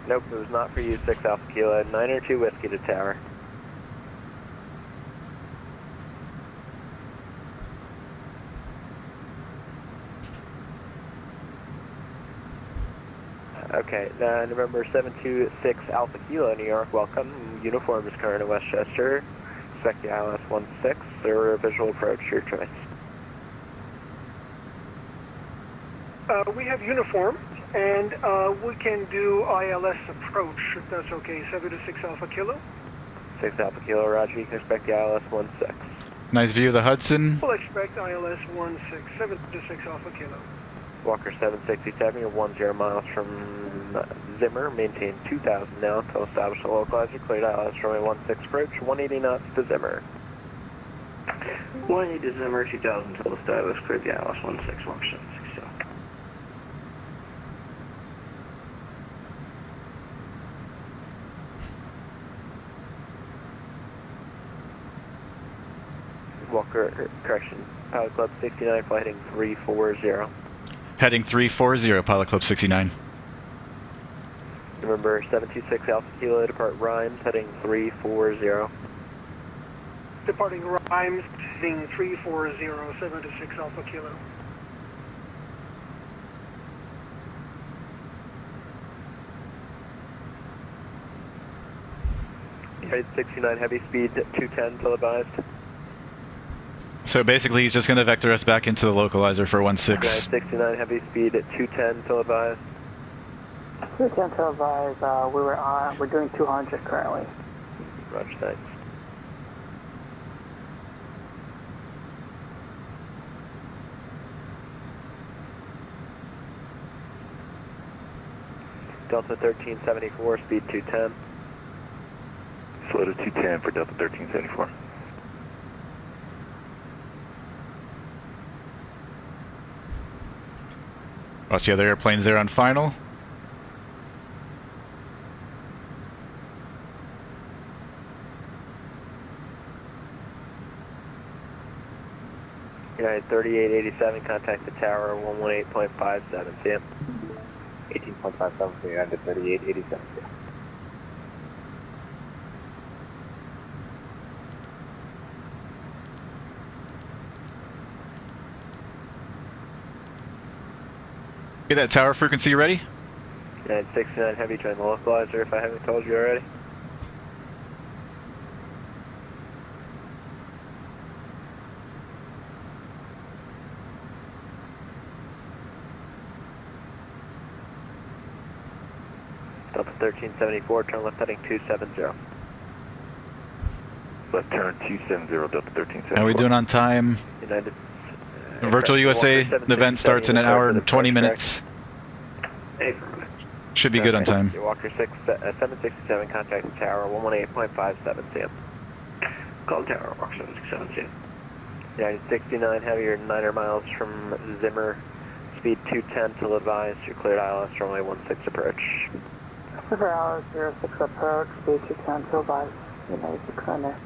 Nope, it was not for you, 6 Alpha Kilo, 902 Whiskey to tower. Okay, November 726 Alpha Kilo, New York, welcome. Uniform is current in Westchester. Expect the ILS 16, or visual approach, your choice. We have uniform, and we can do ILS approach, if that's okay. 726 Alpha Kilo. 6 Alpha Kilo, roger, you can expect the ILS 16. Nice view of the Hudson. We'll expect ILS 16, 726 Alpha Kilo. Walker 767, you're 10 miles from Zimmer, maintain 2000 now until established a localizer, cleared ILS runway 16 approach, 180 knots to Zimmer. 180 to Zimmer, 2000 until established, cleared the ILS 16, Walker 767. Walker, correction, Pilot Club 69, flight heading 340. Heading 340, Pilot Club 69. November 726 Alpha Kilo, depart Rhymes, heading 340. Departing Rhymes, heading 340, 726 Alpha Kilo. United 69, heavy speed 210 till advised. So basically he's just going to vector us back into the localizer for 16. United 69, heavy speed at 210 till advised. 210 till advised, we're doing 200 currently. Roger, thanks. Delta 1374, speed 210. Slow to 210 for Delta 1374. Watch the other airplanes there on final. United 3887, contact the tower 118.57, see ya. 18.57 for United 3887, yeah. Get that tower frequency ready? United 69 heavy, join the localizer if I haven't told you already. Delta 1374, turn left heading 270. Left turn 270, Delta 1374. How are we doing on time? United. Virtual USA, the event starts in an hour and 20 minutes. Should be good on time. Walker 767, contact the tower 118.57, see ya. Call tower, Walker 767, see ya. United 69 heavy, you're 9 miles from Zimmer, speed 210 till advised, you're cleared ILS runway 16 approach. Clear ILS 06 approach, speed 210 till advised, United 600.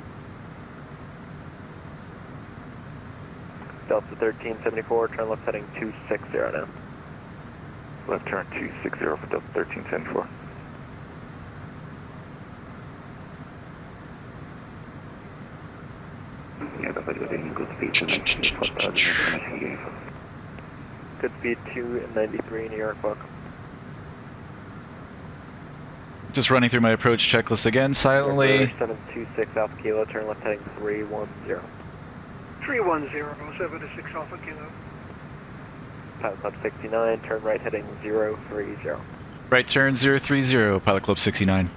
Delta 1374, turn left heading 260 now. Left turn 260 for Delta 1374. Good speed 293, New York, welcome. Just running through my approach checklist again, silently. 726 Alpha Kilo, turn left heading 310. 310, 726 Alpha Kilo. Pilot Club 69, turn right heading 030. Right turn 030, Pilot Club 69.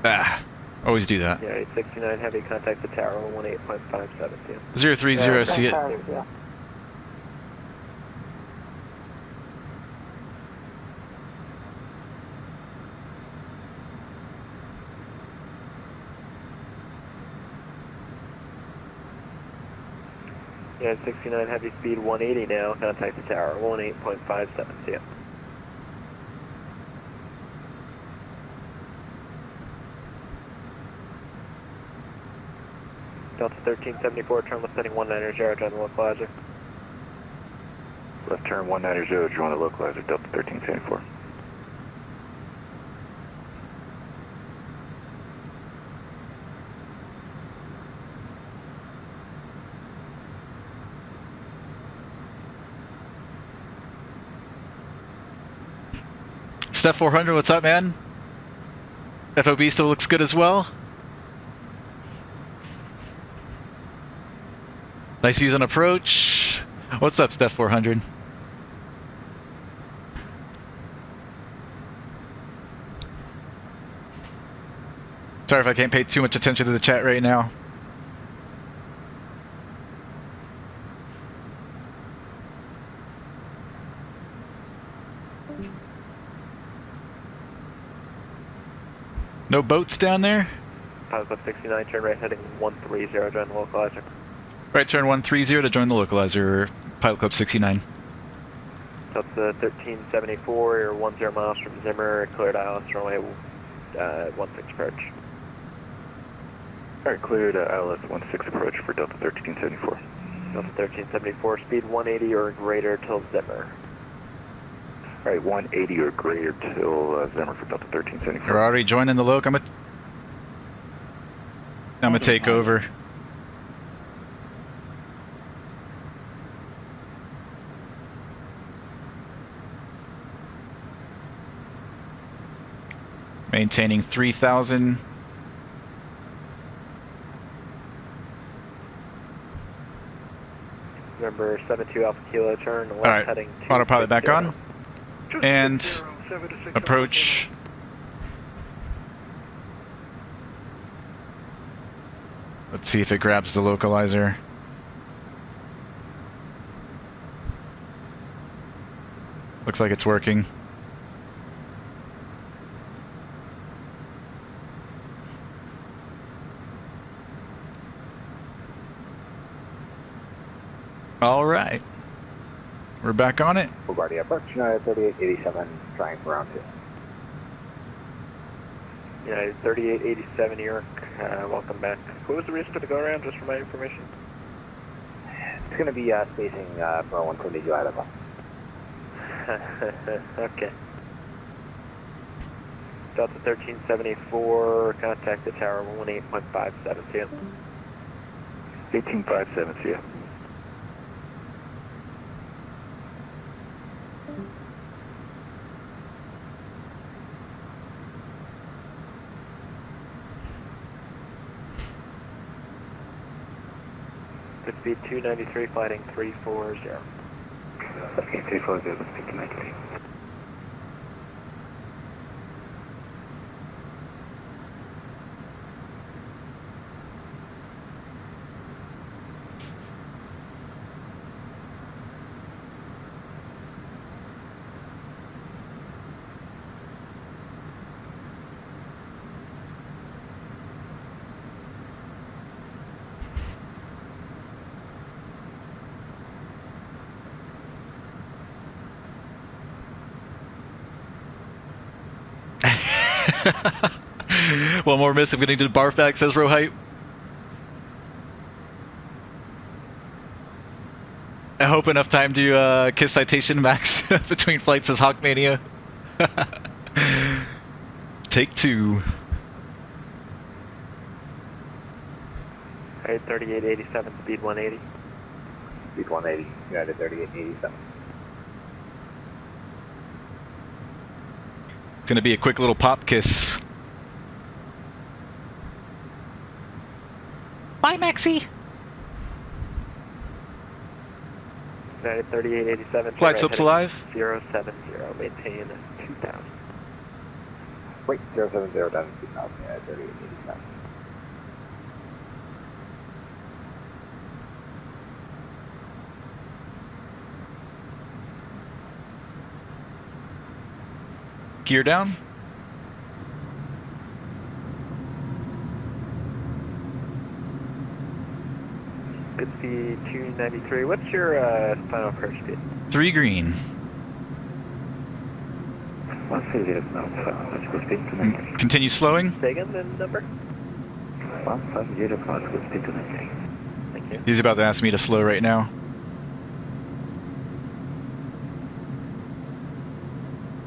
Ah, always do that. Yeah, 69 heavy, contact the tower 118.57, see ya. 030, see it. Yeah, 69 heavy speed 180 now. Contact the tower 18.57. See ya. Delta 1374, turn left heading 190, join the localizer. Left turn 190, join the localizer, Delta 1374. Steph 400, what's up, man? FOB still looks good as well. Nice views on approach. What's up, Steph 400? Sorry if I can't pay too much attention to the chat right now. No boats down there? Pilot Club 69, turn right heading 130, join the localizer. Right turn 130 to join the localizer, Pilot Club 69. That's 1374, you're 10 miles from Zimmer, cleared ILS runway 16 approach. Alright, cleared ILS 16 approach for Delta 1374. Delta 1374, speed 180 or greater till Zimmer. Alright, 180 or greater till Zimmer for Delta 1374. You're already joining the loc. I'm gonna take over. Maintaining 3,000. Remember 72 Alpha Kilo, turn left Alright, heading autopilot back on. And approach. Let's see if it grabs the localizer. Looks like it's working. All right. We're back on it. Bombardier approach, United 3887, trying for round 2. United 3887, New York, welcome back. What was the reason for the go-around, just for my information? It's going to be spacing for 172 out of us. Okay. Delta 1374, contact the tower 18.57, see ya. 1857, see ya. Good speed 293, flighting 340. Okay, 340, speed 293. One more miss, I'm getting to the barf bag, says Rohype. I hope enough time to kiss Citation Max between flights, says Hawkmania. Take 2. Alright, 3887, speed 180. Speed 180, United 3887. It's gonna be a quick little pop kiss. Bye, Maxie. United 3887. Flight slips alive. 070, maintain 2000. Wait, 070 down to 2000, yeah, 3887. Gear down. good speed 293. What's your final approach speed? 3 green. 150 knots, that's good speed to maintain. Continue slowing. Say again the number? 150 knots, good speed to maintain. Thank you. He's about to ask me to slow right now.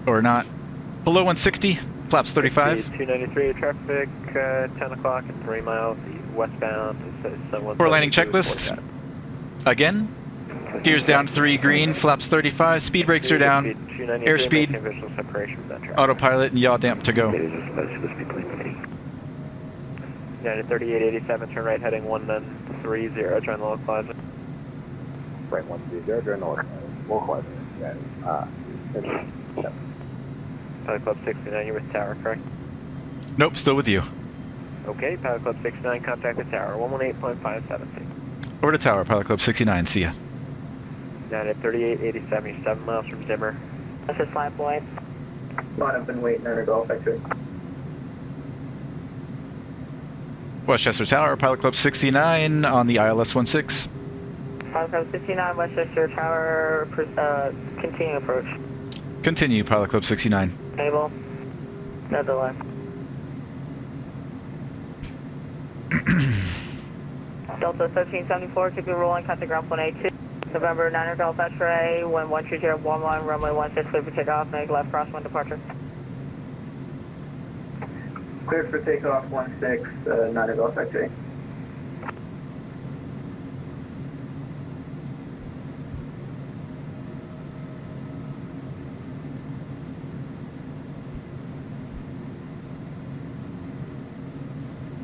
Or not. Below 160, flaps 35. 293 traffic, 10 o'clock and 3 miles westbound. For landing checklist. Again. Gears down 3 green, flaps 35, speed brakes are down, airspeed, autopilot, and yaw damp to go. United 3887, turn right heading 130, join the localizer. Right 130, join the localizer. Pilot Club 69, you're with Tower, correct? Nope, still with you. Okay, Pilot Club 69, contact the Tower, 118.570. Over to Tower, Pilot Club 69, see ya. United 3887, you're 7 miles from Zimmer. This is Flight Boy. Line up and wait, Niner Golf X-ray. Westchester Tower, Pilot Club 69 on the ILS 16. Pilot Club 69, Westchester Tower, continue approach. Continue, Pilot Club 69. Able. No delay. Delta 1374, keep it rolling, contact ground 182. November 9er Golf X-ray, wind 12011, runway 16, clear for takeoff, make left crosswind departure. Clear for takeoff 16, 9er Golf X-ray.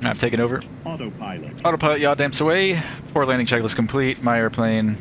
I've taken over. Autopilot. Autopilot, yaw damps away. 4 landing checklist complete. My airplane.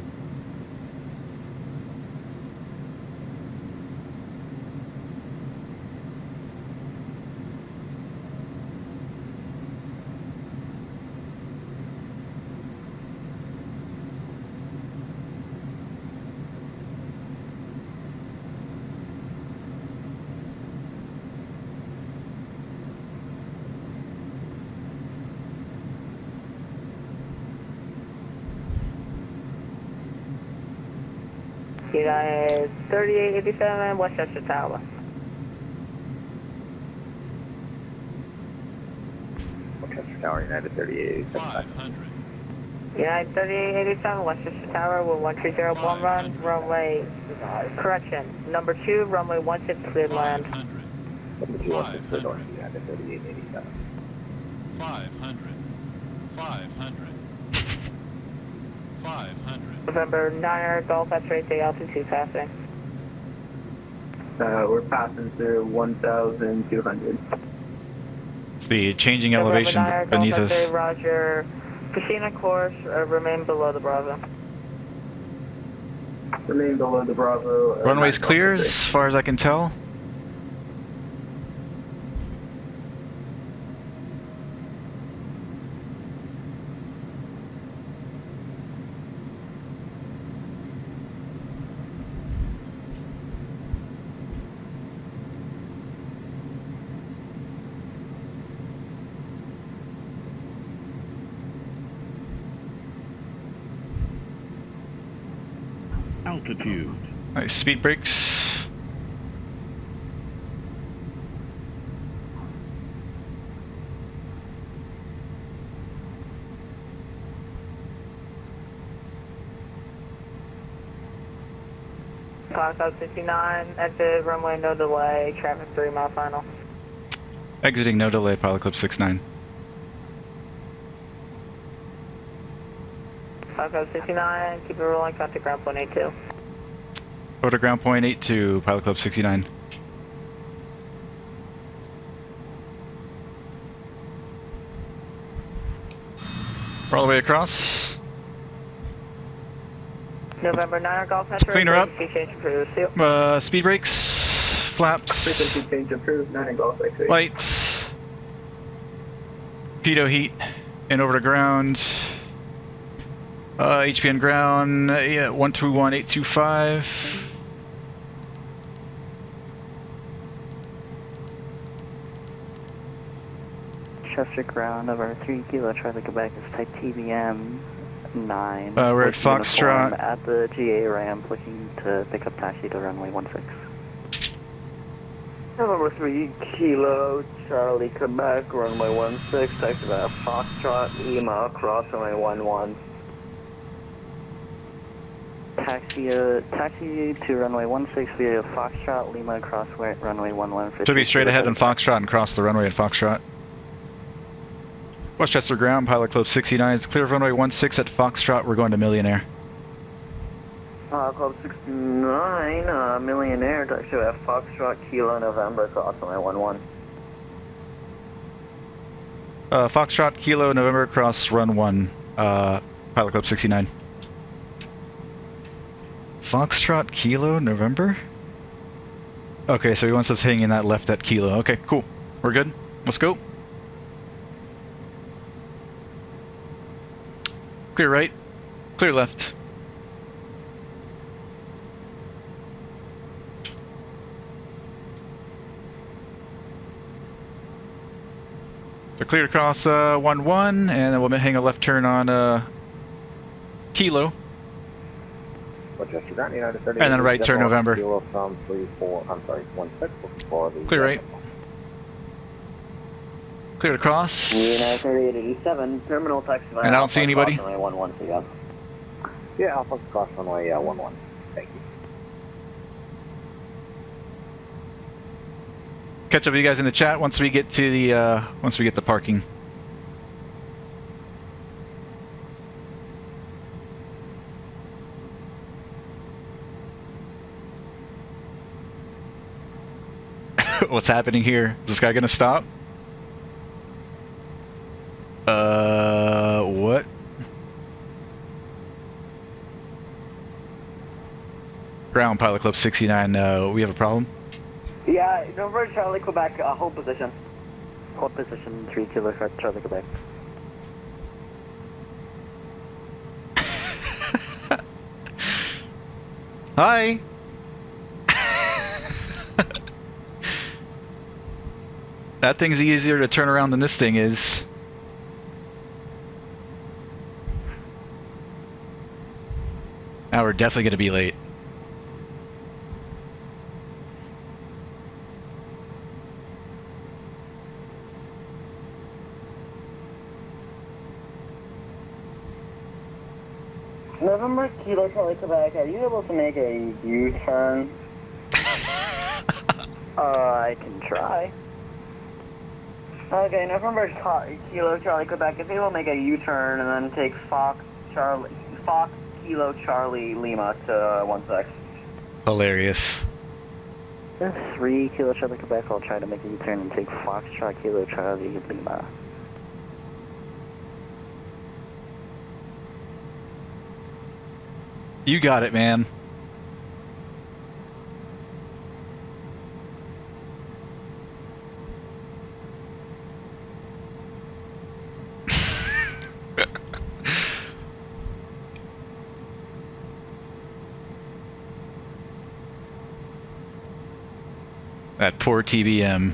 United 3887, Westchester Tower. Westchester Tower, United 3887. United 3887, Westchester Tower, with 130 run, runway, correction, number 2, runway 16 cleared land. Number 2, 16 cleared north, United 3887. 500. 500. November 9er Golf X-ray, take altitude passing. We're passing through 1,200. It's the changing elevation beneath us. Golf Roger. Casino course, remain below the Bravo. Remain below the Bravo. Runway's clear as far as I can tell. Altitude. Nice, speed brakes. Clock out 69, exit runway, no delay, traffic 3 mile final. Exiting, no delay, Pilot Club 69. Clock out 69, keep it rolling, contact ground point 82. Over to ground point 82, Pilot Club 69. We're all the way across. November 9er Golf X-ray. Clean her up. Change approved. Speed brakes, flaps. Frequency change approved, 9er Golf X-ray. Lights. Pitot heat, and over to ground. HPN ground, 121825. Chester ground over 3 kilo, try to go back as type TBM, 9. We're at with Foxtrot. uniform at the GA ramp, looking to pick up taxi to runway 16. November 3 Kilo Charlie Quebec, runway 16, taxi via Foxtrot Lima, cross runway 11. Taxi to runway 16 via Foxtrot Lima, cross runway 11. Should be straight ahead in Foxtrot and cross the runway at Foxtrot. Westchester ground, pilot club 69 is clear of runway 16 at Foxtrot. We're going to Millionaire. Club 69, Millionaire, taxi via Foxtrot Kilo November, cross runway 11. Foxtrot Kilo November cross run 1. Pilot club 69. Foxtrot Kilo November? Okay, so he wants us hanging that left at Kilo. Okay, cool. We're good. Let's go. Clear right. Clear left. So clear across 1-1, and then we'll hang a left turn on Kilo. Rochester ground, United 30. And then right turn November. Kilo from 34, I'm sorry, 16 for the... Clear right. Clear across. United 3887, terminal taxi via And I don't see anybody. Runway 11, see ya. Yeah, Alpha cross runway 11. Thank you. Catch up with you guys in the chat once we get to the parking. What's happening here? Is this guy gonna stop? What? Ground pilot club 69, we have a problem. Yeah, November Charlie Quebec, hold position. Hold position 3 Kilo Charlie Quebec. Hi. That thing's easier to turn around than this thing is. Now we're definitely going to be late. November Kilo Charlie Quebec, are you able to make a U-turn? I can try. Okay, November Kilo Charlie Quebec, if you will make a U-turn and then take Fox Kilo Charlie Lima to 16. Hilarious. 3 Kilo Charlie Quebec, I'll try to make a U-turn and take Foxtrot Kilo Charlie Lima. You got it, man. That poor TBM.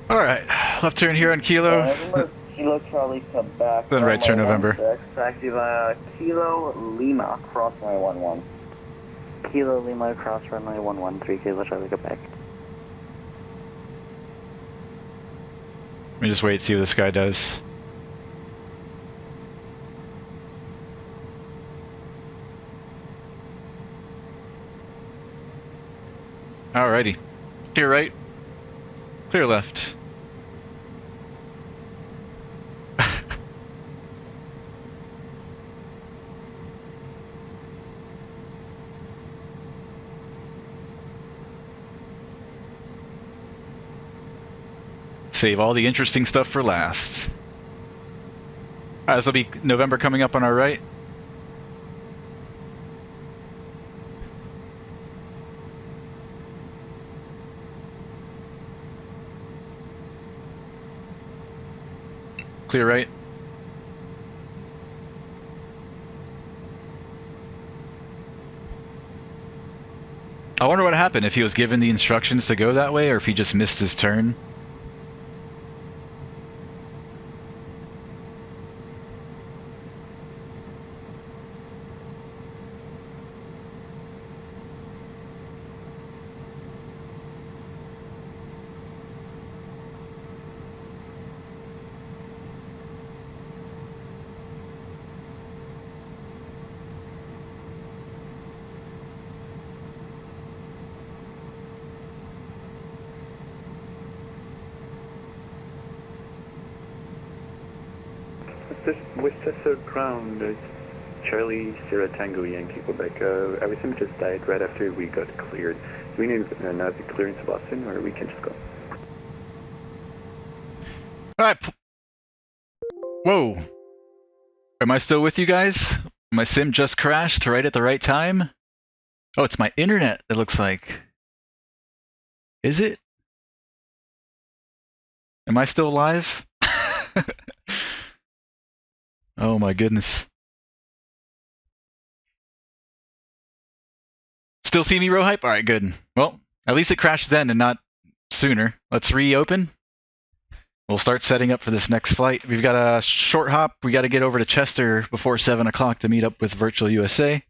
Alright, left turn here on Kilo. Kilo Charlie Quebec. Then right turn November. Taxi via Kilo Lima, cross runway 11. Kilo Lima, cross runway 11, 3 Kilo Charlie Quebec. Let me just wait, see what this guy does. Alrighty. Clear right. Clear left. Save all the interesting stuff for last. Alright, this will be November coming up on our right. clear right. I wonder what happened, if he was given the instructions to go that way or if he just missed his turn. Westchester ground, Charlie Sierra Tango Yankee Quebec. Everything just died right after we got cleared. Do we need another clearance of Austin, or we can just go? Alright. Whoa. Am I still with you guys? My sim just crashed right at the right time? Oh, it's my internet, it looks like. Is it? Am I still live? Oh my goodness. Still see me, Rohype? Alright, good. Well, at least it crashed then and not sooner. Let's reopen. We'll start setting up for this next flight. We've got a short hop. We got to get over to Chester before 7 o'clock to meet up with Virtual USA.